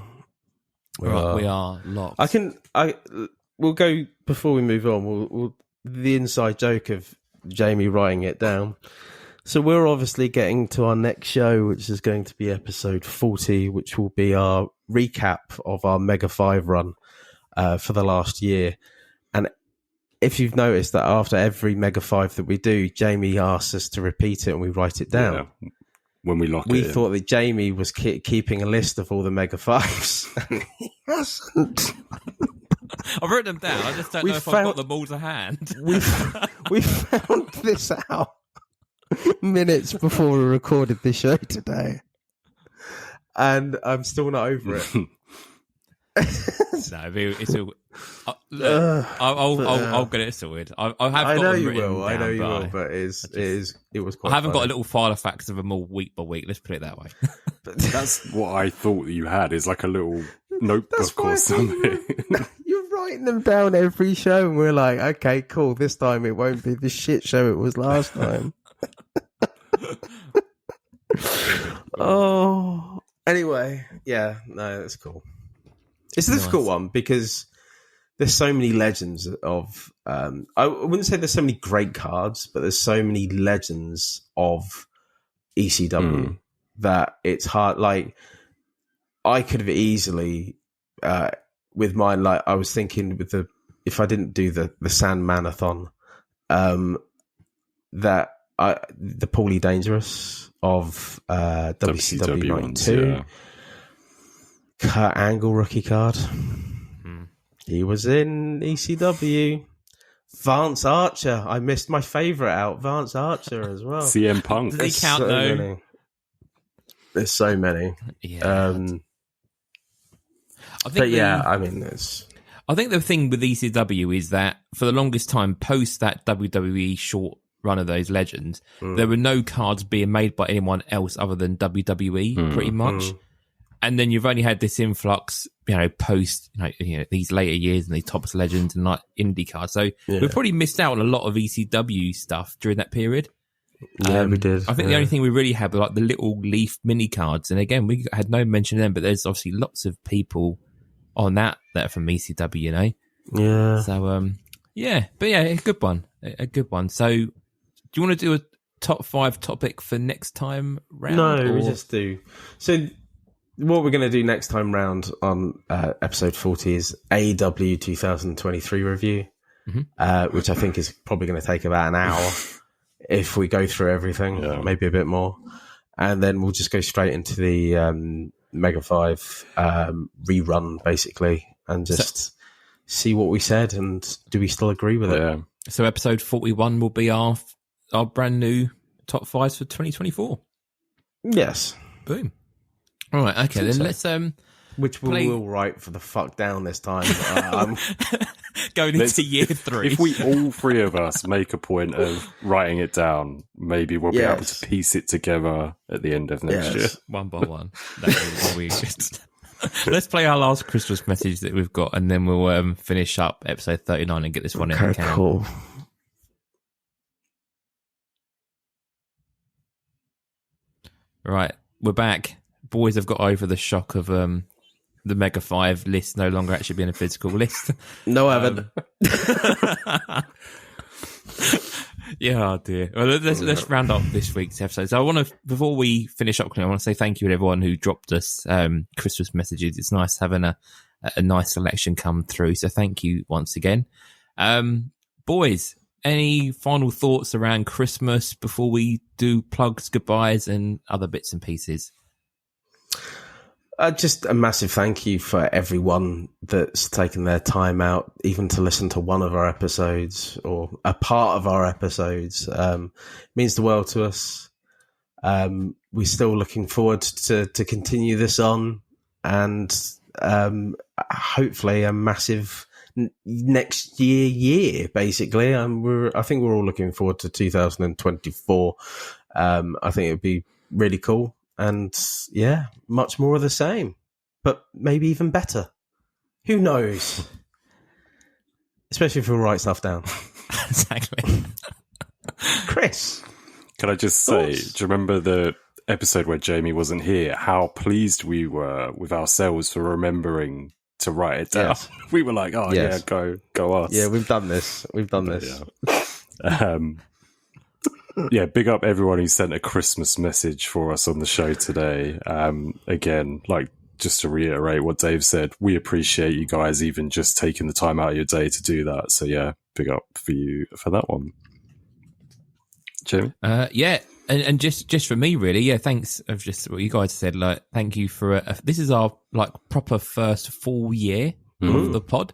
We are locked. We'll go, before we move on, we'll the inside joke of Jamie writing it down. So we're obviously getting to our next show, which is going to be episode 40, which will be our recap of our Mega 5 run for the last year. And if you've noticed that after every Mega 5 that we do, Jamie asks us to repeat it and we write it down. Yeah, when we lock we it in. thought that Jamie was keeping a list of all the Mega 5s, and he hasn't. I've written them down. I just don't know if I've got them all to hand. We found this out minutes before we recorded the show today, and I'm still not over it. No, it's all. I'll get it sorted. I know you will. I know you will. But it was. Quite I haven't funny. got a little file of facts of them all week by week. Let's put it that way. That's what I thought you had, is like a little notebook or something. You're writing them down every show, and we're like, okay, cool. This time it won't be the shit show it was last time. Oh, anyway, yeah, no, that's cool. It's a difficult one because there's so many legends of. I wouldn't say there's so many great cards, but there's so many legends of ECW that it's hard. Like, I could have easily, with mine, like I was thinking with if I didn't do the Sand Manathon, that the Paulie Dangerous of WCW 92, yeah. Kurt Angle rookie card. He was in ECW. Vance Archer. I missed my favourite out, Vance Archer as well. CM Punk. Does he count though? Many. There's so many. Yeah. I mean, there's. I think the thing with ECW is that for the longest time, post that WWE short run of those legends, there were no cards being made by anyone else other than WWE, pretty much. And then you've only had this influx, post these later years and these Topps legends and like indie cards. So we've probably missed out on a lot of ECW stuff during that period. Yeah, we did. I think the only thing we really had were like the little leaf mini cards. And again, we had no mention of them, but there's obviously lots of people on that are from ECW, Yeah. So, a good one. A good one. So, do you want to do a top 5 topic for next time round? No, we just do. So, what we're going to do next time round on episode 40 is AEW 2023 review, which I think is probably going to take about an hour if we go through everything, maybe a bit more. And then we'll just go straight into the Mega 5 rerun, basically, and just see what we said and do we still agree with it. So episode 41 will be our brand new top 5s for 2024. Yes. Boom. All right, okay, then let's... Which we will write for the fuck down this time. Going into year 3. If we all three of us make a point of writing it down, maybe we'll be able to piece it together at the end of next year. One by one. Let's play our last Christmas message that we've got, and then we'll finish up episode 39 and get this one in the can. Cool. Right, we're back. Boys have got over the shock of the Mega 5 list no longer actually being a physical list. No, I haven't. Yeah, oh dear. Well, let's round up this week's episode. So I want to, before we finish up, I want to say thank you to everyone who dropped us Christmas messages. It's nice having a nice selection come through. So thank you once again. Boys, any final thoughts around Christmas before we do plugs, goodbyes, and other bits and pieces? Just a massive thank you for everyone that's taken their time out, even to listen to one of our episodes or a part of our episodes. It means the world to us. We're still looking forward to continue this on, and hopefully a massive next year basically. I think we're all looking forward to 2024. I think it would be really cool. And yeah, much more of the same, but maybe even better. Who knows? Especially if we write stuff down. Exactly. Chris, can I just say, do you remember the episode where Jamie wasn't here? How pleased we were with ourselves for remembering to write it down. Yes. We were like, "Oh yeah, go us." Yeah, we've done this. Yeah. Yeah, big up everyone who sent a Christmas message for us on the show today. Again, just to reiterate what Dave said, we appreciate you guys even just taking the time out of your day to do that. So yeah, big up for you for that one. Jamie? Yeah, and just for me, really, yeah, thanks of just what you guys said. Thank you for this is our proper first full year of the pod.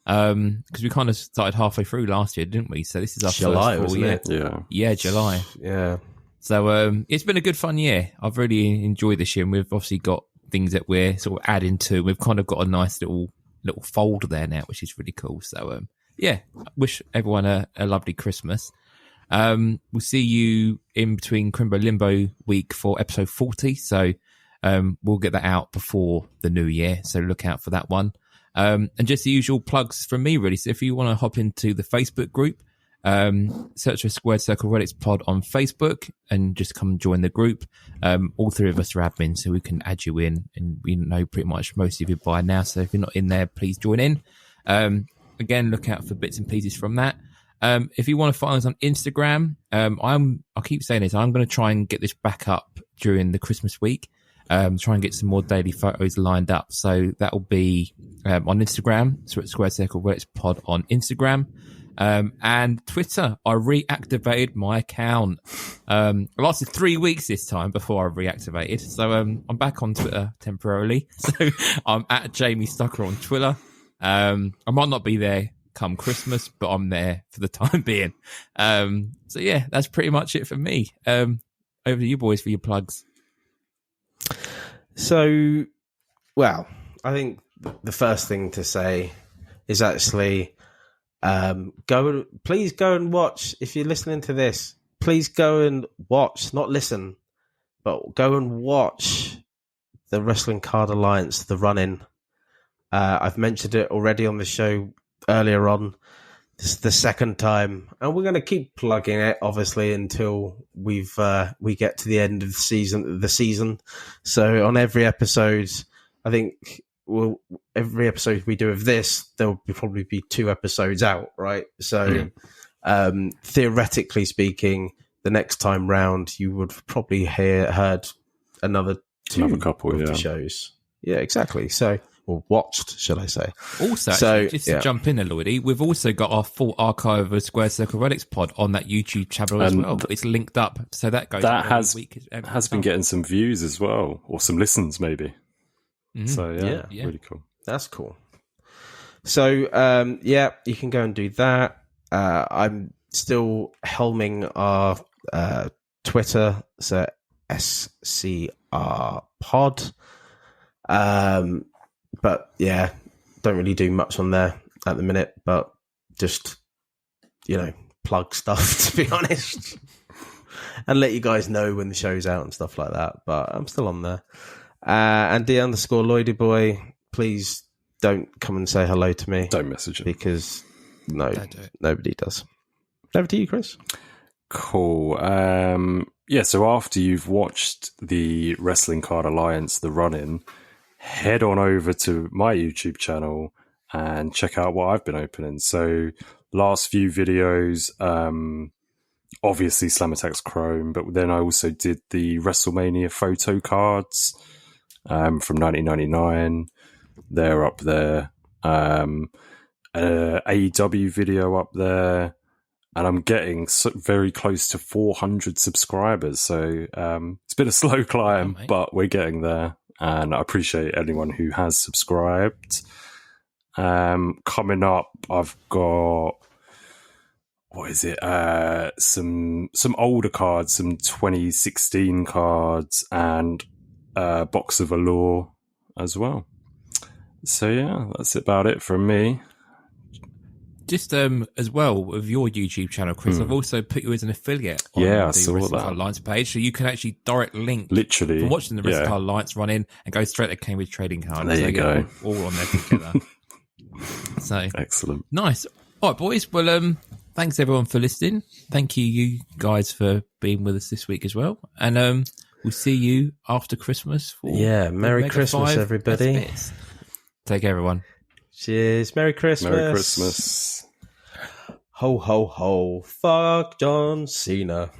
Because we kind of started halfway through last year, didn't we? So this is our July, first full year. Yeah, July. Yeah. So it's been a good fun year. I've really enjoyed this year, and we've obviously got things that we're sort of adding to. We've kind of got a nice little fold there now, which is really cool. So yeah, wish everyone a lovely Christmas. We'll see you in between Crimbo Limbo week for episode 40. So we'll get that out before the new year, so look out for that one. And just the usual plugs from me, really. So if you want to hop into the Facebook group, search for Squared Circle Relics Pod on Facebook and just come and join the group. All three of us are admins, so we can add you in, and we know pretty much most of you by now. So if you're not in there, please join in. Again, look out for bits and pieces from that. If you want to find us on Instagram, I keep saying this, I'm going to try and get this back up during the Christmas week. Try and get some more daily photos lined up. So that will be on Instagram. So it's Square Circle Relics Pod on Instagram. And Twitter, I reactivated my account. It lasted 3 weeks this time before I reactivated. So I'm back on Twitter temporarily. So I'm at Jamie Stucker on Twitter. I might not be there come Christmas, but I'm there for the time being. So yeah, that's pretty much it for me. Over to you boys for your plugs. So, well, I think the first thing to say is actually please go and watch. If you're listening to this, please go and watch, not listen, but go and watch the Wrestling Card Alliance, the run-in. I've mentioned it already on the show earlier on. This is the second time, and we're going to keep plugging it, obviously, until we get to the end of the season. So on every episode, I think every episode we do of this, there'll probably be 2 episodes out, right? So theoretically speaking, the next time round, you would probably heard another couple of the shows. Yeah, exactly. So. Or watched, should I say. Also, actually, just to jump in there, Lloydie, we've also got our full archive of Square Circle Relics Pod on that YouTube channel as well. It's linked up, so that goes that every week. Has been getting some views as well, or some listens maybe. Mm-hmm. So yeah, really cool. That's cool. So you can go and do that. I'm still helming our Twitter, so SCR Pod. But yeah, don't really do much on there at the minute, but just, plug stuff, to be honest, and let you guys know when the show's out and stuff like that. But I'm still on there. And D_Lloydie Boy, please don't come and say hello to me. Don't message him. Because nobody does. Over to you, Chris. Cool. So after you've watched the Wrestling Card Alliance, the run-in, head on over to my YouTube channel and check out what I've been opening. So last few videos, obviously Slam Attacks Chrome, but then I also did the WrestleMania photo cards from 1999. They're up there. AEW video up there. And I'm getting very close to 400 subscribers. So it's been a slow climb, but we're getting there. And I appreciate anyone who has subscribed. Coming up, I've got some older cards, some 2016 cards, and a box of Allure as well. So yeah, that's about it from me. Just as well with your YouTube channel, Chris, I've also put you as an affiliate on the Wrestling Card Alliance page, so you can actually direct link from watching the Wrestling Card Alliance run in and go straight to Cambridge Trading Card. There you go. All on there together. So excellent. Nice. All right, boys. Well, thanks everyone for listening. Thank you guys for being with us this week as well. And we'll see you after Christmas. For Merry Christmas, everybody. Take care, everyone. Cheers. Merry Christmas. Merry Christmas. Ho, ho, ho. Fuck John Cena.